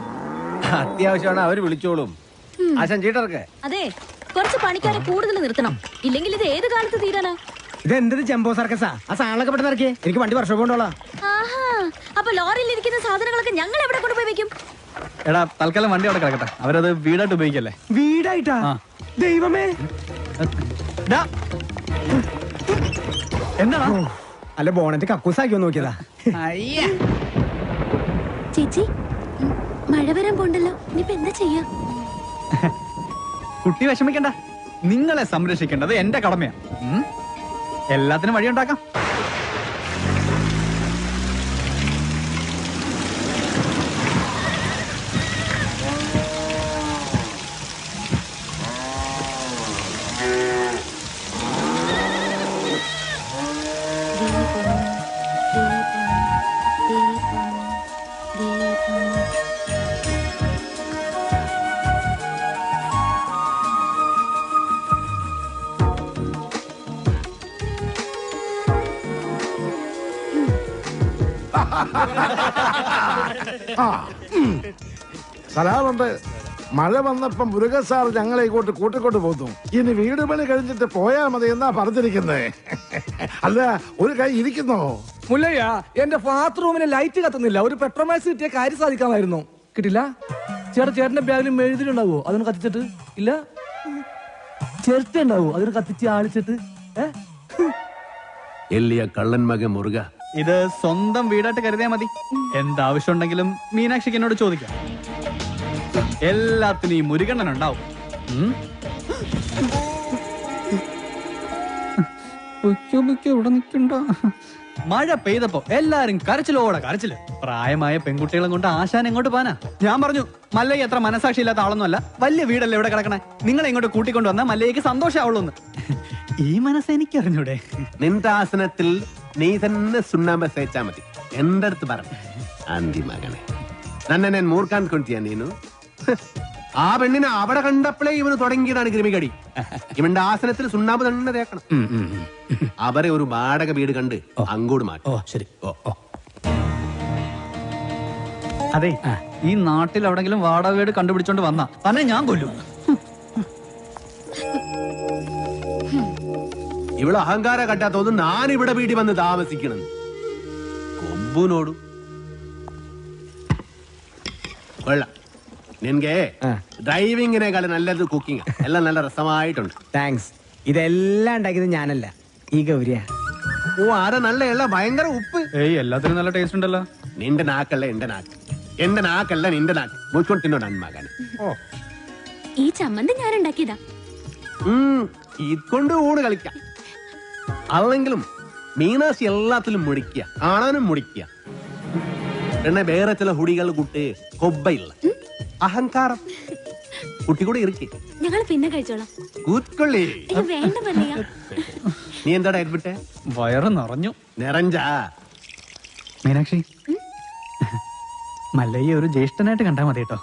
അത്യാവശ്യമാണ്, അവര് വിളിച്ചോളും. ആശാൻ ചീട്ടർക്ക് അതെ, കുറച്ച് പണിക്കാരെ കൂടുതൽ നിർത്തണം. ഇല്ലെങ്കിൽ ഇത് ഏത് കാലത്ത് തീരാനാ? ഇതെന്തത് ജംബോ സർക്കസാ? ആ സാധനങ്ങളൊക്കെ പെട്ടെന്ന് ഇറക്കിയേ, എനിക്ക് വണ്ടി വർഷം കൊണ്ടോളാം. ആഹാ, അപ്പൊ ലോറിയിൽ ഇരിക്കുന്ന സാധനങ്ങളൊക്കെ ഞങ്ങൾ എവിടെ കൊണ്ടുപോയി വെക്കും? എടാ, തൽക്കാലം വണ്ടി അവിടെ കിടക്കട്ടെ. അവരത് വീടായിട്ട് ഉപയോഗിക്കല്ലേ? വീടായിട്ടാ? ദൈവമേ, എന്താണോ? അല്ല, ബോണറ്റ് കക്കൂസാക്കി നോക്കിയതാ. ചേച്ചി, മഴ വരാൻ പോണ്ടല്ലോ. ഇനിയിപ്പോ എന്താ ചെയ്യാ? കുട്ടി വിഷമിക്കണ്ട, നിങ്ങളെ സംരക്ഷിക്കേണ്ടത് എന്റെ കടമയാ. എല്ലാത്തിനും വഴിയുണ്ടാക്കാം. സലാമുണ്ട്. മഴ വന്നപ്പം മുരുക സാർ ഞങ്ങളെ ഇങ്ങോട്ട് കൂട്ടിക്കൊണ്ട് പോന്നു. ഇനി വീട് പണി കഴിഞ്ഞിട്ട് പോയാ മതി എന്നാ പറഞ്ഞിരിക്കുന്നേ. അല്ല, ഒരു കൈ ഇരിക്കുന്നോ? മുല്ലയ്യ, എന്റെ ബാത്റൂമിന് ലൈറ്റ് കത്തുന്നില്ല. ഒരു പെട്രോമാക്സ് കിട്ടിയ കാര്യം സാധിക്കാമായിരുന്നു. കിട്ടില്ല. ചേട്ടന്റെ ബാഗിൽ മെഴുതിലുണ്ടാവോ? അതിന് കത്തിച്ചിട്ട് ഇല്ല. ചിരട്ട ഉണ്ടാവോ? അതിന് കത്തിച്ച് ആളിച്ചിട്ട്. എല്ലിയ കള്ളൻ മകൻ മുറുക. ഇത് സ്വന്തം വീടായിട്ട് കരുതിയാ മതി. എന്താവശ്യം ഉണ്ടെങ്കിലും മീനാക്ഷിക്ക് എന്നോട് ചോദിക്കാം. എല്ലാത്തിനും ഈ മുരുകണ്ണൻ ഉണ്ടാവും. ഇവിടെ നിൽക്കണ്ട. മഴ പെയ്തപ്പോ എല്ലാരും കരച്ചിലോടെ കരച്ചില്. പ്രായമായ പെൺകുട്ടികളും കൊണ്ട് ആശാൻ എങ്ങോട്ട് പോനാ? ഞാൻ പറഞ്ഞു, മല്ലയ്യ എത്ര മനസാക്ഷി ഇല്ലാത്ത ആളൊന്നുമല്ല. വലിയ വീടല്ലേ ഇവിടെ കിടക്കണേ. നിങ്ങളെ ഇങ്ങോട്ട് കൂട്ടിക്കൊണ്ടു വന്നാൽ മല്ലയ്യക്ക് സന്തോഷമാവുള്ളൂ. ഈ മനസ്സ് എനിക്ക് അറിഞ്ഞൂടെ? നിന്റെ ആസനത്തിൽ നീ തന്നെ സുണ്ണാമ്പ തേച്ചാ മതി. എന്റെ അടുത്ത് പറഞ്ഞു, അന്തി മകനെ, നന്നെ ഞാൻ മൂർക്കാൻ കൊണ്ടിയാ നീനു. ആ പെണ്ണിനെ അവിടെ കണ്ടപ്പോഴേ ഇവന് തുടങ്ങിയതാണ് കൃമികടി. ഇവന്റെ ആസനത്തിൽ സുണ്ണാമ്പ് തന്നെ തേക്കണം. അവരെ ഒരു വാടക വീട് കണ്ട് അങ്ങോട്ട് മാറ്റും. ശരി. അതെ, ഈ നാട്ടിൽ എവിടെങ്കിലും വാടക വീട് കണ്ടുപിടിച്ചോണ്ട് വന്ന തന്നെ ഞാൻ കൊല്ലും. ഇവിടെ അഹങ്കാര കട്ടാത്തോന്നും ഞാൻ ഇവിടെ വീട്ടിൽ വന്ന് താമസിക്കണം. കൊമ്പുനോടും കൊള്ളാം. നിനക്ക് ഡ്രൈവിങ്ങിനേക്കാളും നല്ലത് കുക്കിംഗ്. എല്ലാം നല്ല രസമായിട്ടുണ്ട്. താങ്ക്സ്. ഇതെല്ലാം ഉണ്ടാക്കിയത് ഞാനല്ല, ഈ ഗൗരിയ. ഓ, ആരെ നല്ല ഭയങ്കര ഉപ്പ്. ഏയ്, എല്ലാത്തിനും നല്ല ടേസ്റ്റ് ഉണ്ടല്ലോ. നിന്റെ നാക്കല്ല എന്റെ നാക്ക്, എന്റെ നാക്കല്ല നിന്റെ നാക്ക്. മുച്ചോണ്ട് തിന്നോ നന്മകൻ. ഈ ചമ്മന്തി ഞാൻ ഉണ്ടാക്കിയതാ. ഇതുകൊണ്ട് ഊണ് കളിക്കാം. അല്ലെങ്കിലും മീനാശി എല്ലാത്തിലും മുടിക്കുക, കാണാനും മുടിക്കുക. പിന്നെ വേറെ ചില ഹുടികൾ കുട്ടി കൊബ്ബയില്ല, അഹങ്കാരം കുട്ടി കൂടെ ഇറുക്കി. ഞങ്ങൾ പിന്നെ കഴിച്ചോളാം. കൂത്തൊള്ളി. വേണ്ട മല്ലയ്യ. നീ എന്താടാ എഡ്വിട്ടെ? വയറ് നിറഞ്ഞു. നിറഞ്ചാ മീനാക്ഷി, മല്ലയ്യ ഒരു ജ്യേഷ്ഠനായിട്ട് കണ്ടാ മതി കേട്ടോ.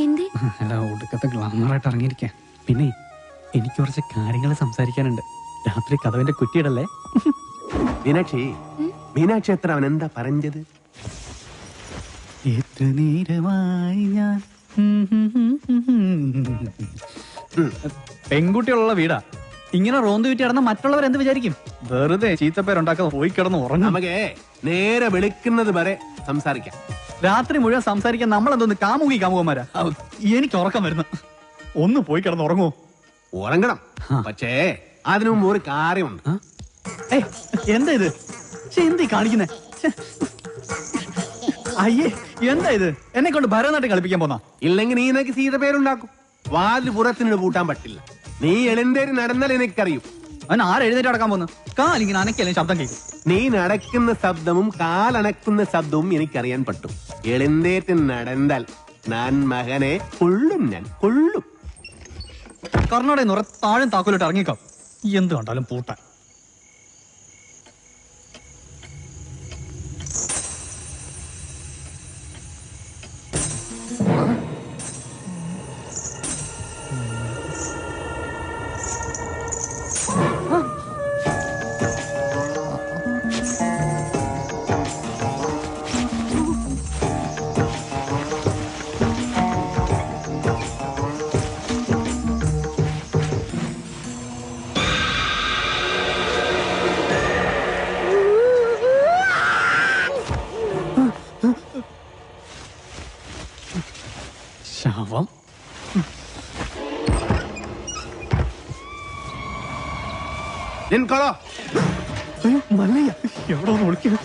എന്തേ? അല്ല, ഒടുക്കത്തെ ഗ്ലാമറായിട്ട് ഇറങ്ങിയിരിക്ക. പിന്നെ എനിക്ക് കുറച്ച് കാര്യങ്ങൾ സംസാരിക്കാനുണ്ട്. രാത്രി കഥവിന്റെ കുറ്റിയിടല്ലേ? മീനാക്ഷി എത്ര അവൻ എന്താ പറഞ്ഞത്? എത്ര നേരമായി ഞാൻ പെൺകുട്ടികളുള്ള വീടാ. ഇങ്ങനെ റോന്ത് വിറ്റി കിടന്ന മറ്റുള്ളവർ എന്ത് വിചാരിക്കും? വെറുതെ ചീത്തപ്പേരുണ്ടാക്കാൻ പോയി കിടന്ന് ഉറങ്ങും. നമുക്ക് നേരെ വെളുക്കുന്നത് വരെ സംസാരിക്കാം. രാത്രി മുഴുവൻ സംസാരിക്കാൻ നമ്മളെന്തോന്ന് കാമുകന്മാരാ? എനിക്ക് ഉറക്കം വരുന്നു. ഒന്ന് പോയി കിടന്ന് ഉറങ്ങുമോ? ഉറങ്ങണം, പക്ഷേ അതിനു മുമ്പ് ഒരു കാര്യമുണ്ട്. എന്താ ഇത്? എന്ത് കാണിക്കുന്നേ? അയ്യേ, എന്താ ഇത്? എന്നെ കൊണ്ട് ഭരതനാട്യം കളിപ്പിക്കാൻ പോന്നാ? ഇല്ലെങ്കിൽ നീ നിനക്ക് സീത പേരുണ്ടാക്കും. വാതിൽ പുറത്തിന് പൂട്ടാൻ പറ്റില്ല. നീ എഴുന്നേറ്റ് നടന്നാൽ എനിക്കറിയും. അവൻ ആരെഴുന്നേറ്റ് നടക്കാൻ പോന്നു? കാലിങ്ങനെ അനക്കല്ലേ ശബ്ദം കേൾക്കും. നീ നടക്കുന്ന ശബ്ദവും കാലണക്കുന്ന ശബ്ദവും എനിക്കറിയാൻ പറ്റും. എഴുന്നേറ്റ് നടന്നാൽ ഞാൻ മകനെ കൊള്ളും, ഞാൻ കൊള്ളും. കർണാടക നിറ താഴും താക്കോലിട്ട് ഇറങ്ങിക്കാം. എന്ത് കണ്ടാലും പൂട്ടാൻ. ശവം. മല്ലയ്യ എവിടെ ഒന്ന് വിളിക്കുക?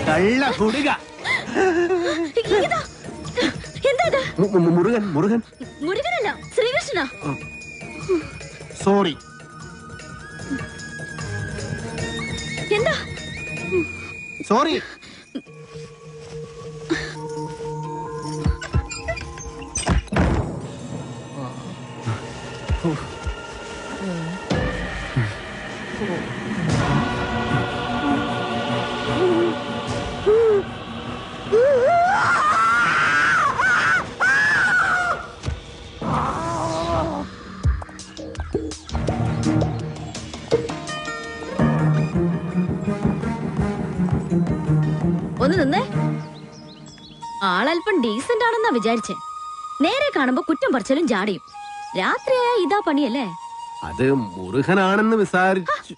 കള്ള കുടുക. മുരുകൻ. മുരുകൻ മുരുകനല്ല, ശ്രീകൃഷ്ണ. സോറി. എന്താ? സോറി. ഒന്ന് നിന്നേ. ആളല്പം ഡീസന്റ് ആണെന്നാ വിചാരിച്ചേ. നേരെ കാണുമ്പോ കുറ്റം പറച്ചലും ജാടിയും. രാത്രിയായ ഇതാ പണിയല്ലേ? അത് മുരുകനാണെന്ന് വിചാരിച്ചു.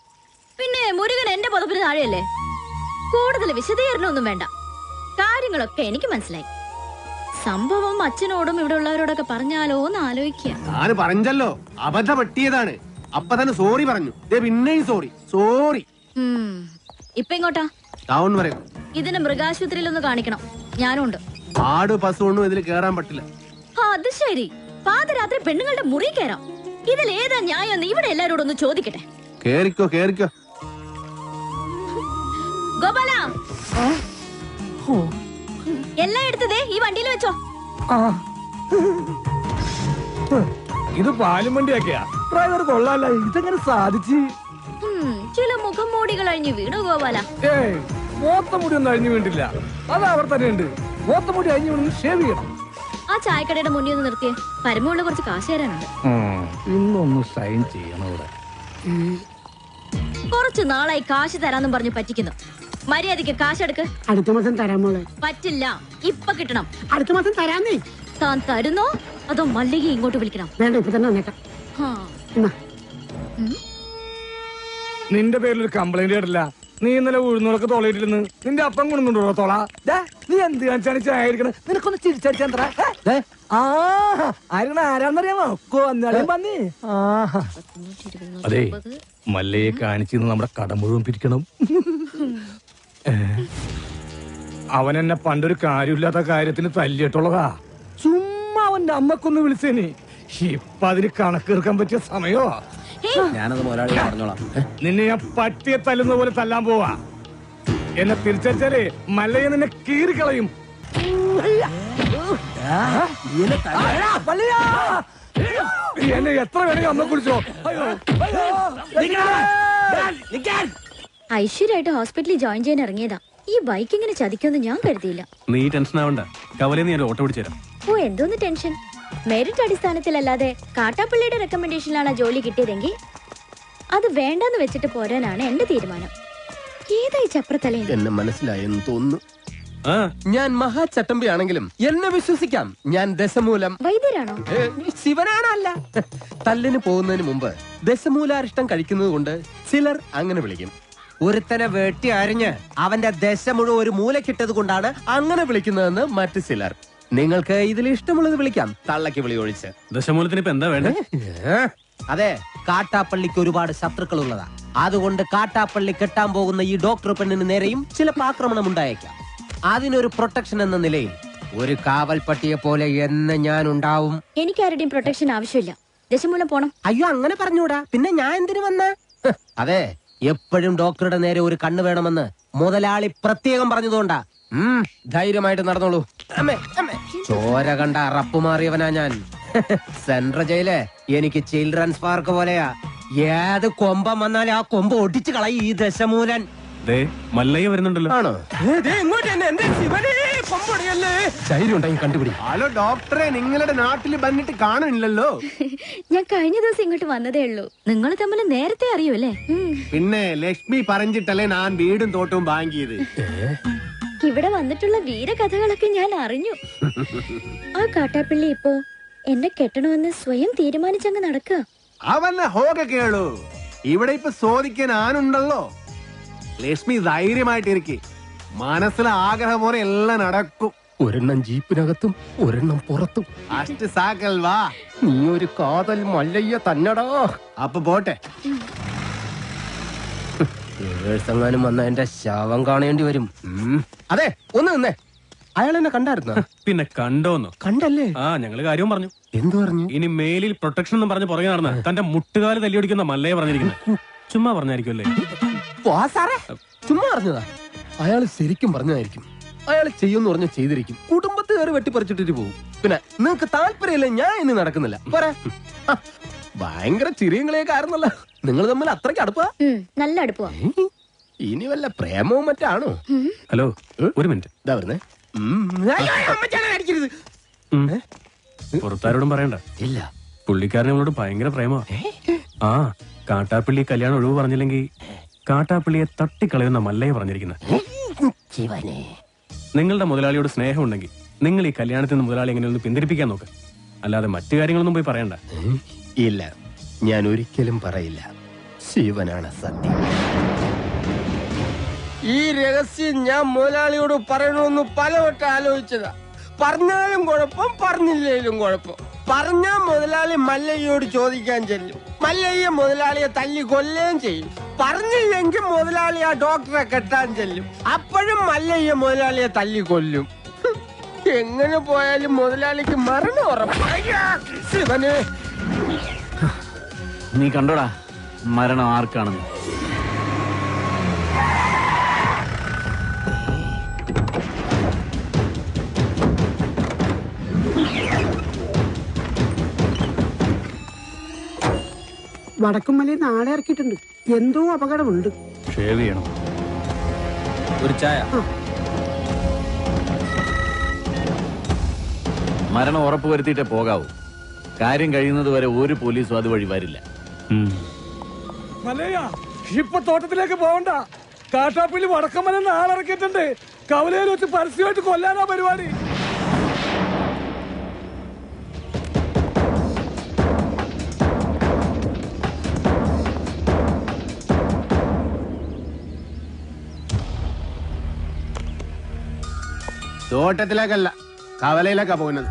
പിന്നെ മുരുകൻ എന്റെ പുതപ്പിന് താഴെയല്ലേ? കൂടുതൽ വിശദീകരണമൊന്നും വേണ്ട. കാര്യങ്ങളൊക്കെ എനിക്ക് മനസ്സിലായി. സംഭവം അച്ഛനോടും ഇവിടെ ഉള്ളവരോടൊക്കെ പറഞ്ഞാലോ എന്ന് ആലോചിക്കുക. ഞാൻ പറഞ്ഞല്ലോ, അബദ്ധ പറ്റിയതാണ്. അപ്പൊ തന്നെ സോറി പറഞ്ഞു. പിന്നെയും സോറി. ഇപ്പൊ എങ്ങോട്ടാ? ടൗൺ വരെ. ഇതിന് മൃഗാശുപത്രിയിൽ ഒന്ന് കാണിക്കണം. ഞാനും ഉണ്ട്. ആട് പശുവൊന്നും ഇതിൽ കേറാൻ പറ്റില്ല. അത് ശരി. പാതിരാത്രി പെണ്ണുങ്ങളുടെ മുറി കയറാം. ഇതിൽ ഏതാ ന്യായം? ഇവിടെ എല്ലാരോടും ഒന്ന് ചോദിക്കട്ടെ. കേറിക്കോ. ഗോപാല, എല്ലാം എടുത്തതേ ഈ വണ്ടിയിൽ വെച്ചോ. ഇത് പാലും വണ്ടിയൊക്കെയാ. ഡ്രൈവർ കൊള്ളാല്ല, ഇതെങ്ങനെ സാധിച്ചു? ചില മുഖം മൂടികൾ അഴിഞ്ഞു വീണു ഗോപാല. ഏയ്, മോത്തമുടി ഒന്നും അഴിഞ്ഞു വീണ്ടില്ല. അത് അവർ തന്നെ ഉണ്ട്. മോത്തമുടി അഴിഞ്ഞു വീണ് ഷേവ് ചെയ്യണം. ആ ചായക്കടയുടെ മുന്നിൽ ഒന്ന് നിർത്തിയേ, പരമുള്ള കുറച്ച് കാശ് തരാനുണ്ട്. ഇന്നൊന്ന് സൈൻ ചെയ്യണം ഇവിടെ. കുറച്ച് നാളായി കാശ് തരാന്നും പറഞ്ഞു പറ്റിക്കുന്നു. മര്യാദക്ക് കാശെടുക്ക്. അടുത്ത മാസം തരാൻ മോളെ. പറ്റില്ല, ഇപ്പൊ കിട്ടണം. അടുത്ത മാസം തരാന്നേ. താൻ തരുന്നോ അതോ മല്ലിക ഇങ്ങോട്ട് വിളിക്കണം? വേണ്ട, ഇപ്പൊ തന്നെ വന്നേക്കാം. നിന്റെ പേരിൽ ഒരു കംപ്ലൈന്റ് കേട്ടില്ല. നീ ഇന്നലെ ഉഴുന്നോളൊക്കെ തോളയിട്ടിരുന്ന് നിന്റെ അപ്പം കൊണ്ടുണ്ടോ തോള? നീ എന്ത് കാണിച്ചാണ് ചായടിക്കണ? നിനക്കൊന്ന് ചിരിച്ചടിച്ചാ ആരാന്നറിയാമോ? പന്നി. അതെ, മല്ലയെ കാണിച്ചിന്ന് നമ്മുടെ കട മുഴുവൻ പിരിക്കണം. അവൻ എന്നെ പണ്ടൊരു കാര്യമില്ലാത്ത കാര്യത്തിന് തല്ലിയിട്ടുള്ളതാ. ചുമ്മാ അവന്റെ അമ്മക്കൊന്ന് വിളിച്ചേനി. ഇപ്പൊ അതിന് കണക്കെടുക്കാൻ പറ്റിയ സമയോ? ഞാനത് മുതലാളിയെ പറഞ്ഞോളാം. നിന്നെ ഞാൻ പട്ടിയെ തല്ലുന്ന പോലെ തല്ലാൻ പോവാ. എന്നെ തിരിച്ചാലേ മല്ലയെ നിന്നെ കീറിക്കളയും. എന്നെ എത്ര വേണമെങ്കിൽ അമ്മ കുളിച്ചോ. ഐശ്വര്യമായിട്ട് ഹോസ്പിറ്റലിൽ ജോയിൻ ചെയ്യാൻ ഇറങ്ങിയതാ. ഈ ബൈക്ക് ഇങ്ങനെ ചതിക്കുമെന്ന് ഞാൻ കരുതിയില്ല. നീ ടെൻഷൻ ആവണ്ട, കവലെ നീ ഓട്ടോ പിടിച്ചു തരാം. ഓ, എന്തോന്ന് ടെൻഷൻ? മെറിറ്റ് അടിസ്ഥാനത്തിലല്ലാതെ കാട്ടാപ്പള്ളിയുടെ റെക്കമെൻഡേഷനിലാണ് ജോലി കിട്ടിയതെങ്കിൽ അത് വേണ്ടെന്ന് വെച്ചിട്ട് പോരാനാണ് എന്റെ തീരുമാനം. ഏതായി ചപ്രത്തലേ? എന്നെ മനസ്സിലായെന്ന് തോന്നുന്നു. ഞാൻ മഹാചട്ടമ്പി ആണെങ്കിലും എന്നെ വിശ്വസിക്കാം. ഞാൻ ദശമൂലം വൈദ്യരാണോ? ശിവനാണല്ല. തല്ലിന് പോകുന്നതിന് മുമ്പ് ദശമൂലാരിഷ്ടം കഴിക്കുന്നത് കൊണ്ട് ചിലർ അങ്ങനെ വിളിക്കും. ഒരുത്തനെ വെട്ടി അരിഞ്ഞ് അവന്റെ ദശ മുഴുവൻ ഒരു മൂലക്കിട്ടത് കൊണ്ടാണ് അങ്ങനെ വിളിക്കുന്നതെന്ന് മറ്റു ചിലർ. നിങ്ങൾക്ക് ഇതിൽ ഇഷ്ടമുള്ളത് വിളിക്കാം, തള്ളക്ക് വിളി ഒഴിച്ച്. ദശമൂലത്തിന് ഇപ്പൊ എന്താ വേണ്ടേ? അതെ, കാട്ടാപ്പള്ളിക്ക് ഒരുപാട് ശത്രുക്കൾ ഉള്ളതാ. അതുകൊണ്ട് കാട്ടാപ്പള്ളി കെട്ടാൻ പോകുന്ന ഈ ഡോക്ടർ പെണ്ണിന് നേരെയും ചിലപ്പോൾ ആക്രമണം ഉണ്ടായേക്കാം. അതിനൊരു പ്രൊട്ടക്ഷൻ എന്ന നിലയിൽ ഒരു കാവൽപ്പട്ടിയെ പോലെ എന്ന് ഞാൻ ഉണ്ടാവും. എനിക്ക് ആരുടെയും പ്രൊട്ടക്ഷൻ ആവശ്യമില്ല. ദശമൂലം പോണം. അയ്യോ, അങ്ങനെ പറഞ്ഞൂടാ. പിന്നെ ഞാൻ എന്തിനു വന്ന? അതെ, എപ്പോഴും ഡോക്ടറുടെ നേരെ ഒരു കണ്ണ് വേണമെന്ന് മുതലാളി പ്രത്യേകം പറഞ്ഞതുകൊണ്ടാ. ധൈര്യമായിട്ട് നടന്നോളൂ. ചോര കണ്ട അറപ്പ് മാറിയവനാ ഞാൻ. സെൻട്രൽ ജയില് എനിക്ക് ചിൽഡ്രൻസ് പാർക്ക് പോലെയാ. ഏത് കൊമ്പം വന്നാലും ആ കൊമ്പ് ഒടിച്ചു കളയും ഈ ദശമൂലൻ. മല്ലയ്യ വരുന്നുണ്ടല്ലോ. ആണോ? കണ്ടുപിടി. ഹലോ ഡോക്ടറെ, നിങ്ങളുടെ നാട്ടിൽ വന്നിട്ട് കാണുന്നില്ലല്ലോ. ഞാൻ കഴിഞ്ഞ ദിവസം ഇങ്ങോട്ട് വന്നതേ ഉള്ളൂ. നിങ്ങൾ തമ്മിൽ നേരത്തെ അറിയൂല്ലേ? പിന്നെ ലക്ഷ്മി പറഞ്ഞിട്ടല്ലേ ഞാൻ വീടും തോട്ടവും വാങ്ങിയത്. ഇവിടെ വന്നിട്ടുള്ള വീരകഥകളൊക്കെ ഞാൻ അറിഞ്ഞു. ആ കാട്ടാപ്പള്ളി ഇപ്പോ എന്നെ കെട്ടണമെന്ന് സ്വയം തീരുമാനിച്ചങ്ങ് നടക്കുക. അവന്നെ ഹോക കേളു. ഇവിടെ ഇപ്പൊ ചോദിക്കാൻ ആനുണ്ടല്ലോ. ലക്ഷ്മി ധൈര്യമായിട്ടിരിക്കെ. മനസ്സിലെ ആഗ്രഹം പോലെ എല്ലാം നടക്കും. ഒരെണ്ണം ജീപ്പിനകത്തും ഒരെണ്ണം പുറത്തും. അഷ്ട സാക്കൽ വാ. നീ ഒരു കാതൽ മല്ലയ്യ തന്നടാ. അപ്പൊ പോട്ടെ. എങ്ങാനും വന്ന എന്റെ ശവം കാണേണ്ടി വരും. അതെ, ഒന്ന് നിന്നേ. അയാൾ എന്നെ കണ്ടായിരുന്നോ? പിന്നെ കണ്ടോന്നോ? കണ്ടല്ലേ? ഞങ്ങള് കാര്യവും പറഞ്ഞു. എന്തു പറഞ്ഞു? ഇനി മേലിൽ പ്രൊട്ടക്ഷൻ എന്നും പറഞ്ഞ് പുറകെ നടന്ന തന്റെ മുട്ടുകാല് തല്ലിയൊടിക്കുന്ന മല്ലയെ പറഞ്ഞിരിക്കുന്നത്. ചുമ്മാ പറഞ്ഞായിരിക്കുമല്ലേ? ചുമ്മാ പറഞ്ഞതാ. അയാൾ ശരിക്കും പറഞ്ഞതായിരിക്കും. അയാൾ ചെയ്യുമെന്ന് പറഞ്ഞ ചെയ്തിരിക്കും. കുടുംബത്തെ കയറി വെട്ടിപ്പറിച്ചിട്ടിട്ട് പോകും. പിന്നെ നിങ്ങക്ക് താല്പര്യമില്ല, ഞാൻ ഇനി നടക്കുന്നില്ല. പോരാ. ഭയങ്കര ചിരിയും കളിയൊക്കെ ആയിരുന്നല്ലോ. നിങ്ങൾ തമ്മിൽ അത്രയ്ക്ക് അടുപ്പാ? നല്ല അടുപ്പാ. ഇനി വല്ല പ്രേമവും മറ്റാണോ? ഹലോ, ഒരു മിനിറ്റ്. ഇതാ വരുന്നേ. പുറത്താരോടും പറയണ്ട. ഇല്ല, പുള്ളിക്കാരൻ നമ്മളോട് ഭയങ്കര പ്രേമ. കാട്ടാപ്പള്ളി കല്യാണം ഒഴിവ് പറഞ്ഞില്ലെങ്കിൽ കാട്ടാപ്പള്ളിയെ തട്ടിക്കളയുന്ന മല്ലയെ പറഞ്ഞിരിക്കുന്നത്. നിങ്ങളുടെ മുതലാളിയോട് സ്നേഹം ഉണ്ടെങ്കിൽ നിങ്ങൾ ഈ കല്യാണത്തിൽ നിന്ന് മുതലാളി എങ്ങനെയൊന്ന് പിന്തിരിപ്പിക്കാൻ നോക്ക്. അല്ലാതെ മറ്റു കാര്യങ്ങളൊന്നും പോയി പറയണ്ട. ഇല്ല, ഞാൻ ഒരിക്കലും പറയില്ല. ശിവനാണ് സത്യം. ഈ രഹസ്യം ഞാൻ മുതലാളിയോട് പറയണമെന്ന് പലവട്ടം ആലോചിച്ചതാ. പറഞ്ഞാലും കുഴപ്പം, പറഞ്ഞില്ലേലും കുഴപ്പം. പറഞ്ഞാൽ മുതലാളി മല്ലയ്യോട് ചോദിക്കാൻ ചെല്ലും. മല്ലയ്യ മുതലാളിയെ തല്ലി കൊല്ലുകയും ചെയ്യും. പറഞ്ഞില്ലെങ്കിൽ മുതലാളി ആ ഡോക്ടറെ കെട്ടാൻ ചെല്ലും. അപ്പോഴും മല്ലയ്യ മുതലാളിയെ തല്ലി കൊല്ലും. എങ്ങനെ പോയാലും മുതലാളിക്ക് മരണം ഉറപ്പാണ്. ശിവനെ, നീ കണ്ടോടാ മരണം ആർക്കാണെന്ന്? വടക്കുംമലയിൽ നാളെ ഇറക്കിയിട്ടുണ്ട്. എന്തോ അപകടമുണ്ട്. ഷേവ് ചെയ്യണം. ഒരു ചായ. മരണം ഉറപ്പുവരുത്തിയിട്ടേ പോകാവൂ. കാര്യം കഴിയുന്നത് വരെ ഒരു പോലീസും അതുവഴി വരില്ല. മല്ലയ്യ, ഇപ്പൊ തോട്ടത്തിലേക്ക് പോകണ്ട. കാട്ടാപ്പള്ളി വടക്കമ്മല നാളിറക്കിയിട്ടുണ്ട്. കവലയിൽ വെച്ച് പരസ്യമായിട്ട് കൊല്ലാനാ പരിപാടി. തോട്ടത്തിലേക്കല്ല, കവലയിലേക്കാ പോകുന്നത്.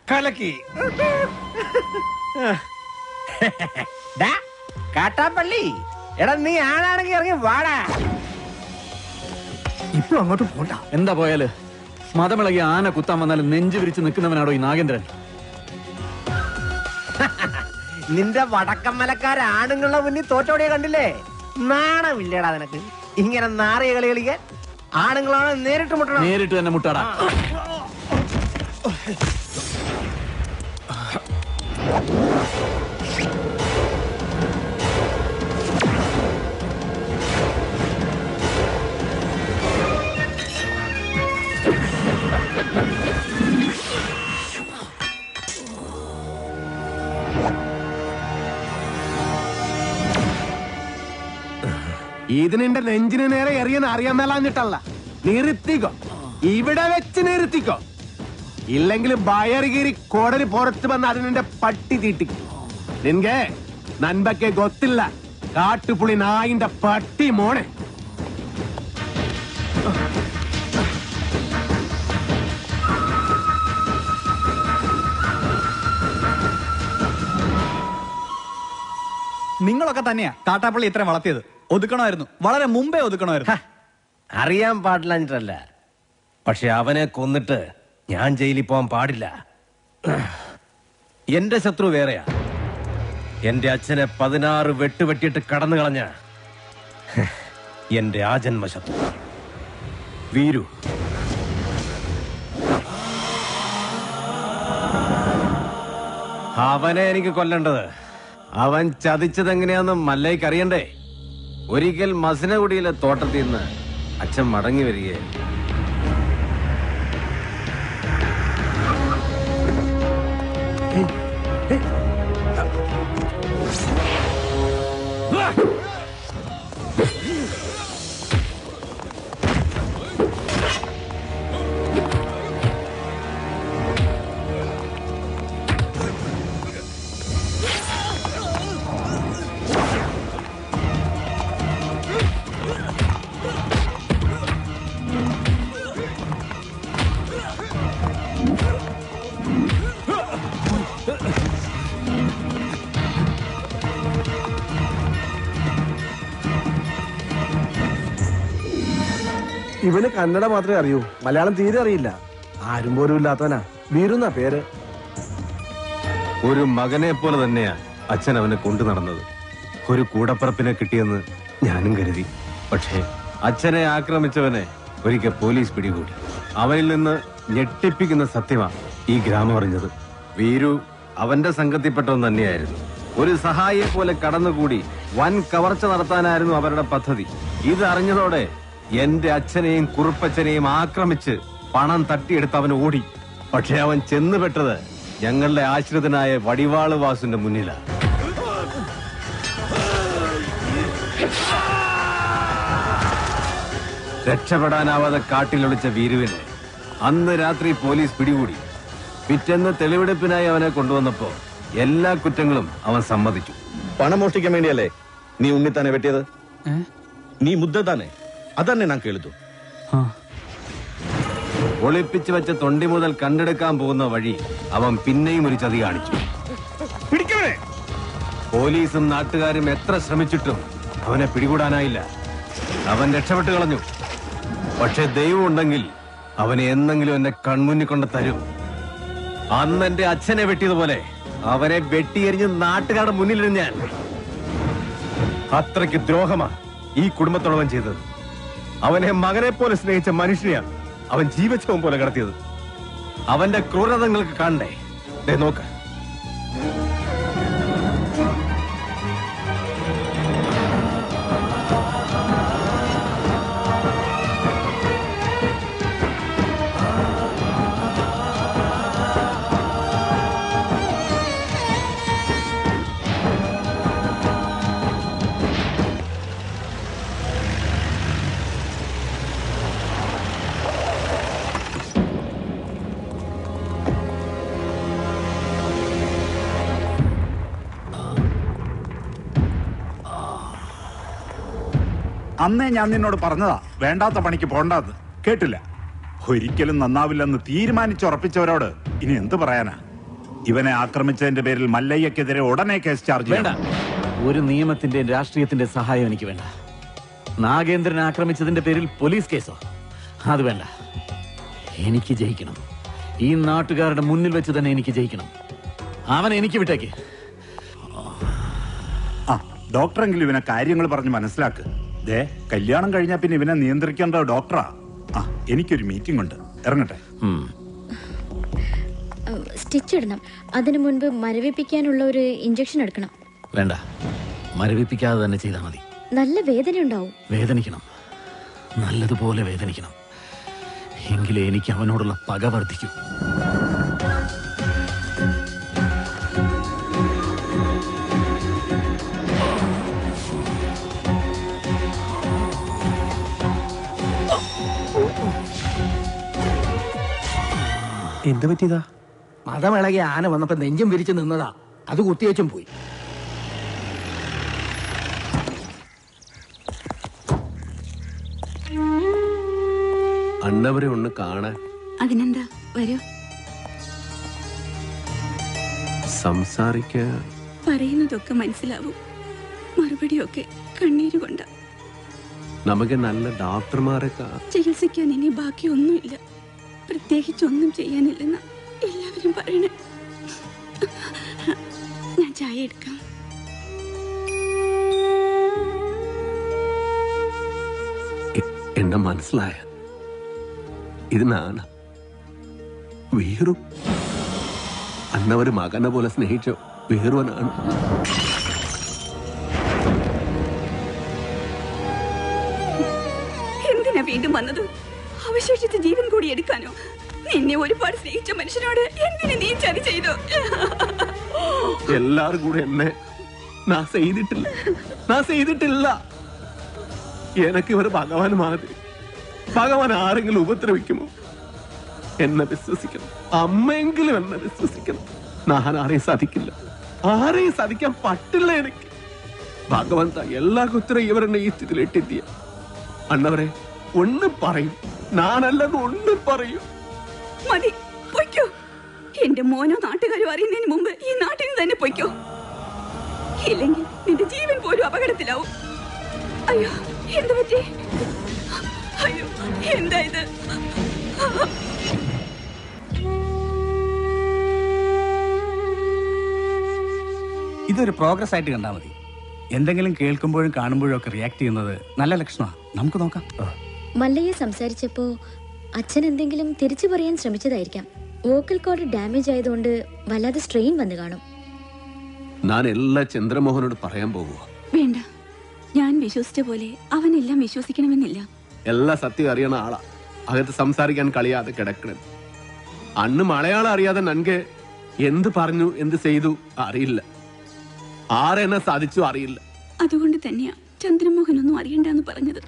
കലക്കി കാട്ടാപ്പള്ളി, എടാ നീ ആണാണെങ്കിൽ ഇറങ്ങി വാടാ. ഇപ്പൊ അങ്ങോട്ട് പോണ്ട. എന്താ പോയാല്? മതമിളകി ആന കുത്താൻ വന്നാലും നെഞ്ചു വിരിച്ച് നിൽക്കുന്നവനാണോ ഈ നാഗേന്ദ്രൻ? നിന്റെ വടക്കമ്മലക്കാരെ ആണുങ്ങളുടെ മുന്നിൽ തോറ്റോടിയെ കണ്ടില്ലേ? നാണമില്ലേടാ നിനക്ക് ഇങ്ങനെ നാറിയ കളി കളിക്കാൻ? ആണുങ്ങളാണ് നേരിട്ട് മുട്ടണം. നേരിട്ട് തന്നെ മുട്ടാടാ. ഇത് നിന്റെ നെഞ്ചിന് നേരെ എറിയെന്ന് അറിയാൻ മേലാഞ്ഞിട്ടല്ല. നിർത്തിക്കോ, ഇവിടെ വെച്ച് നിർത്തിക്കോ. ഇല്ലെങ്കിൽ ബയറുകീരി കോടലി പുറത്ത് വന്ന് അത് നിന്റെ പട്ടി തീട്ടിക്കും. നിൻകെ നൻപക്കെ ഗൊത്തില്ല കാട്ടുപുളി നായിന്റെ പട്ടി മോനെ. നിങ്ങളൊക്കെ തന്നെയാ കാട്ടാപ്പള്ളി ഇത്രയും വളർത്തിയത്. ഒതുക്കണമായിരുന്നു, വളരെ മുമ്പേ ഒതുക്കണമായിരുന്നു. അറിയാൻ പാടില്ല, പക്ഷെ അവനെ കൊന്നിട്ട് ഞാൻ ജയിലിൽ പോകാൻ പാടില്ല. എന്റെ ശത്രു വേറെയാ. എന്റെ അച്ഛനെ 16 വെട്ടുവെട്ടിയിട്ട് കടന്നു കളഞ്ഞ എന്റെ ആജന്മ ശത്രു വീരു. അവനെ എനിക്ക് കൊല്ലേണ്ടത്. അവൻ ചതിച്ചതെങ്ങനെയാന്ന് മല്ലയ്ക്ക് അറിയണ്ടേ? ഒരിക്കൽ മസിനഗുഡിയിലെ തോട്ടത്തിൽ നിന്ന് അച്ഛൻ മടങ്ങി വരികയായിരുന്നു. ഇവന് കന്നഡ മാത്രമേ അറിയൂ, മലയാളം തീരെ അറിയില്ല. ആരും പോലും ഇല്ലാത്തവനാ. വീരുന്ന പേര്. ഒരു മകനെ പോലെ തന്നെയാ അച്ഛൻ അവനെ കൊണ്ടു നടന്നത്. ഒരു കൂടപ്പറപ്പിനെ കിട്ടിയെന്ന് ഞാനും കരുതി. പക്ഷേ അച്ഛനെ ആക്രമിച്ചവനെ ഒരിക്കൽ പോലീസ് പിടികൂടി. അവനിൽ നിന്ന് ഞെട്ടിപ്പിക്കുന്ന സത്യമാണ് ഈ ഗ്രാമം അറിഞ്ഞത്. വീരു അവന്റെ സംഘത്തിൽപ്പെട്ടവൻ തന്നെയായിരുന്നു. ഒരു സഹായിയെ പോലെ കടന്നുകൂടി വൻ കവർച്ച നടത്താനായിരുന്നു അവരുടെ പദ്ധതി. ഇത് അറിഞ്ഞതോടെ എന്റെ അച്ഛനെയും കുറുപ്പച്ഛനെയും ആക്രമിച്ച് പണം തട്ടിയെടുത്ത് അവൻ ഓടി. പക്ഷെ അവൻ ചെന്നുപെട്ടത് ഞങ്ങളുടെ ആശ്രിതനായ വടിവാള് വാസുന്റെ മുന്നിലാണ്. രക്ഷപ്പെടാനാവാതെ കാട്ടിലൊളിച്ച വീരുവിനെ അന്ന് രാത്രി പോലീസ് പിടികൂടി. പിറ്റേന്ന് തെളിവെടുപ്പിനായി അവനെ കൊണ്ടുവന്നപ്പോ എല്ലാ കുറ്റങ്ങളും അവൻ സമ്മതിച്ചു. പണം മോഷ്ടിക്കാൻ വേണ്ടിയല്ലേ നീ ഉണ്ണിത്താനെ വെട്ടിയത്? നീ മുദ്ദ താനെ അതന്നെ ഞാൻ കേൾത്തു. ഒളിപ്പിച്ചു വെച്ച തൊണ്ടി മുതൽ കണ്ടെടുക്കാൻ പോകുന്ന വഴി അവൻ പിന്നെയും ഒരു ചതി കാണിച്ചു. പോലീസും നാട്ടുകാരും എത്ര ശ്രമിച്ചിട്ടും അവനെ പിടികൂടാനായില്ല. അവൻ രക്ഷപ്പെട്ടു കളഞ്ഞു. പക്ഷെ ദൈവം ഉണ്ടെങ്കിൽ അവനെ എന്നെങ്കിലും എന്നെ കൺമുന്നിൽ കൊണ്ട് തരും. അന്ന് എന്റെ അച്ഛനെ വെട്ടിയതുപോലെ അവനെ വെട്ടിയെറിഞ്ഞ് നാട്ടുകാരുടെ മുന്നിലിരുന്ന് ഞാൻ. അത്രയ്ക്ക് ദ്രോഹമാ ഈ കുടുംബത്തോടവൻ ചെയ്തത്. അവനെ മകനെ പോലെ സ്നേഹിച്ച മനുഷ്യനെയാണ് അവൻ ജീവച്ഛവം പോലെ കടത്തിയത്. അവന്റെ ക്രൂരത നിങ്ങൾക്ക് കാണണ്ടേ? ദേ നോക്ക്. അന്നേ ഞാൻ നിന്നോട് പറഞ്ഞതാ വേണ്ടാത്ത പണിക്ക് പോണ്ടാന്ന്. കേട്ടില്ല. ഒരിക്കലും നന്നാവില്ലെന്ന് തീരുമാനിച്ചുറപ്പിച്ചവരോട് ഇനി എന്ത് പറയാനാ? ഇവനെ ആക്രമിച്ചതിന്റെ പേരിൽ മല്ലയ്യക്കെതിരെ ഉടനെ കേസ് ചാർജ് വേണ്ട. ഒരു നിയമത്തിന്റെ രാഷ്ട്രീയത്തിന്റെ സഹായം എനിക്ക് വേണ്ട. നാഗേന്ദ്രനെ ആക്രമിച്ചതിന്റെ പേരിൽ പോലീസ് കേസോ? അത് വേണ്ട. എനിക്ക് ജയിക്കണം. ഈ നാട്ടുകാരുടെ മുന്നിൽ വെച്ച് തന്നെ എനിക്ക് ജയിക്കണം. അവൻ എനിക്ക് വിട്ടേക്ക്. ആ ഡോക്ടറെങ്കിലും ഇവനെ കാര്യങ്ങൾ പറഞ്ഞ് മനസ്സിലാക്ക്. ദേ കല്യാണം കഴിഞ്ഞാ പിന്നെ ഇവനെ നിയന്ത്രിക്കേണ്ട ഡോക്ടറാ. ആ എനിക്കൊരു മീറ്റിംഗ് ഉണ്ട്, ഇറങ്ങട്ടെ. സ്റ്റിച്ച് ഇടണം. അതിനു മുൻപ് മരവിപ്പിക്കാനുള്ള ഒരു ഇഞ്ചക്ഷൻ എടുക്കണം. വേണ്ട, മരവിപ്പിക്കാതെ തന്നെ ചെയ്താൽ മതി. നല്ല വേദന ഉണ്ടാവും. വേദനിക്കണം, നല്ലതുപോലെ വേദനിക്കണം. എങ്കിലേ എനിക്ക് അവനോടുള്ള പക വർദ്ധിക്കൂ. എന്ത് പറ്റിയതാ? മതമിളകി ആന വന്നപ്പോ നെഞ്ചും വിരിച്ച് നിന്നതാ. അത് കുത്തിവെച്ചും പോയി. അണ്ണവരെ ഒന്ന് കാണാൻ. അതിനെന്താ, വരൂ. സംസാരിക്കാൻ പറയുന്നതൊക്കെ മനസ്സിലാവും. മറുപടിയൊക്കെ കണ്ണീരുകൊണ്ട. നമുക്ക് നല്ല ഡോക്ടർമാരെ ചികിത്സിക്കാൻ ഇനി ബാക്കിയൊന്നുമില്ല. പ്രത്യേകിച്ചൊന്നും ചെയ്യാനില്ലെന്ന എല്ലാവരും പറയണേ. ഞാൻ ചായ എടുക്കാം. എന്നെ മനസ്സിലായ ഇത് നാണ് വീറും അന്നവര് മകനെ പോലെ സ്നേഹിച്ച വീറുവനാണ്. വീണ്ടും വന്നത് അവശേഷിച്ച ജീവൻ കൂടി എടുക്കാനോ? നിന്നെ ഒരുപാട് സ്നേഹിച്ച മനുഷ്യനോട് എന്തിനു നീ ചതി ചെയ്തു? എല്ലാരും കൂടെ എന്നെ நான் செய்திട്ടില്ല எனக்கு ഇവർ ഭഗവാൻ മാതിരി. ഭഗവാൻ ആരെങ്കിലും ഉപദ്രവിക്കുമോ? എന്നെ വിശ്വസിക്കണം, അമ്മയെങ്കിലും എന്നെ വിശ്വസിക്കണം. ഞാൻ ആരെയും സാധിക്കാൻ പറ്റില്ല. എനിക്ക് ഭഗವಂತ എല്ലാ കുത്തരം ഇവരെന്നെ ഈ സ്ഥിതിയിലെത്തിയ അണ്ണവരെ ഒന്നും പറയും, ഞാനല്ലെന്ന് ഒന്നും പറയും. മതി, പൊയ്ക്കോ. എന്റെ മോനോ നാട്ടുകാരോ അറിയുന്നതിന് മുമ്പ് ഈ നാട്ടിൽ നിന്ന് തന്നെ പൊയ്ക്കോ. ഇല്ലെങ്കിൽ നിന്റെ ജീവൻ പോലും അപകടത്തിലാവും. അയ്യോ, എന്ത് പറ്റി? അയ്യോ, എന്താ ഇത്? ഇതൊരു പ്രോഗ്രസ് ആയിട്ട് കണ്ടാൽ മതി. എന്തെങ്കിലും കേൾക്കുമ്പോഴും കാണുമ്പോഴും ഒക്കെ റിയാക്ട് ചെയ്യുന്നത് നല്ല ലക്ഷണമാണ്. നമുക്ക് നോക്കാം. മല്ലയെ സംസാരിച്ചപ്പോ അച്ഛൻ എന്തെങ്കിലും തിരിച്ചു പറയാൻ ശ്രമിച്ചതായിരിക്കാം. വോക്കൽ കോഡ് ഡാമേജ് ആയതുകൊണ്ട് വല്ലാതെ സ്ട്രെയിൻ വന്നു കാണും. ഞാൻ എല്ലാ ചന്ദ്രമോഹനോട് പറയാൻ പോകുക. വേണ്ട, ഞാൻ വിശ്വസിച്ച പോലെ അവനെല്ലാം വിശ്വസിക്കണമെന്നില്ല. എല്ലാ സത്യം അറിയണ ആളാ. അകത്ത് സംസാരിക്കാൻ കളിയാതെ കിടക്കണം. അന്ന് മലയാളം അറിയാതെ നൻകെ എന്ത് പറഞ്ഞു എന്ത് ചെയ്തു അറിയില്ല. ആരെന്നെ സാധിച്ചു അറിയില്ല. അതുകൊണ്ട് തന്നെയാ ചന്ദ്രമോഹനൊന്നും അറിയണ്ടെന്ന് പറഞ്ഞത്.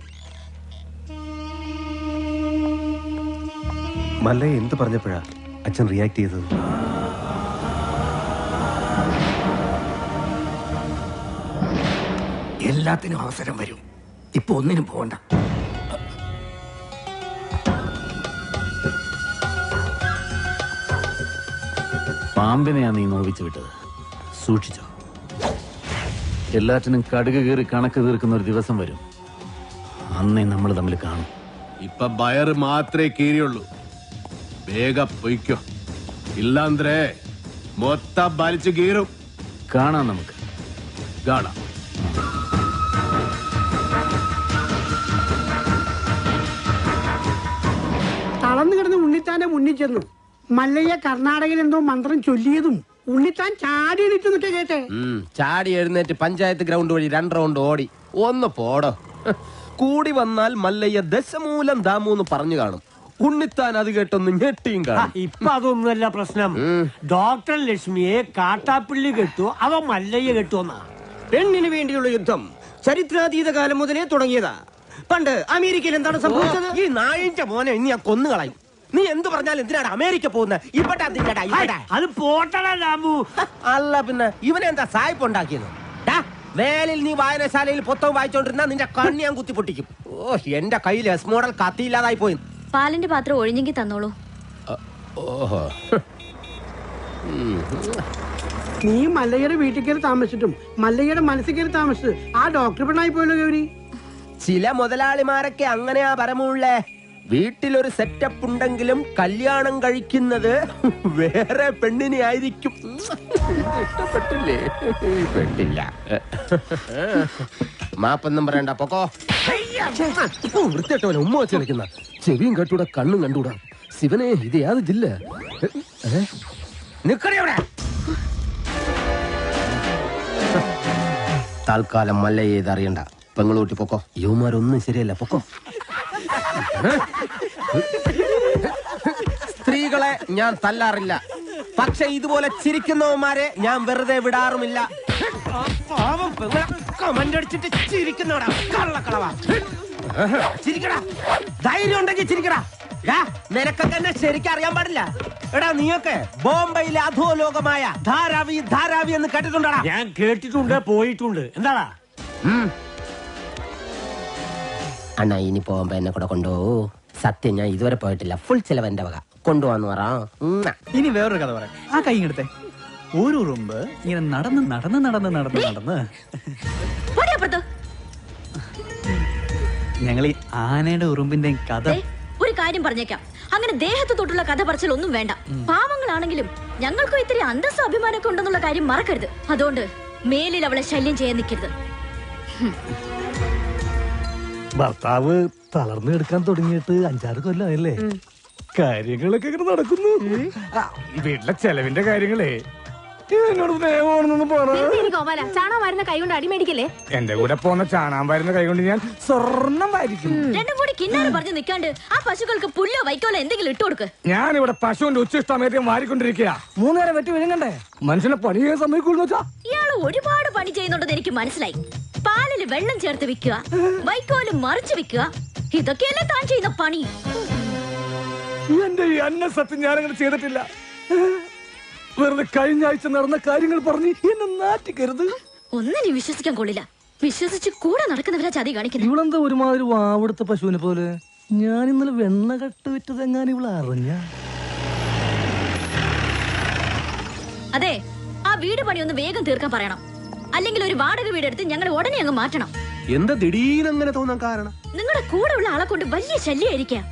മല്ലയെ എന്ത് പറഞ്ഞപ്പോഴാ അച്ഛൻ റിയാക്ട് ചെയ്തത്? എല്ലാത്തിനും അവസരം വരും. ഇപ്പൊ ഒന്നിനും പോകണ്ട. പാമ്പിനെയാ നീ നോവിച്ചു വിട്ടത്. സൂക്ഷിച്ചോ. എല്ലാറ്റിനും കടുക് കയറി കണക്ക് തീർക്കുന്ന ഒരു ദിവസം വരും. അന്നേ നമ്മൾ തമ്മിൽ കാണും. ഇപ്പൊ ബയറ് മാത്രമേ കീറിയുള്ളൂ. വേഗം പൊയ്ക്കോ, ഇല്ലാന്ത്രേ മൊത്തം വലിച്ചു കീറും. കാണാം, നമുക്ക് കാണാം. തളർന്നു കിടന്ന് ഉണ്ണിത്താന്റെ മുന്നിൽ ചെന്നു. മല്ലയ്യ കർണാടകയിൽ എന്തോ മന്ത്രം ചൊല്ലിയതും ഉണ്ണിത്താൻ ചാടി എണീറ്റെന്നൊക്കെ കേട്ടെ. ചാടി എഴുന്നേറ്റ് പഞ്ചായത്ത് ഗ്രൗണ്ട് വഴി 2 റൗണ്ട് ഓടി. ഒന്ന് പോടോ. കൂടി വന്നാൽ മല്ലയ്യ ദശമൂലം ദാമൂന്ന് പറഞ്ഞു കാണും. ഉണ്ണിത്താൻ അത് കേട്ടൊന്ന് ഞെട്ടിയും കാണും. ഇപ്പൊ അതൊന്നുമല്ല പ്രശ്നം. ഡോക്ടർ ലക്ഷ്മിയെ കാട്ടാപ്പിള്ളി കെട്ടു, അവ മല്ലയ്യ കെട്ടുവന്നാ. പെണ്ണിന് വേണ്ടിയുള്ള യുദ്ധം ചരിത്രാതീത കാലം മുതലേ തുടങ്ങിയതാ. പണ്ട് അമേരിക്കയിൽ എന്താണ് സംഭവിച്ചത്? ഈ നായിന്റെ മോനെ ഇനി ഞാൻ കൊന്നുകളയും. നീ എന്ത് പറഞ്ഞാലും എന്തിനാണ് അമേരിക്ക പോകുന്നത്? അത് പോട്ടടാ രാമു. അല്ല പിന്നെ ഇവനെന്താ സായിപ്പ് ഉണ്ടാക്കിയത്? വേലിൽ നീ വായനശാലയിൽ പുസ്തകം വായിച്ചോണ്ടിരുന്ന നിന്റെ കണ്ണ് ഞാൻ കുത്തിപ്പൊട്ടിക്കും. ഓ, എന്റെ കയ്യിൽ എസ് മോഡൽ കത്തിയില്ലാതായി പോയി. പാലിന്റെ പാത്രം ഒഴിഞ്ഞെങ്കിൽ തന്നോളൂ. ഓഹോ, നീ മല്ലയ്യയുടെ വീട്ടിൽ കയറി താമസിച്ചിട്ടും മല്ലയ്യയുടെ മനസ്സിൽ കയറി താമസിച്ചത് ആ ഡോക്ടർ പെണ്ണായി പോയല്ലോ ഗൗരി. ചില മുതലാളിമാരൊക്കെ അങ്ങനെയാ പരമുള്ളേ. വീട്ടിലൊരു സെറ്റപ്പ് ഉണ്ടെങ്കിലും കല്യാണം കഴിക്കുന്നത് വേറെ പെണ്ണിനെ ആയിരിക്കും. ഇഷ്ടപ്പെട്ടില്ലേ? പെട്ടില്ല. മാപ്പൊന്നും പറയണ്ട, പൊക്കോ. വൃത്തിയായിട്ടവനെ ഉമ്മ വെച്ച് കളിക്കുന്ന. ചെവിയും കെട്ടൂടാ, കണ്ണും കണ്ടൂടാ. ശിവനെ, ഇത് യാത് ജില്ല? നിക്കടവിടെ. തൽക്കാലം മല്ലയെ ഇത് അറിയണ്ട. പെങ്ങളൂട്ടി പൊക്കോ. യുവമാരൊന്നും ശരിയല്ല, പൊക്കോ. സ്ത്രീകളെ ഞാൻ തല്ലാറില്ല, പക്ഷെ ഇതുപോലെ ചിരിക്കുന്നവന്മാരെ ഞാൻ വെറുതെ വിടാറുമില്ല. കമന്റടിച്ചിട്ട് ചിരിക്കുന്നവടാ കള്ളക്കളവാ. ചിരിക്കടാ, ധൈര്യം ഉണ്ടെങ്കിൽ ചിരിക്കടാ. നിനക്കൊക്കെ എന്നെ ശരിക്കും അറിയാൻ പാടില്ല. എടാ, നീയൊക്കെ ബോംബെയിലെ അധോലോകമായ ധാരാവി ധാരാവി എന്ന് കേട്ടിട്ടുണ്ടാ? ഞാൻ കേട്ടിട്ടുണ്ട്, പോയിട്ടുണ്ട്. എന്താടാ? അണ്ണാ, ഇനി പോകുമ്പോ എന്നെ കൂടെ കൊണ്ടുപോകൂ. സത്യം, ഞാൻ ഇതുവരെ പോയിട്ടില്ല. ഫുൾ ചെലവ് എന്റെ വക. കൊണ്ടുപോവാന്ന് പറ. ഇനി വേറൊരു കഥ പറയാം. ആ കൈ എടുത്തേ. ഒരു ഉറുമ്പ് ഇങ്ങനെ നടന്ന് നടന്ന് നടന്ന് നടന്ന് നടന്ന് ഞങ്ങൾ ഈ ആനയുടെ ഉറുമ്പിന്റെ കഥ. ഒരു കാര്യം പറഞ്ഞേക്കാം, അങ്ങനെ ദേഹത്ത് തൊട്ടുള്ള കഥ പറച്ചിലൊന്നും വേണ്ട. പാവങ്ങളാണെങ്കിലും ഞങ്ങൾക്കും ഇത്തിരി അന്തസ്സ അഭിമാനമൊക്കെ ഉണ്ടെന്നുള്ള കാര്യം മറക്കരുത്. അതുകൊണ്ട് മേലിൽ അവളെ ശല്യം ചെയ്യാൻ നിൽക്കരുത്. ഭർത്താവ് തളർന്നു എടുക്കാൻ തുടങ്ങിയിട്ട് 5-6 എന്നോട് സ്നേഹമാണെന്നൊന്നും പറ. ഗോപാല ചാണകം വരുന്ന കൈ കൊണ്ട് അടിമേടിക്കല്ലേ? എന്റെ കൂടെ പോന്ന ചാണാൻ വരുന്ന കൈകൊണ്ട് ഞാൻ സ്വർണം വായിരിക്കും. രണ്ടും കൂടി കിന്നാരം പറഞ്ഞ് നിൽക്കാണ്ട് ആ പശുക്കൾക്ക് പുല്ലോ വൈക്കോലോ എന്തെങ്കിലും ഇട്ടു കൊടുക്ക്. ഞാനിവിടെ പശുവിന്റെ ഉച്ചിഷ്ടമേറ്റം വാരിക്കൊണ്ടിരിക്കുക. 3 നേരം വെട്ടി വിഴുങ്ങണ്ടേ? മനുഷ്യനെ പണി ചെയ്യാൻ സമ്മതിക്കൂന്ന് വെച്ചാ? ഇയാള് ഒരുപാട് പണി ചെയ്യുന്നുണ്ടെന്ന് എനിക്ക് മനസ്സിലായി. പാലില് വെള്ളം ചേർത്ത് വിൽക്കുക, വൈക്കോല് മറിച്ച് വിൽക്കുക, ഇതൊക്കെയല്ലേ താൻ ചെയ്യുന്ന പണി. എന്റെ ഈ അന്ന സത്യം ഞാനങ്ങനെ ചെയ്തിട്ടില്ല. വെറുതെ കഴിഞ്ഞ ആഴ്ച നടന്ന കാര്യങ്ങൾ പറഞ്ഞ് എന്നെ നാറ്റിക്കരുത്. ഒന്നിനും വിശ്വസിക്കാൻ കൊള്ളില്ല. വിശ്വസിച്ച് കൂടെ നടക്കുന്നവരാ ചതി കാണിക്കുന്നത്. ഇവളെന്താ ഒരുമാതിരി വാവെടുത്ത പശുവിനെ പോലെ? ഞാൻ ഇന്നലെ വെണ്ണ കട്ട് വിറ്റതെങ്ങാൻ ഇവള് അറിഞ്ഞ? അതെ, ആ വീട് പണി ഒന്ന് വേഗം തീർക്കാൻ പറയണം. അല്ലെങ്കിൽ ഒരു വാടക വീടെടുത്ത് ഞങ്ങൾ ഉടനെ അങ്ങ് മാറ്റണം. എന്താ ദിടീന്ന് അങ്ങനെ തോന്നാൻ കാരണം? നിങ്ങളുടെ കൂടെ ഉള്ള ആളെ കൊണ്ട് വലിയ ശല്യായിരിക്കാം.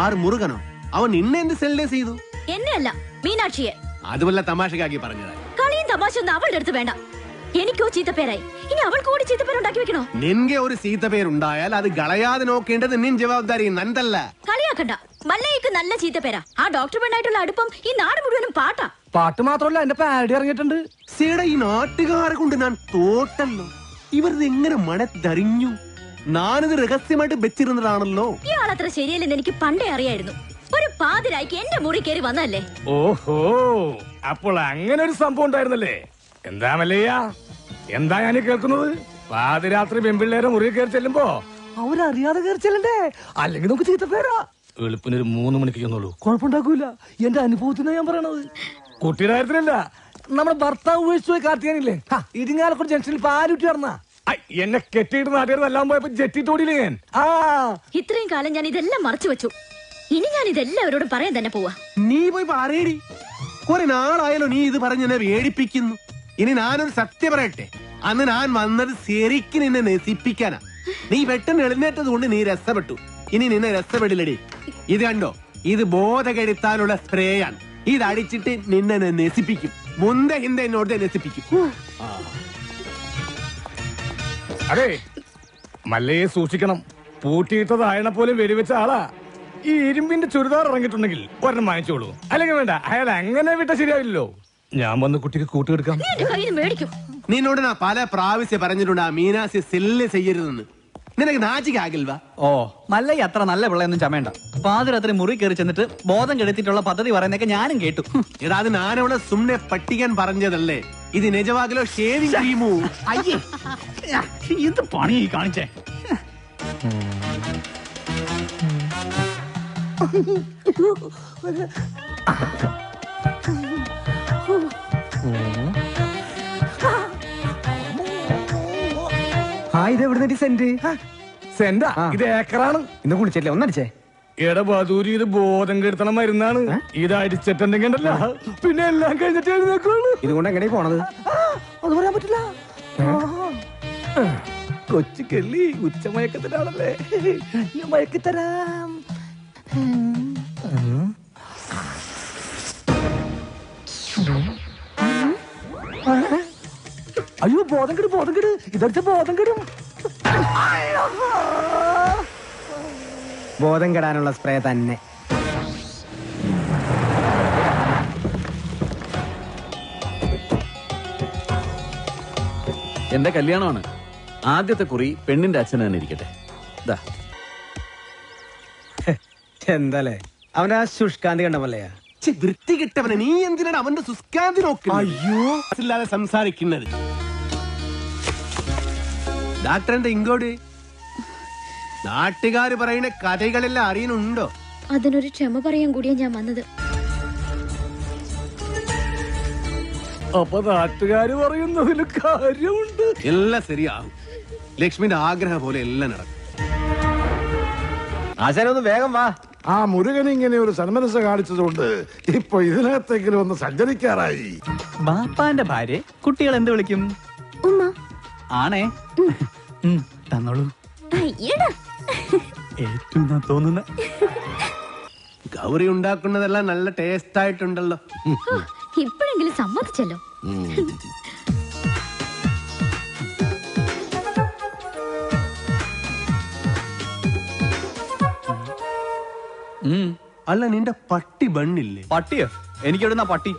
ആറ് മുറുകനോ? അവൻ നിന്നെ എന്ത് സെൽഡേസ് ചെയ്തു? എന്നെ അല്ല, മീനാക്ഷിയെ. അതുമല്ല തമാശക്കാക്കി പറഞ്ഞതാ. കളിയും തമാശ ഒന്നും അവളുടെ അടുത്ത് വേണ്ട. എനിക്കോ ചീത്തപ്പേരായി, ഇനി അവൾ കൂടി ചീത്തപ്പേരുണ്ടാക്കി വെക്കണോ? നിന്റെ ഒരു ചീത്തപ്പേരുണ്ടായാൽ അത് കളയാതെ നോക്കേണ്ടത് നിൻ ജവാബ്ദാരി നന്തല്ല. കളിയാക്കണ്ട. മല്ലയ്ക്ക് നല്ല ചീത്തപ്പേരാ. ആ ഡോക്ടർ പെണ്ണായിട്ടുള്ള അടുപ്പം ഈ നാട് മുഴുവനും പാട്ടാ. പാട്ട് മാത്രമല്ല, എന്റെ പാടി ഇറങ്ങിയിട്ടുണ്ട്. സീടെ ഈ നാട്ടുകാരെ കൊണ്ട് ഞാൻ തോട്ടല്ലോ. ഇവരത് എങ്ങനെ മണത്തറിഞ്ഞു? ഞാനിത് രഹസ്യമായിട്ട് വെച്ചിരുന്നതാണല്ലോ. ഇയാളത്ര ശരിയല്ലെന്ന് എനിക്ക് പണ്ടേ അറിയായിരുന്നു. ഒരു പാതിരായിക്ക് എന്റെ മുറി കയറി വന്നല്ലേ. ഓഹോ, അപ്പോൾ അങ്ങനെ ഒരു സംഭവം ഉണ്ടായിരുന്നല്ലേ? എന്താ മല്ലയ്യ, എന്താ ഞാൻ കേൾക്കുന്നത്? പാതിരാത്രി പെൺപിള്ളേരെ മുറി കയറി ചെല്ലുമ്പോ അവരറിയാതെ കയറി ചെല്ലണ്ടേ? അല്ലെങ്കിൽ നമുക്ക് ചീത്തപ്പേരാ. എളുപ്പിനൊരു 3 മണിക്ക് ചെന്നുള്ളൂ, കുഴപ്പമുണ്ടാക്കൂല. എന്റെ അനുഭവത്തിനാ ഞാൻ പറയണത്. കുട്ടിയുടെ കാര്യത്തിലല്ല, നമ്മുടെ ഭർത്താവ് ഉപേക്ഷിച്ചു പോയി കാർത്തിയാനില്ലേ, ഇരിങ്ങാലക്കുട ജംഗ്ഷനിൽ പാലുറ്റി നടന്ന എന്നെ കെട്ടിയിട്ട് നാട്ടുകാരെല്ലാം പോയപ്പോ ജെറ്റിത്തോടിയില്ലേ ഞാൻ. ഇത്രയും കാലം ഞാൻ ഇതെല്ലാം മറച്ചു വെച്ചു. ഇനി ഞാൻ ഇതെല്ലാവരോടും പറയാൻ തന്നെ പോവാ. നീ പോയി പറയടി. കുറെ നാളായാലോ നീ ഇത് പറഞ്ഞ് എന്നെ വേടിപ്പിക്കുന്നു. ഇനി ഞാനൊരു സത്യം പറയട്ടെ. അന്ന് ഞാൻ വന്നത് ശരിക്ക് നിന്നെ നശിപ്പിക്കാനാ. നീ പെട്ടെന്ന് എഴുന്നേറ്റത് കൊണ്ട് നീ രസപ്പെട്ടു. ഇനി നിന്നെ രസപ്പെടില്ലടി. ഇത് കണ്ടോ, ഇത് ബോധകെടുത്താനുള്ള സ്പ്രേയാണ്. ഇത് അടിച്ചിട്ട് നിന്നെ നശിപ്പിക്കും. മുന്ത ഹിന്ദ എന്നോട് നശിപ്പിക്കും. അതെ, മല്ലയെ സൂക്ഷിക്കണം. പൂട്ടിയിട്ടതായണ പോലും വെടിവെച്ച ആളാ. ഈ ഇരുമ്പിന്റെ ചുരിദാർ ഇറങ്ങിയിട്ടുണ്ടെങ്കിൽ ഒരെണ്ണം വാങ്ങിച്ചോളൂ. അല്ലെങ്കിൽ വേണ്ട, അയാൾ അങ്ങനെ വിട്ട ശരിയാവില്ലല്ലോ. ഞാൻ വന്ന് കുട്ടിക്ക് കൂട്ടുകെടുക്കാം. നിന്നോട് ഞാൻ പല പ്രാവശ്യം പറഞ്ഞിട്ടുണ്ട് ആ മീനാസി സെല്ല് ചെയ്യരുതെന്ന്. നിനക്ക് നാച്ചിക്കാകിൽവാ? ഓ, മല്ലയ്യ അത്ര നല്ല പിള്ളയൊന്നും ചമയണ്ട. പാതിരാത്രി മുറി കയറി ചെന്നിട്ട് ബോധം കെടുത്തിട്ടുള്ള പദ്ധതി പറയുന്നൊക്കെ ഞാനും കേട്ടു. എടാ, അത് ഞാനവിടെ സുമ്നെ പട്ടിക്കാൻ പറഞ്ഞതല്ലേ. ഇത് നിജവാകിലോ ഷേവിംഗ് ക്രീമോ? അയ്യേ, ഇത് പണി കാണിച്ചേ. ഇത് എവിടെ സെന്റ്? സെന്റാ? ഇത് ഏക്കറാണ്. ഇന്ന് കുളിച്ചില്ലേ? ഒന്നടിച്ചേ. എടബാദൂരി, ഇത് ബോധം കെടുത്തണം മരുന്നാണ്. ഇത് അടിച്ചിട്ടുണ്ടെങ്കിൽ ഉണ്ടല്ലോ, പിന്നെ എല്ലാം കഴിഞ്ഞിട്ട് എഴുന്നേക്കുള്ളൂ. ഇതുകൊണ്ട് എങ്ങനെ പോണത്? അത് പറയാൻ പറ്റില്ല. കൊച്ചു കെള്ളി ഉച്ചമയക്കത്തിലാണല്ലേ, ഞാൻ മയക്കിത്തരാം. അയ്യോ, ബോധം കെടും, ബോധം കെട്. ഇതടിച്ച ബോധം കെടും. ബോധം കെടാനുള്ള സ്പ്രേ തന്നെ. എന്റെ കല്യാണമാണ്. ആദ്യത്തെ കുറി പെണ്ണിന്റെ അച്ഛന് തന്നെ ഇരിക്കട്ടെ. എന്താലേ അവനാ ശുഷ്കാന്തി കണ്ട മല്ലയാ. വൃത്തി കിട്ടവനെ, നീ എന്തിനാണ് അവന്റെ സുസ്കാന്തി നോക്കുന്നത്? അയ്യോ, ഇല്ലാതെ സംസാരിക്കുന്നത്. ഡാക്ടർ എന്താ ഇങ്ങോട്ട്? നാട്ടുകാര് പറയുന്ന കഥകളെല്ലാം അറിയുന്നുണ്ടോ? അതിനൊരു ക്ഷമ പറയാൻ കൂടിയാ ഞാൻ വന്നത്. അപ്പൊ നാട്ടുകാര് പറയുന്നതിൽ കാര്യമുണ്ട്. എല്ലാം ശരിയാകും. ലക്ഷ്മിന്റെ ആഗ്രഹം പോലെ എല്ലാം നടക്കും. ആശാനൊന്ന് വേഗം വാ. ആ മുരുകൻ ഇങ്ങനെ ഒരു സന്മനസ് കാണിച്ചതുകൊണ്ട് ഇപ്പൊ ഇതിനകത്തെങ്കിലും ഒന്ന് സഞ്ചരിക്കാറായി. ബാപ്പാന്റെ ഭാര്യ കുട്ടികൾ എന്ത് വിളിക്കും? ആണേ, തന്നോളൂ. ഏറ്റവും തോന്നുന്ന ഗൗരി ഉണ്ടാക്കുന്നതെല്ലാം നല്ല ടേസ്റ്റ് ആയിട്ടുണ്ടല്ലോ. ഇപ്പോഴെങ്കിലും സമ്മതിച്ചല്ലോ. അല്ല, നിന്റെ പട്ടി ബണ്ണില്ലേ? പട്ടിയോ? എനിക്കെവിടുന്ന പട്ടി?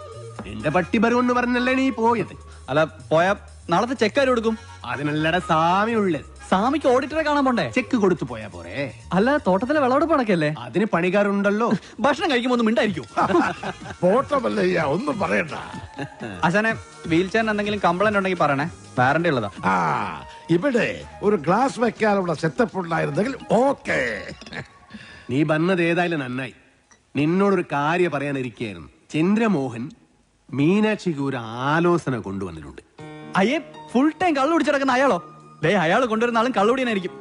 എന്റെ പട്ടി ബരു എന്ന് പറഞ്ഞല്ലേ നീ പോയത്. അല്ല പോയാ നാളത്തെ ചെക്കാര് കൊടുക്കും. അതിനല്ലട സാമി ഉള്ളത്. സാമിക്ക് ഓഡിറ്ററെ കാണാൻ പോണ്ടേ? ചെക്ക് കൊടുത്തു പോയാ പോരെ. അല്ല തോട്ടത്തിലെ വിളവെടുപ്പ് നടക്കല്ലേ? അതിന് പണിക്കാരുണ്ടല്ലോ. ഭക്ഷണം കഴിക്കുമ്പോ ഒന്നും മിണ്ടായിരിക്കും. പോട്ടമല്ലയ്യ, ഒന്നും പറയണ്ട. അശാനെ വീൽ ചെയറിന് എന്തെങ്കിലും കംപ്ലൈന്റ് ഉണ്ടെങ്കിൽ പറയണേ, വാറണ്ടി ഉള്ളതാ. ആ ഇവിടെ ഒരു ഗ്ലാസ് വെക്കാനുള്ള സെറ്റപ്പ് ഉണ്ടായിരുന്നെങ്കിൽ ഓക്കെ. നീ വന്നത് ഏതായാലും നന്നായി. നിന്നോടൊരു കാര്യം പറയാനിരിക്കുകയായിരുന്നു. ചന്ദ്രമോഹൻ മീനാക്ഷിക്ക് ഒരു ആലോചന കൊണ്ടുവന്നിട്ടുണ്ട്. അയ്യേ, ഫുൾ ടൈം കള്ളു പിടിച്ചിടക്കുന്ന അയാളോ? അയാൾ കൊണ്ടുവരുന്ന ആളും കള്ളുടിയനായിരിക്കും.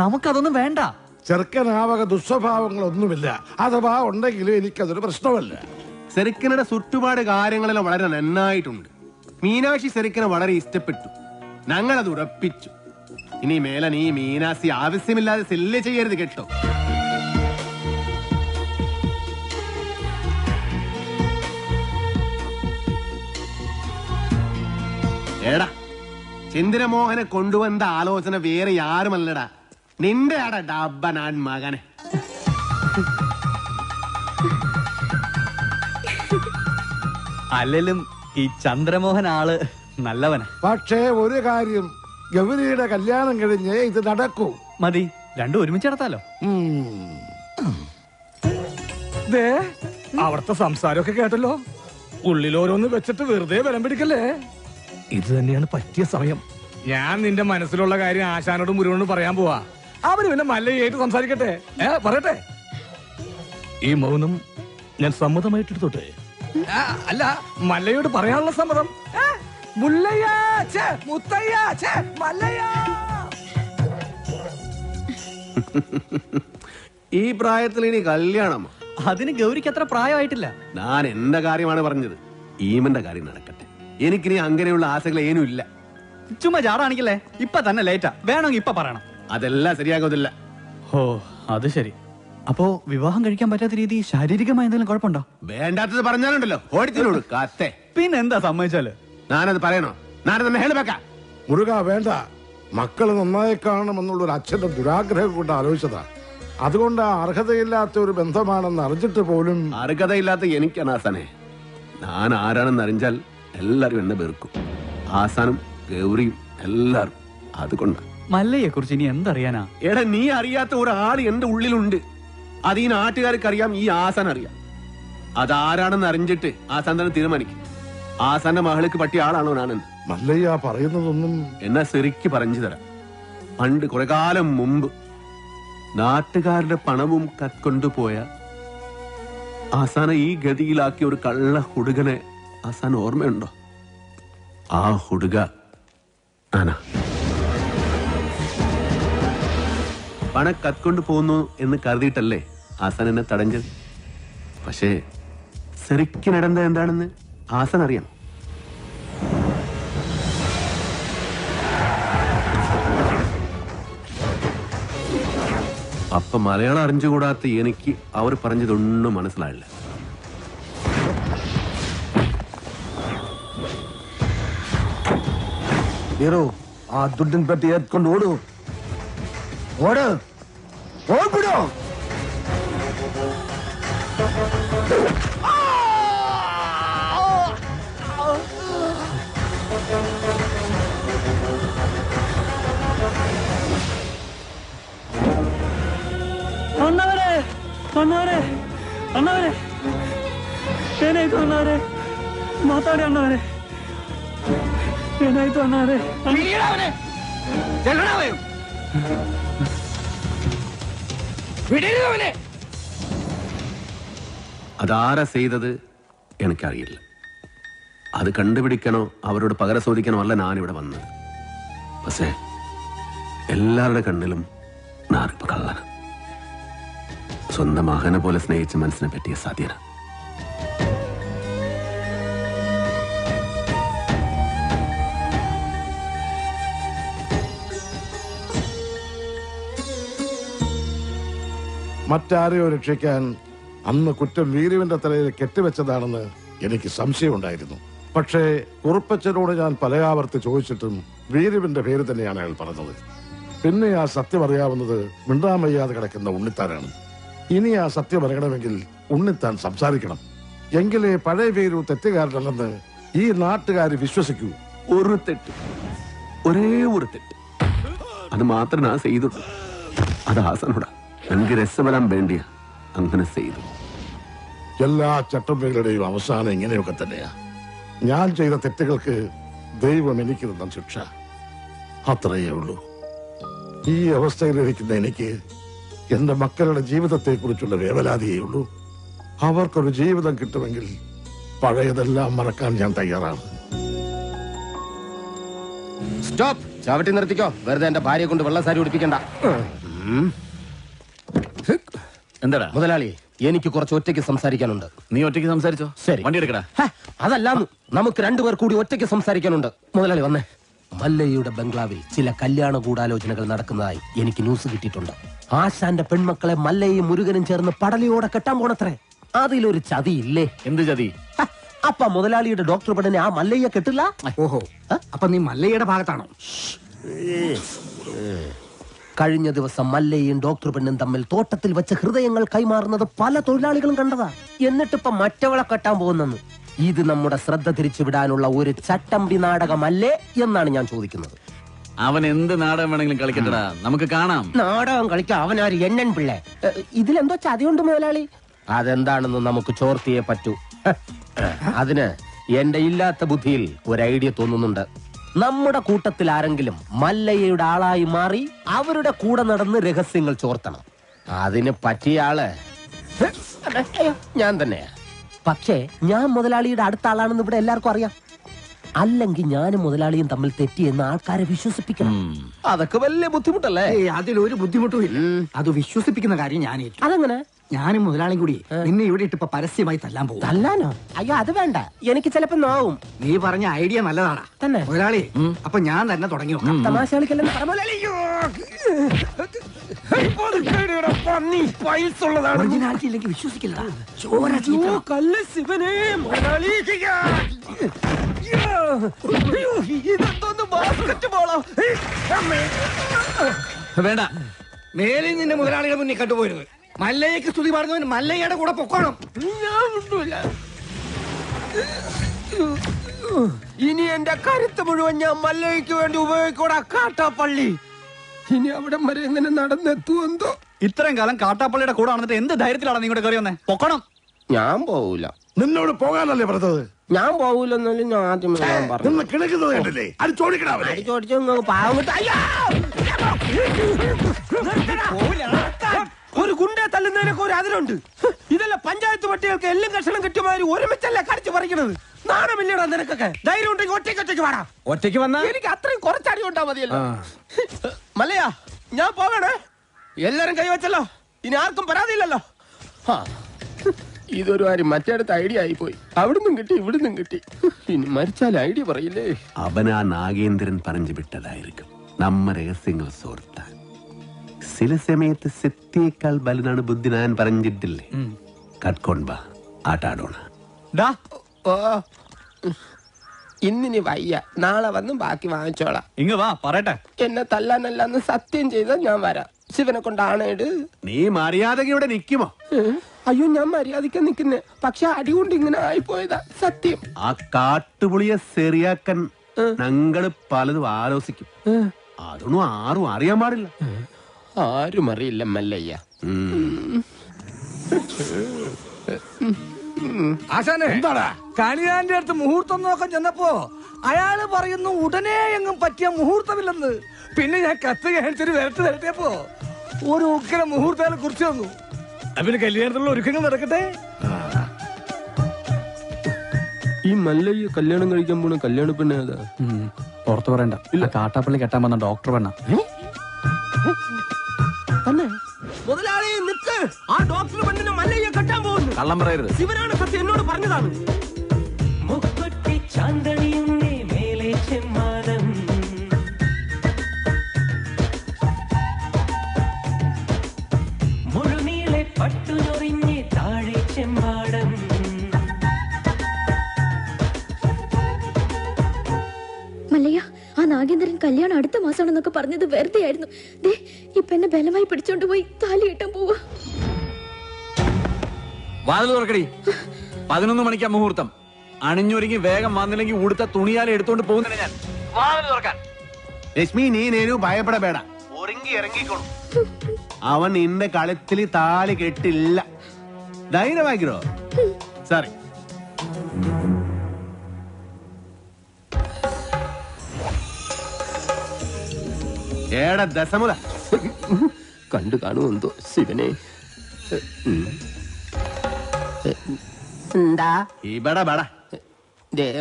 നമുക്കതൊന്നും വേണ്ട. ചെറുക്കനാവക ദുസ്വഭാവങ്ങളൊന്നുമില്ല. അഥവാ ഉണ്ടെങ്കിലും എനിക്കതൊരു പ്രശ്നമല്ല. സെറിക്കനുടെ ചുറ്റുപാട് കാര്യങ്ങളെല്ലാം വളരെ നന്നായിട്ടുണ്ട്. മീനാക്ഷി സെറിക്കനെ വളരെ ഇഷ്ടപ്പെട്ടു. ഞങ്ങളത് ഉറപ്പിച്ചു. ഇനി മേലെ നീ മീനാക്ഷി ആവശ്യമില്ലാതെ സെല്ല് ചെയ്യരുത് കേട്ടോ. ഏടാ, ചന്ദ്രമോഹനെ കൊണ്ടുവന്ന ആലോചന വേറെ ആരുമല്ലടാ, നിന്റെ ആടാ ഡബ്ബനാൻ മകനെ. അല്ലെങ്കിലും ഈ ചന്ദ്രമോഹൻ ആള് നല്ലവനാ. പക്ഷേ ഒരു കാര്യം, ഗൗരിയുടെ കല്യാണം കഴിഞ്ഞ് ഇത് നടക്കൂ. മതി, രണ്ടും ഒരുമിച്ച് നടത്താലോ. അവിടുത്തെ സംസാരമൊക്കെ കേട്ടല്ലോ. ഉള്ളിലോരോന്ന് വെച്ചിട്ട് വെറുതെ ബലം പിടിക്കല്ലേ. ഇത് തന്നെയാണ് പറ്റിയ സമയം. ഞാൻ നിന്റെ മനസ്സിലുള്ള കാര്യം ആശാനോടും മുരുകനോടും പറയാൻ പോവാ. അവര് പിന്നെ മല്ലയായിട്ട് സംസാരിക്കട്ടെ. പറയട്ടെ. ഈ മൗനം ഞാൻ സമ്മതമായിട്ടെടുത്തോട്ടെ. അല്ല, മല്ലയോട് പറയാനുള്ള സമ്മതം. ഈ പ്രായത്തിൽ ഇനി കല്യാണം? അതിന് ഗൗരിക്ക് അത്ര പ്രായമായിട്ടില്ല. ഞാൻ എന്റെ കാര്യമാണ് പറഞ്ഞത്. ഈമന്റെ കാര്യം നടക്കട്ടെ. എനിക്കിനി അങ്ങനെയുള്ള ആശകൾ ഏനും ഇല്ല. ചുമ്മാ ചാടാണിക്കല്ലേ. ഇപ്പൊ തന്നെ ലേറ്റാ. വേണമെങ്കിൽ ഇപ്പൊ പറയണം. അതെല്ലാം ശരിയാകുന്നില്ല. ഓ, അത് ശരി. അപ്പോ വിവാഹം കഴിക്കാൻ പറ്റാത്ത രീതി ശാരീരികമായ എന്തെങ്കിലും കുഴപ്പമുണ്ടോ? വേണ്ടാത്തത് പറഞ്ഞാലുണ്ടല്ലോ ഓടിത്തിനോട് കാത്തേ. പിന്നെന്താ സമ്മതിച്ചാല്? ഞാനത് പറയണോ? ഞാനത് ഹേളുവെക്കാം. മുരുക വേണ്ട. മക്കള് നന്നായി കാണണമെന്നുള്ളൊരു അച്ഛന്റെ ദുരാഗ്രഹം കൊണ്ട് ആലോചിച്ചതാ. അതുകൊണ്ട് അർഹതയില്ലാത്ത ഒരു ബന്ധമാണെന്ന് അറിഞ്ഞിട്ട് പോലും. അർഹതയില്ലാത്ത എനിക്കാണ് ആസാനെ. ഞാൻ ആരാണെന്ന് അറിഞ്ഞാൽ എല്ലാരും എന്നെ വെറുക്കും. ആസാനും ഗൗരിയും എല്ലാരും. അതുകൊണ്ട് മല്ലയെ കുറിച്ച് ഇനി എന്തറിയാനാ? എടാ, നീ അറിയാത്ത ഒരാൾ എന്റെ ഉള്ളിലുണ്ട്. അത് ഈ നാട്ടുകാർക്ക് അറിയാം, ഈ ആസാൻ അറിയാം. അതാരാണെന്ന് അറിഞ്ഞിട്ട് ആസാൻ തന്നെ തീരുമാനിക്കും. ആസാന്റെ മകൾക്ക് പറ്റിയ ആളാണോ ഞാനെന്ന്. മല്ലയ്യ പറയുന്നതൊന്നും എന്നാ ശരിക്ക് പറഞ്ഞു തരാം. പണ്ട് കുറെ കാലം മുമ്പ് നാട്ടുകാരുടെ പണവും കത്കൊണ്ടുപോയ ആസാനെ ഈ ഗതിയിലാക്കിയ ഒരു കള്ള ഹുടുകനെ ആസാൻ ഓർമ്മയുണ്ടോ? ആ ഹുടുക ആന പണം കത്കൊണ്ടു പോകുന്നു എന്ന് കരുതിയിട്ടല്ലേ ആസാൻ എന്നെ തടഞ്ഞത്. പക്ഷേ ശരിക്കും നടന്നത് എന്താണെന്ന് ആസാൻ അറിയാം. അപ്പൊ മലയാളം അറിഞ്ഞുകൂടാത്ത എനിക്ക് അവർ പറഞ്ഞതൊന്നും മനസ്സിലായില്ല. ആ ദുഡിൻ പെട്ടി എത്കൊണ്ട് ഓടൂ. ഓട്, ഓടിപ്പിടോ. ಅಣ್ಣವರೇ, ಅಣ್ಣವರೇ, ಅಣ್ಣವರೇ, ಏನಾಯ್ತು ಅಣ್ಣವರೇ? ಮಾತಾಡಿ ಅಣ್ಣವರೇ, ಏನಾಯ್ತು ಅಣ್ಣವರೇ? അതാരാ ചെയ്തത് എനിക്കറിയില്ല. അത് കണ്ടുപിടിക്കണോ അവരോട് പകരം ചോദിക്കണോ അല്ല ഞാനിവിടെ വന്നത്. പക്ഷേ എല്ലാവരുടെ കണ്ണിലും ഞാനിപ്പോ കള്ളന. സ്വന്തം മകനെ പോലെ സ്നേഹിച്ച മനസ്സിനെ പറ്റിയ സാധ്യത. മറ്റാരെയോ രക്ഷിക്കാൻ അന്ന് കുറ്റം വീരുവിന്റെ തലയിൽ കെട്ടിവെച്ചതാണെന്ന് എനിക്ക് സംശയമുണ്ടായിരുന്നു. പക്ഷേ കുറുപ്പച്ചനോട് ഞാൻ പലയാവർത്തി ചോദിച്ചിട്ടും വീരുവിന്റെ പേര് തന്നെയാണ് അയാൾ പറഞ്ഞത്. പിന്നെ ആ സത്യം അറിയാവുന്നത് മിണ്ടാൻ വയ്യാതെ കിടക്കുന്ന ഉണ്ണിത്താനാണ്. ഇനി ആ സത്യം അറിയണമെങ്കിൽ ഉണ്ണിത്താൻ സംസാരിക്കണം. എങ്കിലേ പഴയ വീരു തെറ്റുകാരനല്ലെന്ന് ഈ നാട്ടുകാർ വിശ്വസിക്കൂ. ഒരു തെറ്റ്, ഒരേ ഒരു തെറ്റ്, അത് മാത്രം ഞാൻ ചെയ്തുള്ളൂ. അത് ഹാസനോടാ എനിക്ക് രസവരാൻ വേണ്ടിയാ അങ്ങനെ ചെയ്തു. എല്ലാ ചട്ടമ്പികളുടെയും അവസാനം ഇങ്ങനെയൊക്കെ തന്നെയാ. ഞാൻ ചെയ്ത തെറ്റുകൾക്ക് ദൈവം എനിക്ക് തന്ന ശിക്ഷ, അത്രയേ ഉള്ളൂ. ഈ അവസ്ഥയിലിരിക്കുന്ന എനിക്ക് എന്റെ മക്കളുടെ ജീവിതത്തെ കുറിച്ചുള്ള വേവലാതിയേ ഉള്ളൂ. അവർക്കൊരു ജീവിതം കിട്ടുമെങ്കിൽ പഴയതെല്ലാം മറക്കാൻ ഞാൻ തയ്യാറാണ്. സ്റ്റോപ്പ്, ചവിട്ടി നിർത്തിക്കോ. വെറുതെ എന്റെ ഭാര്യയെ കൊണ്ട് വെള്ളസാരി ഉടിപ്പിക്കണ്ട. എന്താടാ മുതലാളി, എനിക്ക് കുറച്ച് ഒറ്റയ്ക്ക് സംസാരിക്കാനുണ്ട്. നീ ഒറ്റയ്ക്ക് സംസാരിച്ചോ? ശരി, വണ്ടി എടുക്കടാ. അതല്ലാന്ന്, നമുക്ക് രണ്ടുപേർ കൂടി ഒറ്റയ്ക്ക് സംസാരിക്കാനുണ്ട്. മുതലാളി വന്നേ. മല്ലയ്യയുടെ ബംഗ്ലാവിൽ ചില കല്യാണ ഗൂഢാലോചനകൾ നടക്കുന്നതായി എനിക്ക് ന്യൂസ് കിട്ടിയിട്ടുണ്ട്. ആശാന്റെ പെൺമക്കളെ മല്ലയും മുരുകനും ചേർന്ന് പടലിയോടെ കെട്ടാൻ പോണത്രേ. അതിലൊരു ചതി ഇല്ലേ? എന്ത് ചതി? അപ്പ മുതലാളിയുടെ ഡോക്ടർ പെണ്ണിനെ ആ മല്ലയ്യ കെട്ടില്ല. ഓഹോ, അപ്പൊ നീ മല്ലയ്യയുടെ ഭാഗത്താണോ? കഴിഞ്ഞ ദിവസം മല്ലയും ഡോക്ടർ പെണ്ണും തമ്മിൽ തോട്ടത്തിൽ വെച്ച് ഹൃദയങ്ങൾ കൈമാറുന്നത് പല തൊഴിലാളികളും കണ്ടതാ. എന്നിട്ടിപ്പ മറ്റവളെ കെട്ടാൻ പോകുന്നെന്ന്. ഇത് നമ്മുടെ ശ്രദ്ധ തിരിച്ചുവിടാനുള്ള ഒരു ചട്ടമ്പി നാടകമല്ലേ എന്നാണ് ഞാൻ ചോദിക്കുന്നത്. അവൻ എന്ത് നാടകം വേണമെങ്കിലും കളിക്കട്ടടാ, നമുക്ക് കാണാം. നാടകം കളിക്കാൻ അവനാര് എണ്ണൻ പിള്ളേ? ഇതിലെന്തോ ചതിയുണ്ട് മുതലാളി. അതെന്താണെന്ന് നമുക്ക് ചോർത്തിയേ പറ്റൂ. അതിന് എന്റെ ഇല്ലാത്ത ബുദ്ധിയിൽ ഒരു ഐഡിയ തോന്നുന്നുണ്ട്. നമ്മുടെ കൂട്ടത്തിൽ ആരെങ്കിലും മല്ലയ്യയുടെ ആളായി മാറി അവരുടെ കൂടെ നടന്ന് രഹസ്യങ്ങൾ ചോർത്തണം. അതിന് പറ്റിയ ആള് ഞാൻ തന്നെയാ. പക്ഷേ ഞാൻ മുതലാളിയുടെ അടുത്ത ആളാണെന്ന് ഇവിടെ എല്ലാവർക്കും അറിയാം. അല്ലെങ്കിൽ ഞാനും മുതലാളിയും തമ്മിൽ തെറ്റിയെന്ന് ആൾക്കാരെ വിശ്വസിപ്പിക്കണം. അതൊക്കെ വലിയ ബുദ്ധിമുട്ടല്ലേ? അതിലൊരു ബുദ്ധിമുട്ടും ഇല്ല. അത് വിശ്വസിപ്പിക്കുന്ന കാര്യം ഞാൻ ഏറ്റു. അതെങ്ങനെ? ഞാനും മുതലാളിയും കൂടി നിന്നെ ഇവിടെ ഇട്ടിപ്പോ പരസ്യമായി തല്ലാൻ പോകും. തല്ലാനോ? അയ്യോ, അത് വേണ്ട. എനിക്ക് ചിലപ്പോ നോവും. നീ പറഞ്ഞ ഐഡിയ നല്ലതാടാ തന്നെ മുതലാളി. അപ്പൊ ഞാൻ തന്നെ തുടങ്ങി നോക്കാം. തമാശ കളിക്കല്ലെന്ന് ഒറിജിനാലിറ്റി ഇല്ലെങ്കിൽ വിശ്വസിക്കില്ല. വേണ്ട, മേലിൽ നിന്റെ മുതലാളിയുടെ മുന്നിൽ കണ്ടുപോരുത്. മല്ലയ്യക്ക് സ്തുതി പാടുന്നവന് മല്ലയ്യയുടെ കൂടെ പൊക്കോണം. ഇനി എന്റെ കരുത്ത് മുഴുവൻ ഞാൻ മല്ലയ്ക്ക് വേണ്ടി ഉപയോഗിക്കൂടാ. കാട്ടാപ്പള്ളി ഇനി അവിടെ വരെ എങ്ങനെ നടന്നെത്തുവെന്തോ. ഇത്രയും കാലം കാട്ടാപ്പള്ളിയുടെ കൂടെ നടന്നിട്ട് എന്ത് ധൈര്യത്തിലാണ് നീ ഇങ്ങോട്ട് കയറി വന്നേ? പൊക്കണം. ഞാൻ പോവൂല. നിന്നോട് പോകാനല്ലേ പറഞ്ഞത്? ഞാൻ പോവൂലെന്നാലും ഞാൻ ആദ്യം നിന്ന് കിണക്കുന്നത് കണ്ടില്ലേ? അത് ചോദിക്കണേ. ഒരു ഗുണ്ടെ തല്ലുന്നതിനൊക്കെ ഒരു അതിലുണ്ട്. ഇതെല്ലാം പഞ്ചായത്ത് പട്ടികൾക്ക് എല്ലാം കഷണം കിട്ടിയമാതിരി ഒരുമിച്ചല്ല കടിച്ചു പറിക്കണത്. നാണമില്ലടാ നിനക്കൊക്കെ. ധൈര്യം ഉണ്ടെങ്കിൽ ഒറ്റയ്ക്ക് വാടാ. ഒറ്റയ്ക്ക് വന്നാ എനിക്ക് അത്രയും കുറച്ചടി ഉണ്ടാ മതിയല്ലോ. മല്ലയ, ഞാൻ പോകണേ. എല്ലാരും കൈവച്ചല്ലോ, ഇനി ആർക്കും പരാതിയില്ലല്ലോ. ഇതൊരു കാര്യം മറ്റേടത്ത് ഐഡിയ ആയിപ്പോയി. അവിടുന്നും കിട്ടി ഇവിടുന്നും കിട്ടി. ഇനി മരിച്ചാൽ ഐഡിയ പറയില്ലേ? അവനാ നാഗേന്ദ്രൻ പറഞ്ഞു വിട്ടതായിരിക്കും നമ്മ രഹസ്യങ്ങൾ സോർത്താൻ. ചില സമയത്ത് സത്യേക്കാൾ ബലനാണ് ബുദ്ധി. ഞാൻ പറഞ്ഞിട്ടില്ലേ? കട്ട്കൊണ്ടാ ആട്ടാടോണ. ഇന്നിനി വയ്യ, നാളെ വന്ന് ബാക്കി വാങ്ങിച്ചോളാം. ഇങ്ങ വാ പറയട്ടെ. എന്നെ തല്ലാനല്ലാന്ന് സത്യം ചെയ്താൽ ഞാൻ വരാം. ശിവനെ കൊണ്ടാണേട്. നീ മര്യാദയ്ക്ക് ഇവിടെ നിൽക്കുമോ? അയ്യോ, ഞാൻ മര്യാദയ്ക്ക് നിൽക്കുന്നേ. പക്ഷെ അടികൊണ്ട് ഇങ്ങനെ ആയിപ്പോയതാ സത്യം. ആ കാട്ടുപുളിയെ ശരിയാക്കാൻ ഞങ്ങള് പലതും ആലോചിക്കും. അതൊന്നും ആരും അറിയാൻ പാടില്ല. ആരും അറിയില്ല മല്ലയ്യ. ആശാനെ, കണിയാന്റെ അടുത്ത് മുഹൂർത്തം നോക്കാൻ ചെന്നപ്പോ അയാള് പറയുന്നു ഉടനെ എങ്ങും പറ്റിയ മുഹൂർത്തമില്ലെന്ന്. പിന്നെ ഞാൻ കത്ത് കാണിച്ചൊരു വരട്ടിയപ്പോ ഒരു ഉഗ്ര മുഹൂർത്തം കുറിച്ച് തന്നു. പിന്നെ കല്യാണത്തിലുള്ള ഒരുക്കങ്ങൾ നടക്കട്ടെ. ഈ മല്ലയ്യ കല്യാണം കഴിക്കാൻ പോണ കല്യാണ പെണ്ണ ഏതാ? പുറത്തു പറയണ്ട. ഇല്ല, കാട്ടാപ്പള്ളി കെട്ടാൻ വന്ന ഡോക്ടർ പെണ്ണ. മുതലാളി നിക്ക്. ആ ഡോക്ടർ പെണ്ണിനെ മല്ലയ്യ കെട്ടാൻ പോകുന്നു. കള്ളം പറയരുത്. ശിവനാണ് സത്യം എന്നോട് പറഞ്ഞതാണ്. മല്ലയ്യ, ആ നാഗേന്ദ്രൻ കല്യാണം അടുത്ത മാസമാണെന്നൊക്കെ പറഞ്ഞത് വെറുതെ ആയിരുന്നു. ദേ ഇപ്പൊ എന്നെ ബലമായി പിടിച്ചോണ്ട് പോയി താലി കെട്ടാൻ പോവാ. വാതിൽ തുറക്കടി. 11 മണിക്കാ മുഹൂർത്തം. അണിഞ്ഞൊരുങ്ങി വേഗം വന്നില്ലെങ്കിൽ ഉടുത്ത തുണിയാലെ എടുത്തോണ്ട് പോകുന്നില്ല ഞാൻ. വാതിൽ തുറക്കാൻ. ലക്ഷ്മി നീ നേരു ഭയപ്പെടಬೇಡ, ഒരുങ്ങി ഇറങ്ങിക്കോളൂ. അവൻ നിന്റെ കളത്തിൽ താലി കെട്ടില്ല. ധൈര്യമാക്കിരോ. സോറി. ഏടാ ദശമുല കണ്ടു കാണുമെന്തോ ശിവനെ. എന്താ ഇവിടെ ബട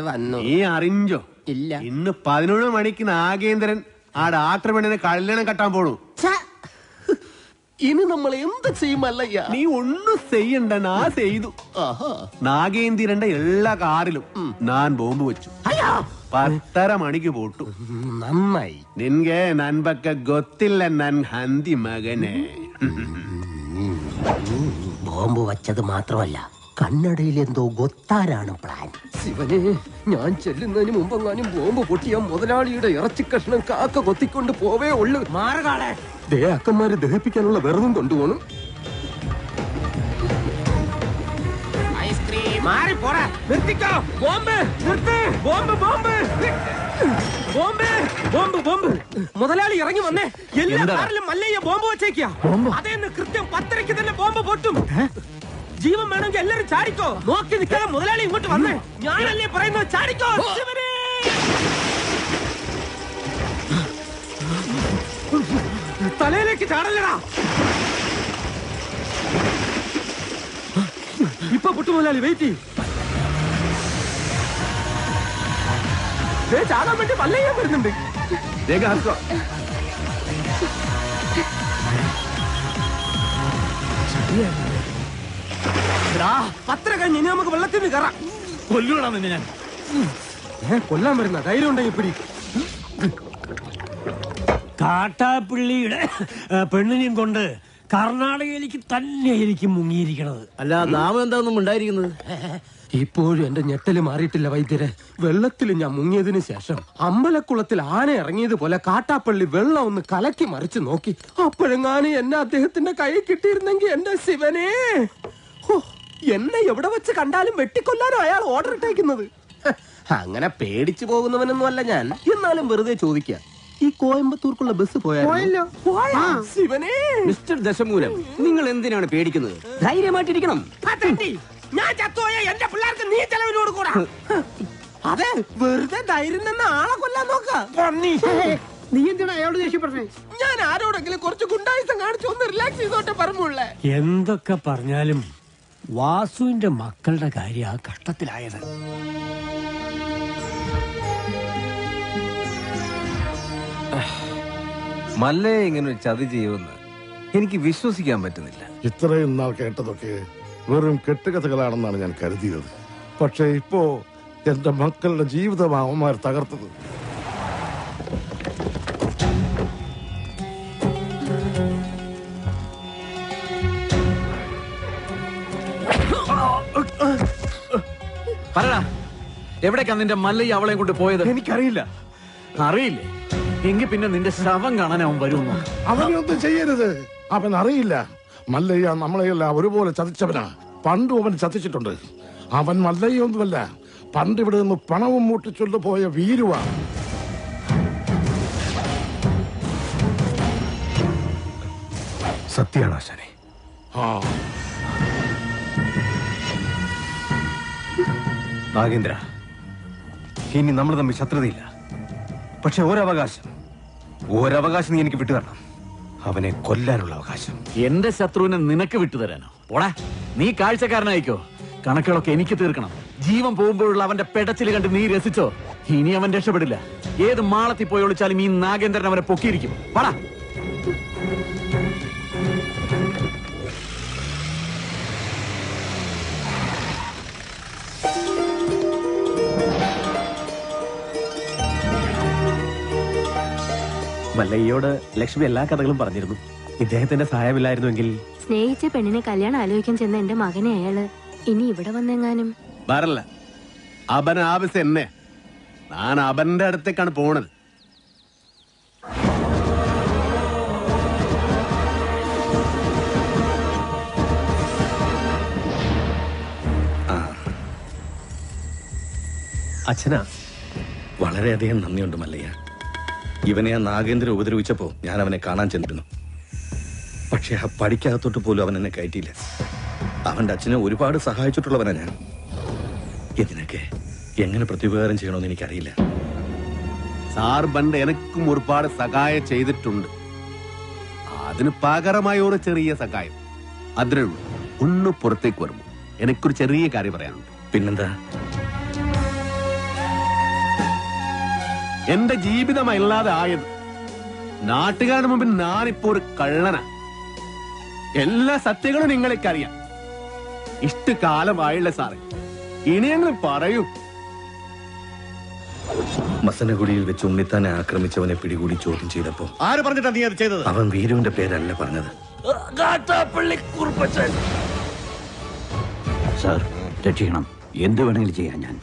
വന്നു നീ അറിഞ്ഞോ? ഇല്ല. ഇന്ന് 11 മണിക്ക് നാഗേന്ദ്രൻ ആ ഡാക്ടർ പെണ്ണിനെ കല്യാണം കെട്ടാൻ പോണു. ഇനി നമ്മൾ എന്ത് ചെയ്യുമല്ലയ്യ? നീ ഒന്നും ചെയ്യണ്ട, നാ ചെയ്തു. നാഗേന്ദ്രന്റെ എല്ലാ കാറിലും ഞാൻ ബോംബ് വെച്ചു. 10:30 മണിക്ക് പോട്ടു. നന്നായി. നിൻಗೆ ನನ್ ಬಗ್ಗೆ ಗೊತ್ತಿಲ್ಲ ನನ್ ಹಂದಿ ಮಗನೇ. ബോംബ് വച്ചത് മാത്രമല്ല, കണ്ണടയിൽ എന്തോ ഗൊത്താരാണ് പ്ലാൻ. ശിവനെ, ഞാൻ ചെല്ലുന്നതിന് മുമ്പെങ്ങാനും ബോംബ് പൊട്ടിയ മുതലാളിയുടെ ഇറച്ചി കഷ്ണം കാക്ക കൊത്തിക്കൊണ്ട് പോവേ ഉള്ളു. മാറകാളെ അക്കന്മാര് ദഹിപ്പിക്കാനുള്ള വെറുതും കൊണ്ടുപോകണം. മുതലാളി ഇറങ്ങി വന്നേ. എല്ലാ കാറിലും മല്ലയ്യ ബോംബ് വെച്ചേക്കാ. അതേന്ന് കൃത്യം 10:30 തന്നെ ബോംബ് പൊട്ടും. ജീവൻ വേണമെങ്കിൽ എല്ലാരും ചാടിക്കോ. നോക്കി നിൽക്കാതെ മുതലാളി ഇങ്ങോട്ട് വന്നേ. ഞാനല്ലേ പറയുന്നത്, ചാടിക്കോ. തലയിലേക്ക് ചാടല്ലടാ. ഇപ്പൊ പൊട്ടു മുതലാളി, വെയിറ്റ് ചെയ്യും. ചാടാൻ വേണ്ടി മല്ലയ്യ വരുന്നുണ്ട്. പത്ര കഴിഞ്ഞ് ഇനി നമുക്ക് വെള്ളത്തിൽ നിന്ന് കയറാം. കൊല്ലൂടാ നിന്നെ ഞാൻ. കൊല്ലാൻ വരുന്ന ധൈര്യം ഉണ്ടെങ്കിൽ പിടി. കാട്ടാപ്പിള്ളിയുടെ പെണ്ണിനെയും കൊണ്ട് കർണാടകയിലേക്ക് തന്നെയായിരിക്കും മുങ്ങിയിരിക്കണത്. അല്ല, നാമം എന്താണെന്നും ഉണ്ടായിരിക്കുന്നത്. ഇപ്പോഴും എന്റെ ഞെട്ടല് മാറിയിട്ടില്ല വൈദ്യരെ. വെള്ളത്തിൽ ഞാൻ മുങ്ങിയതിനു ശേഷം അമ്പലക്കുളത്തിൽ ആന ഇറങ്ങിയതുപോലെ കാട്ടാപ്പള്ളി വെള്ളം ഒന്ന് കലക്കി മറിച്ച് നോക്കി. അപ്പോഴെങ്ങാനും എന്നെ അദ്ദേഹത്തിന്റെ കൈ കിട്ടിയിരുന്നെങ്കിൽ എന്റെ ശിവനെ, എന്നെ എവിടെ വെച്ച് കണ്ടാലും വെട്ടിക്കൊല്ലാനോ അയാൾ ഓർഡർ ഇട്ടേക്കുന്നത്. അങ്ങനെ പേടിച്ചു പോകുന്നവനൊന്നും അല്ല ഞാൻ. എന്നാലും വെറുതെ ചോദിക്കാം, ഈ കോയമ്പത്തൂർക്കുള്ള ബസ് പോയാലോ? ശിവനെ, മിസ്റ്റർ ദശമൂലം, നിങ്ങൾ എന്തിനാണ് പേടിക്കുന്നത്? ധൈര്യമായിട്ടിരിക്കണം. ഞാൻ ചത്തുപോയ എന്റെ പിള്ളേർക്ക് നീ ചെലവിനോട് കൂടാ. അതെ, വെറുതെ ധൈര്യം തന്നെ ആളെ കൊല്ലാൻ നോക്കാം. നീ എന്തിനാ അയാളോട് ദേഷ്യപ്പെട്ടേ? ഞാൻ ആരോടെങ്കിലും കുറച്ച് ഗുണ്ടായുസം കാണിച്ചു ഒന്ന് റിലാക്സ് ചെയ്തോട്ടെ പറഞ്ഞുള്ളേ. എന്തൊക്കെ പറഞ്ഞാലും വാസുവിന്റെ മക്കളുടെ കാര്യം ആ കഷ്ടത്തിലായത്. മല്ലയെ ഇങ്ങനെ ഒരു ചതി ചെയ്യുമെന്ന് എനിക്ക് വിശ്വസിക്കാൻ പറ്റുന്നില്ല. ഇത്രയും നാൾ കേട്ടതൊക്കെ വെറും കെട്ടുകഥകളാണെന്നാണ് ഞാൻ കരുതിയത്. പക്ഷേ ഇപ്പോ എന്റെ മക്കളുടെ ജീവിതം അവന്മാർ തകർത്തത്. പറടാ, എവിടേക്കാ നിന്റെ മല്ലയ്യ അവളെയും കൊണ്ട് പോയത്? എനിക്കറിയില്ല. അറിയില്ലേ? എങ്കിൽ പിന്നെ നിന്റെ ശവം കാണാൻ അവൻ വരുമെന്നോ? അവനൊന്നും ചെയ്യരുത്. അവൻ അറിയില്ല. മല്ലയ്യ നമ്മളെയെല്ലാം ഒരുപോലെ ചതിച്ചവനാ. പണ്ടും അവൻ ചതിച്ചിട്ടുണ്ട്. അവൻ മല്ലയ്യൊന്നുമല്ല, പണ്ട് ഇവിടെ നിന്ന് പണവും മൂട്ടിച്ചൊല്ലു പോയ വീരുവാ. സത്യാണ് ആശാനെ. നാഗേന്ദ്ര, ഇനി നമ്മൾ തമ്മിൽ ശത്രുതയില്ല. പക്ഷെ ഒരവകാശം നീ എനിക്ക് വിട്ടുതരണം. അവനെ കൊല്ലാനുള്ള അവകാശം. എന്റെ ശത്രുവിനെ നിനക്ക് വിട്ടുതരാനോ? പോടാ, നീ കാഴ്ചക്കാരനായിക്കോ. കണക്കുകളൊക്കെ എനിക്ക് തീർക്കണം. ജീവൻ പോകുമ്പോഴുള്ള അവന്റെ പെടച്ചിൽ കണ്ട് നീ രസിച്ചോ? ഇനി അവൻ രക്ഷപ്പെടില്ല. ഏത് മാളത്തിൽ പോയി ഒളിച്ചാലും ഈ നാഗേന്ദ്രൻ അവനെ പൊക്കിയിരിക്കും. പോടാ. മല്ലയ്യോട് ലക്ഷ്മി എല്ലാ കഥകളും പറഞ്ഞിരുന്നു. ഇദ്ദേഹത്തിന്റെ സഹായമില്ലായിരുന്നുവെങ്കിൽ. സ്നേഹിച്ച പെണ്ണിനെ കല്യാണം ആലോചിക്കാൻ ചെന്ന എന്റെ മകനെ അയാള് ഇനി ഇവിടെ വന്നെങ്ങാനും. വരല്ല, അവൻ ആവശ്യം എന്നെ. ഞാൻ അവന്റെ അടുത്തേക്കാണ് പോണത്. അച്ഛനാ. വളരെയധികം നന്ദിയുണ്ട് മല്ലയ്യ. ഇവനെ ആ നാഗേന്ദ്രൻ ഉപദ്രവിച്ചപ്പോ ഞാൻ അവനെ കാണാൻ ചെന്നിരുന്നു. പക്ഷെ ആ പടിക്കകത്തോട്ട് പോലും അവൻ എന്നെ കയറ്റിയില്ല. അവന്റെ അച്ഛനെ ഒരുപാട് സഹായിച്ചിട്ടുള്ളവനാ ഞാൻ. ഇതിനൊക്കെ എങ്ങനെ പ്രത്യുപകാരം ചെയ്യണമെന്ന് എനിക്കറിയില്ല. സാർ പണ്ട് എനക്കും ഒരുപാട് സഹായം ചെയ്തിട്ടുണ്ട്. അതിന് പകരമായ ഒരു ചെറിയ സഹായം അത്രേ ഉള്ളൂ. ഒന്ന് പുറത്തേക്ക് വരുമ്പോ എനിക്കൊരു ചെറിയ കാര്യം പറയാനുണ്ട്. പിന്നെന്താ? എന്റെ ജീവിതമല്ലാതെ ആയത് നാട്ടുകാരുടെ മുമ്പിൽ ഞാനിപ്പോ ഒരു കള്ളനാ. എല്ലാ സത്യങ്ങളും നിങ്ങൾക്കറിയാം. ഇഷ്ടകാലമായില്ല സാറേ, ഇനിയെങ്കിലും പറയൂ. മസനഗുഡിയിൽ വെച്ച് ഉണ്ണിത്താനെ ആക്രമിച്ചവനെ പിടികൂടി ചോദ്യം ചെയ്തപ്പോ ആര് പറഞ്ഞിട്ടാ നീ അത് ചെയ്തത്? അവൻ വീരുവിന്റെ പേരല്ല പറഞ്ഞത്. സാർ രക്ഷിക്കണം, എന്ത് വേണമെങ്കിലും ചെയ്യാൻ ഞാൻ.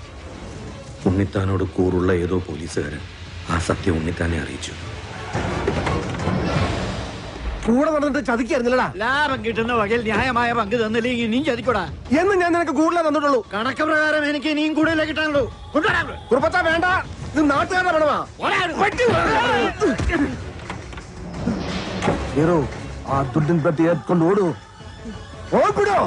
ഉണ്ണിത്താനോട് കൂറുള്ള ഏതോ പോലീസുകാരൻ ആ സത്യം ഉണ്ണിത്താനെ അറിയിച്ചു. കൂടെ നടന്നിട്ട് ചതിക്കായിരുന്നില്ലടാ. ലാഭം കിട്ടുന്ന വകയിൽ ന്യായമായ പങ്ക് തന്നില്ലെങ്കിൽ നീ ചതിക്കൂടാ. എന്ന് ഞാൻ നിനക്ക് കൂടുതലേ തന്നിട്ടുള്ളൂ. കണക്ക് പ്രകാരം എനിക്ക് ഇനിയും കൂടുതലേ കിട്ടാനുള്ളൂ. കുറുപ്പച്ച വേണ്ട, ഇത് നാട്ടുകാരുടെ പണമാ. ഹീറോ ആ ദുഡിൻ പെട്ടി എത്കൊണ്ട് ഓടൂ. ഓടിപ്പിടോ.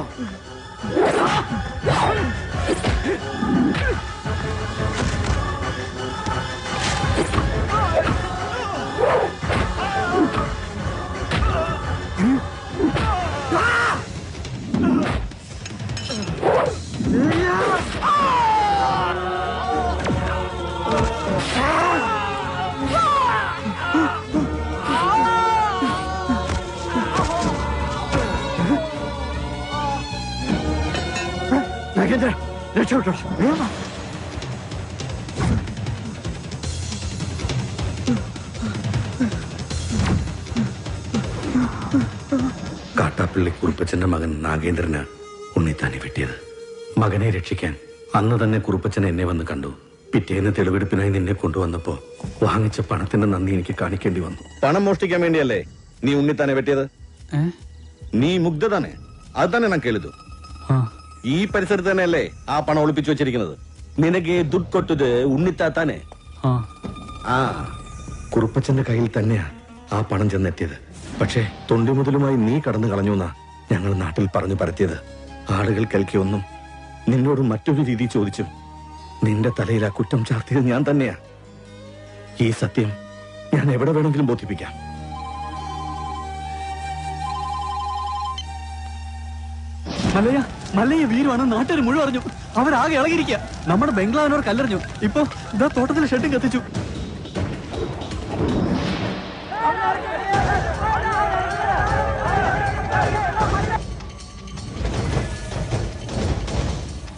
രക്ഷപ്പെട്ടോ. കാട്ടാപ്പള്ളി കുറുപ്പച്ചന്റെ മകൻ നാഗേന്ദ്രന് ഉണ്ണിത്താനെ വെട്ടിയത്. മകനെ രക്ഷിക്കാൻ അന്ന് തന്നെ കുറുപ്പച്ചൻ എന്നെ വന്ന് കണ്ടു. പിറ്റേന്ന് തെളിവെടുപ്പിനായി നിന്നെ കൊണ്ടുവന്നപ്പോ വാങ്ങിച്ച പണത്തിന്റെ നന്ദി എനിക്ക് കാണിക്കേണ്ടി വന്നു. പണം മോഷ്ടിക്കാൻ വേണ്ടിയല്ലേ നീ ഉണ്ണിത്താനെ വെട്ടിയത്? നീ മുഗ്ധ തന്നെ, അത് തന്നെ ഞാൻ കേളിതു. ഈ പരിസരത്ത് തന്നെയല്ലേ ആ പണം ഒളിപ്പിച്ചു വെച്ചിരിക്കുന്നത്? നിനക്ക് ദുഡ് കൊട്ടത് ഉണ്ണിത്താത്താനെ. ആ കുറുപ്പച്ചന്റെ കയ്യിൽ തന്നെയാ ആ പണം ചെന്നെത്തിയത്. പക്ഷേ തൊണ്ടി മുതലുമായി നീ കടന്നു കളഞ്ഞു എന്നാ ഞങ്ങൾ നാട്ടിൽ പറഞ്ഞു പരത്തിയത്. ആളുകൾ കേൾക്കിയൊന്നും നിന്നോട് മറ്റൊരു രീതി ചോദിച്ചു. നിന്റെ തലയിൽ ആ കുറ്റം ചാർത്തിയത് ഞാൻ തന്നെയാ. ഈ സത്യം ഞാൻ എവിടെ വേണമെങ്കിലും ബോധിപ്പിക്കാം. മല്ലയ്യ, മല്ലയ്യ വീരുവാണ് നാട്ടുകാർ മുഴുവൻ അറിഞ്ഞു. അവരാകെ ഇളകിയിരിക്കുക. നമ്മുടെ ബംഗ്ലാവിനോർ കല്ലെറിഞ്ഞു. ഇപ്പൊ ഇതാ തോട്ടത്തിൽ ഷെഡും കത്തിച്ചു.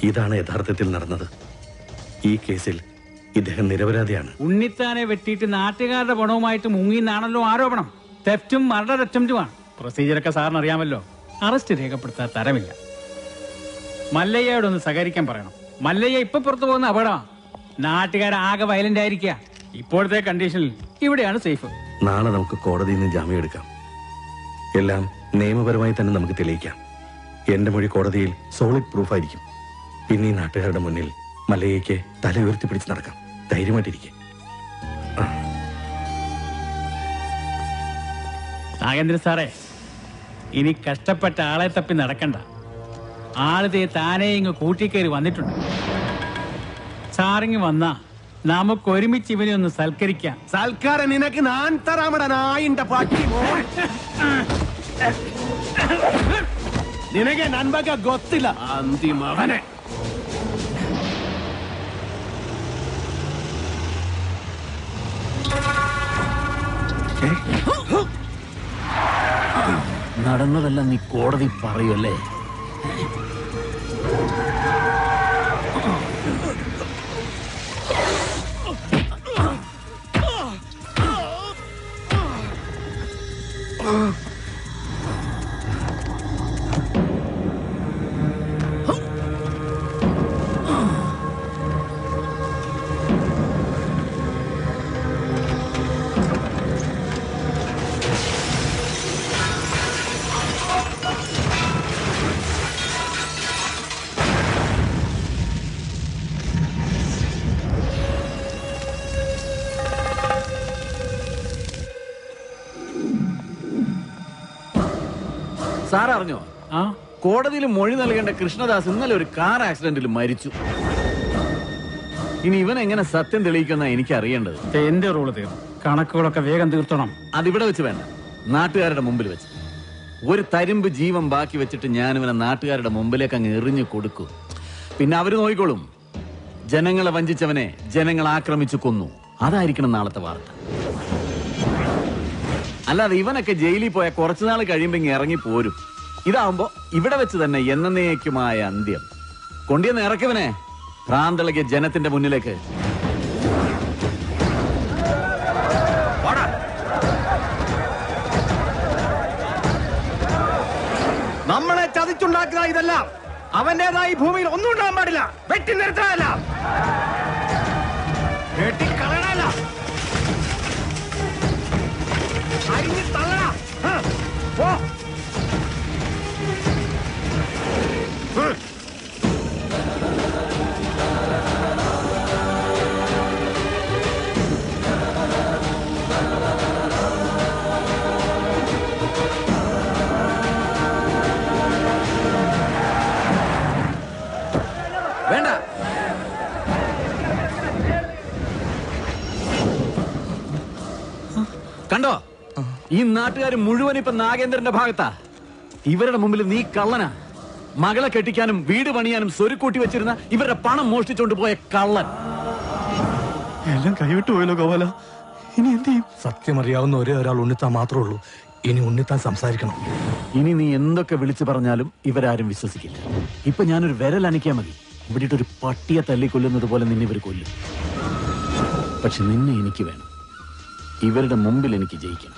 ഇതാണ് യഥാർത്ഥത്തിൽ നടന്നത്. ഈ കേസിൽ ഇദ്ദേഹം നിരപരാധിയാണ്. ഉണ്ണിത്താനെ വെട്ടിയിട്ട് നാട്ടുകാരുടെ പണവുമായിട്ട് മുങ്ങിന്നാണല്ലോ ആരോപണം. തെഫ്റ്റും മർഡർ അറ്റംപ്റ്റുമാണ്. പ്രൊസീജിയറൊക്കെ സാറിന് അറിയാമല്ലോ. അറസ്റ്റ് രേഖപ്പെടുത്താൻ തരമില്ല. മല്ലയ്യയോടൊന്ന് സഹകരിക്കാൻ പറയണം. മല്ലയ്യ ഇപ്പൊ പുറത്തു പോകുന്ന അപകടമാണ്. നാട്ടുകാരാകെ വയലന്റ് ആയിരിക്കുക. ഇപ്പോഴത്തെ കണ്ടീഷനിൽ ഇവിടെയാണ് സേഫ്. നാളെ നമുക്ക് കോടതിയിൽ നിന്ന് ജാമ്യം എടുക്കാം. എല്ലാം നിയമപരമായി തന്നെ നമുക്ക് തെളിയിക്കാം. എന്റെ മൊഴി കോടതിയിൽ സോളിഡ് പ്രൂഫായിരിക്കും. പിന്നെ ഈ നാട്ടുകാരുടെ മുന്നിൽ മല്ലയ്യയ്ക്ക് തല ഉയർത്തി പിടിച്ച് നടക്കാം. ധൈര്യമായിട്ടിരിക്കെ. നാഗേന്ദ്രൻ സാറേ, ഇനി കഷ്ടപ്പെട്ട ആളെ തപ്പി നടക്കണ്ട. ആളിതേ താനേ ഇങ്ങ് കൂട്ടിക്കയറി വന്നിട്ടുണ്ട്. സാറിങ് വന്നാ നമുക്ക് ഒരുമിച്ച് ഇവനെ ഒന്ന് സൽക്കരിക്കാം. സൽക്കാരം നിനക്ക് ഞാൻ തരാമടാ നായിന്റെ പാട്ടി. നിനക്ക് നൻപക ಗೊತ್ತಿಲ್ಲ അന്തിമവനെ. നടന്നതെല്ലാം നീ കോടതി പറയല്ലേ? സാർ അറിഞ്ഞോ? കോടതിയിൽ മൊഴി നൽകേണ്ട കൃഷ്ണദാസ് ഇന്നലെ ഒരു കാർ ആക്സിഡന്റിൽ മരിച്ചു. ഇനി ഇവൻ എങ്ങനെ സത്യം തെളിയിക്കുന്ന എനിക്ക് അറിയേണ്ടത്. എന്റെ റോള് തീർന്നു. കണക്കുകളൊക്കെ വേഗം തീർത്തണം. അതിവിടെ വെച്ച് വേണ്ട, നാട്ടുകാരുടെ മുമ്പിൽ വെച്ച്. ഒരു തരിമ്പ് ജീവൻ ബാക്കി വെച്ചിട്ട് ഞാനിവനെ നാട്ടുകാരുടെ മുമ്പിലേക്ക് അങ്ങ് എറിഞ്ഞു കൊടുക്കും. പിന്നെ അവര് നോക്കിക്കോളും. ജനങ്ങളെ വഞ്ചിച്ചവനെ ജനങ്ങൾ ആക്രമിച്ചു കൊന്നു. അതായിരിക്കണം നാളത്തെ വാർത്ത. അല്ലാതെ ഇവനൊക്കെ ജയിലിൽ പോയ കുറച്ചുനാൾ കഴിയുമ്പോ ഇങ്ങ് ഇറങ്ങി പോരും. ഇതാവുമ്പോ ഇവിടെ വെച്ച് തന്നെ എന്നേക്കുമായ അന്ത്യം. കൊണ്ടിയെന്ന് ഇറക്കിവനെ ഭ്രാന്തളകിയ ജനത്തിന്റെ മുന്നിലേക്ക്. നമ്മളെ ചതിച്ചുണ്ടാക്കുക ഇതല്ല. അവന്റേതായി ഭൂമിയിൽ ഒന്നും ഉണ്ടാകാൻ പാടില്ല. വെട്ടി നിർത്താനല്ല, വെട്ടിക്കളയണല്ല, അരിഞ്ഞ് തള്ളണ. പോ. വേണ്ട, കണ്ടോ? ഈ നാട്ടുകാർ മുഴുവൻ ഇപ്പൊ നാഗേന്ദ്രന്റെ ഭാഗത്താ. ഇവരുടെ മുമ്പിൽ നീ കള്ളനാ. മകളെ കെട്ടിക്കാനും വീട് പണിയാനും സ്വരുക്കൂട്ടി വെച്ചിരുന്ന ഇവരുടെ പണം മോഷ്ടിച്ചോണ്ട് പോയ കള്ളൻ. എല്ലാം കൈവിട്ടു പോയല്ലോ ഗോപാല. ഇനി എന്ത് ചെയ്യും? സത്യം അറിയാവുന്ന ഒരേ ഒരാൾ ഉണ്ണിത്താൻ മാത്രമേ ഉള്ളൂ. ഇനി ഉണ്ണിത്താൻ സംസാരിക്കണം. ഇനി നീ എന്തൊക്കെ വിളിച്ചു പറഞ്ഞാലും ഇവരാരും വിശ്വസിക്കില്ല. ഇപ്പൊ ഞാനൊരു വിരൽ അനക്കിയാൽ മതി, ഇവിടെ ഒരു പട്ടിയെ തല്ലിക്കൊല്ലുന്നത് പോലെ നിന്നെ ഇവർ കൊല്ലും. പക്ഷെ നിന്നെ എനിക്ക് വേണം. ഇവരുടെ മുമ്പിൽ എനിക്ക് ജയിക്കണം.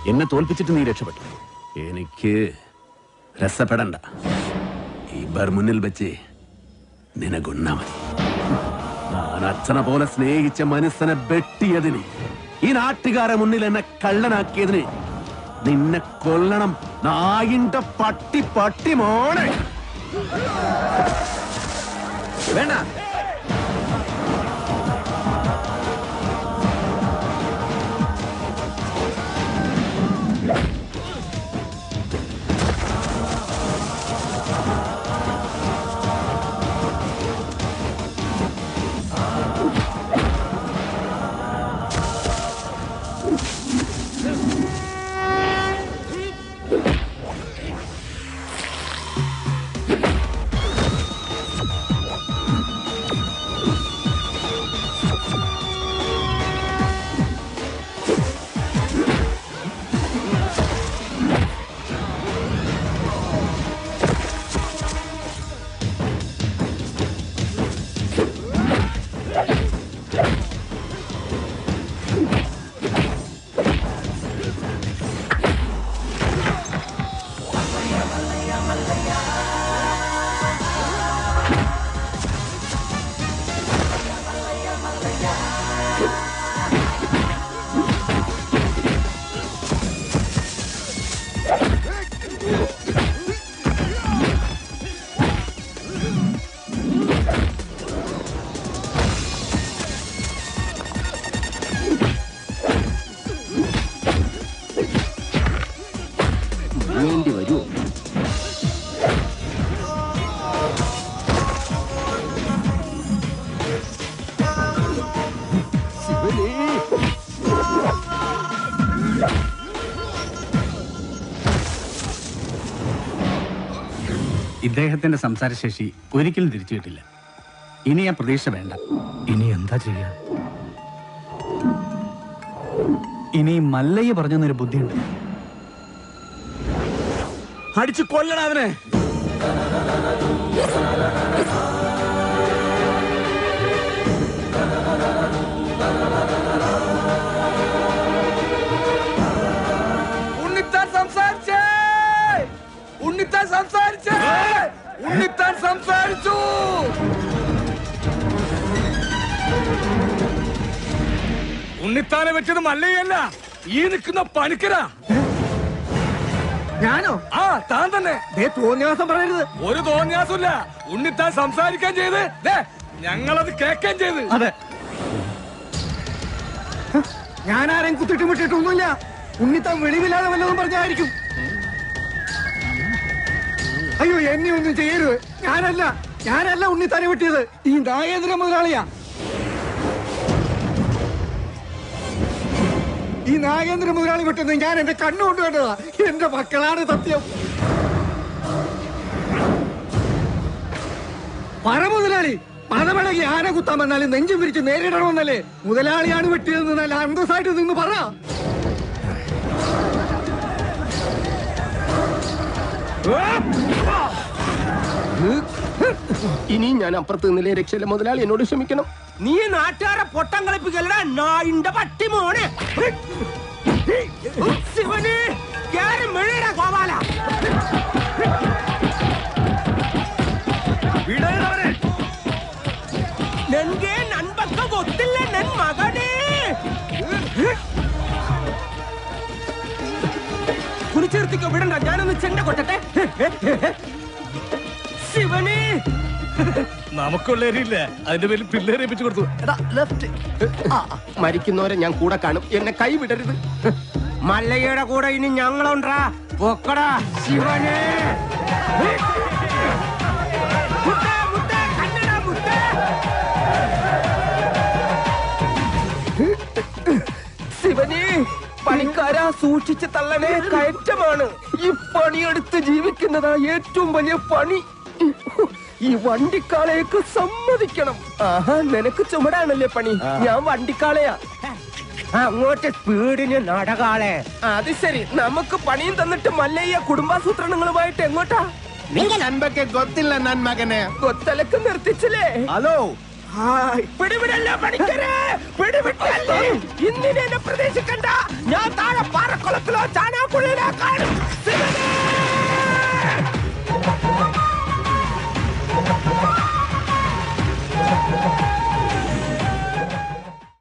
എന്നെ തോൽപ്പിച്ചിട്ട് നീ രക്ഷപ്പെട്ടു. എനിക്ക് രസപ്പെടണ്ട. ഇവർ മുന്നിൽ വെച്ച് നിനകൊന്നാ മതി. ഞാൻ അച്ഛനെ പോലെ സ്നേഹിച്ച മനസ്സിനെ വെട്ടിയതിന്, ഈ നാട്ടുകാരെ മുന്നിൽ എന്നെ കള്ളനാക്കിയതിന് നിന്നെ കൊല്ലണം. നായിന്റെ പട്ടി പട്ടി മോനെ. വേണ്ട, വേണ്ടി വരുമോ? ഇദ്ദേഹത്തിന്റെ സംസാരശേഷി ഒരിക്കലും തിരിച്ചു കിട്ടില്ല. ഇനി ആ പ്രതീക്ഷ വേണ്ട. ഇനി എന്താ ചെയ്യാ? ഇനി മല്ലയ്യ പറഞ്ഞൊരു ബുദ്ധിയുണ്ട്. അടിച്ചു കൊല്ലണം അവനെ. ഉണ്ണിത്താൻ സംസാരിച്ചേ, ഉണ്ണിത്താൻ സംസാരിച്ചേ, ഉണ്ണിത്താൻ സംസാരിച്ചു. ഉണ്ണിത്താനെ വെച്ചത് മല്ലയല്ല, ഈ നിൽക്കുന്ന പണിക്കരാ. ഞാനോ? ആ, താൻ തന്നെ. തോന്നിയാസം പറയരുത്. ഒരു തോന്നിയാസമില്ല. ഉണ്ണിത്താൻ സംസാരിക്കാൻ ചെയ്ത് ഞങ്ങളത് കേൾക്കാൻ ചെയ്ത്. അതെ, ഞാൻ ആരെയും കുത്തിട്ടും വിട്ടിട്ടൊന്നുമില്ല. ഉണ്ണിത്താൻ വെളിവില്ലാതെ വല്ലതും പറഞ്ഞായിരിക്കും. അയ്യോ എന്നെ ഒന്നും ചെയ്യരുത്. ഞാനല്ല ഉണ്ണിത്താനെ വെട്ടിയത്, ഈ നാഗേന്ദ്ര മുതലാളിയാ. ഈ നാഗേന്ദ്ര മുതലാളി വെട്ടുന്നത് ഞാൻ എന്റെ കണ്ണുകൊണ്ട് കണ്ടതാ. എന്റെ മക്കളാണ് സത്യം. പറ മുതലാളി, പദവിളകി ആന കുത്താൻ വന്നാലും നെഞ്ചും പിരിച്ച് നേരിടണമെന്നല്ലേ? മുതലാളിയാണ് വെട്ടിയതെന്ന് നല്ല അന്തസ്സായിട്ട് നിന്ന് പറ. ഇനി ഞാൻ അപ്പുറത്ത് നിന്നില്ലേ രക്ഷയില്ല. മുതലാളി എന്നോട് ക്ഷമിക്കണം. നീ നാട്ടുകാരെ പൊട്ടം കളിപ്പിക്കലടാ നായിന്റെ പട്ടി മോനെ. ശിവന് കേറി മെഴുകടാ ഗോപാല. നൻകെ നൻപക്ക ಗೊತ್ತಿಲ್ಲ ನನ್ ಮಗನೇ. കുനിച്ചെടുത്തിക്കോ, വിടണ്ട. ഞാനൊന്ന് ചെണ്ട കൊട്ടട്ടെ. ശിവനെ നമുക്കുള്ളേരില്ല, അതിന്റെ പേരിൽ പിള്ളേരെ ഏൽപ്പിച്ചു കൊടുത്തു. മരിക്കുന്നവരെ ഞാൻ കൂടെ കാണും, എന്നെ കൈവിടരുത്. മല്ലയ്യയുടെ കൂടെ ഇനി ഞങ്ങളുണ്ടാ. പൊക്കടാ ശിവനെ. ശിവനെ, പണിക്കാരാ സൂക്ഷിച്ച് തള്ളനെ. കയറ്റമാണ്. ഈ പണിയെടുത്ത് ജീവിക്കുന്നതാ ഏറ്റവും വലിയ പണി. ഈ വണ്ടിക്കാളയൊക്കെ സമ്മതിക്കണം. ആഹാ, നിനക്ക് ചുമടാണല്ലേ പണി. ഞാൻ വണ്ടിക്കാളയാ. അങ്ങോട്ട് സ്പീഡിന് നടകാളെ. അത് ശരി, നമുക്ക് പണിയും തന്നിട്ട് മല്ലയ്യ കുടുംബാസൂത്രണങ്ങളുമായിട്ട് എങ്ങോട്ടാ? നൻപൊക്കെ ഗൊത്തില്ല നൻ മകനെ. കൊത്തലക്ക് നിർത്തിച്ചില്ലേ? ഹലോ, പിടിവിടല്ല പണിക്കരെ, പിടിവിട്ടല്ലേ. ഇന്നിനെ എന്നെ പ്രതീക്ഷിക്കണ്ട. ഞാൻ താഴെ പാറക്കുളത്തിലോ ചാനാക്കുള്ളിലോ കാണും.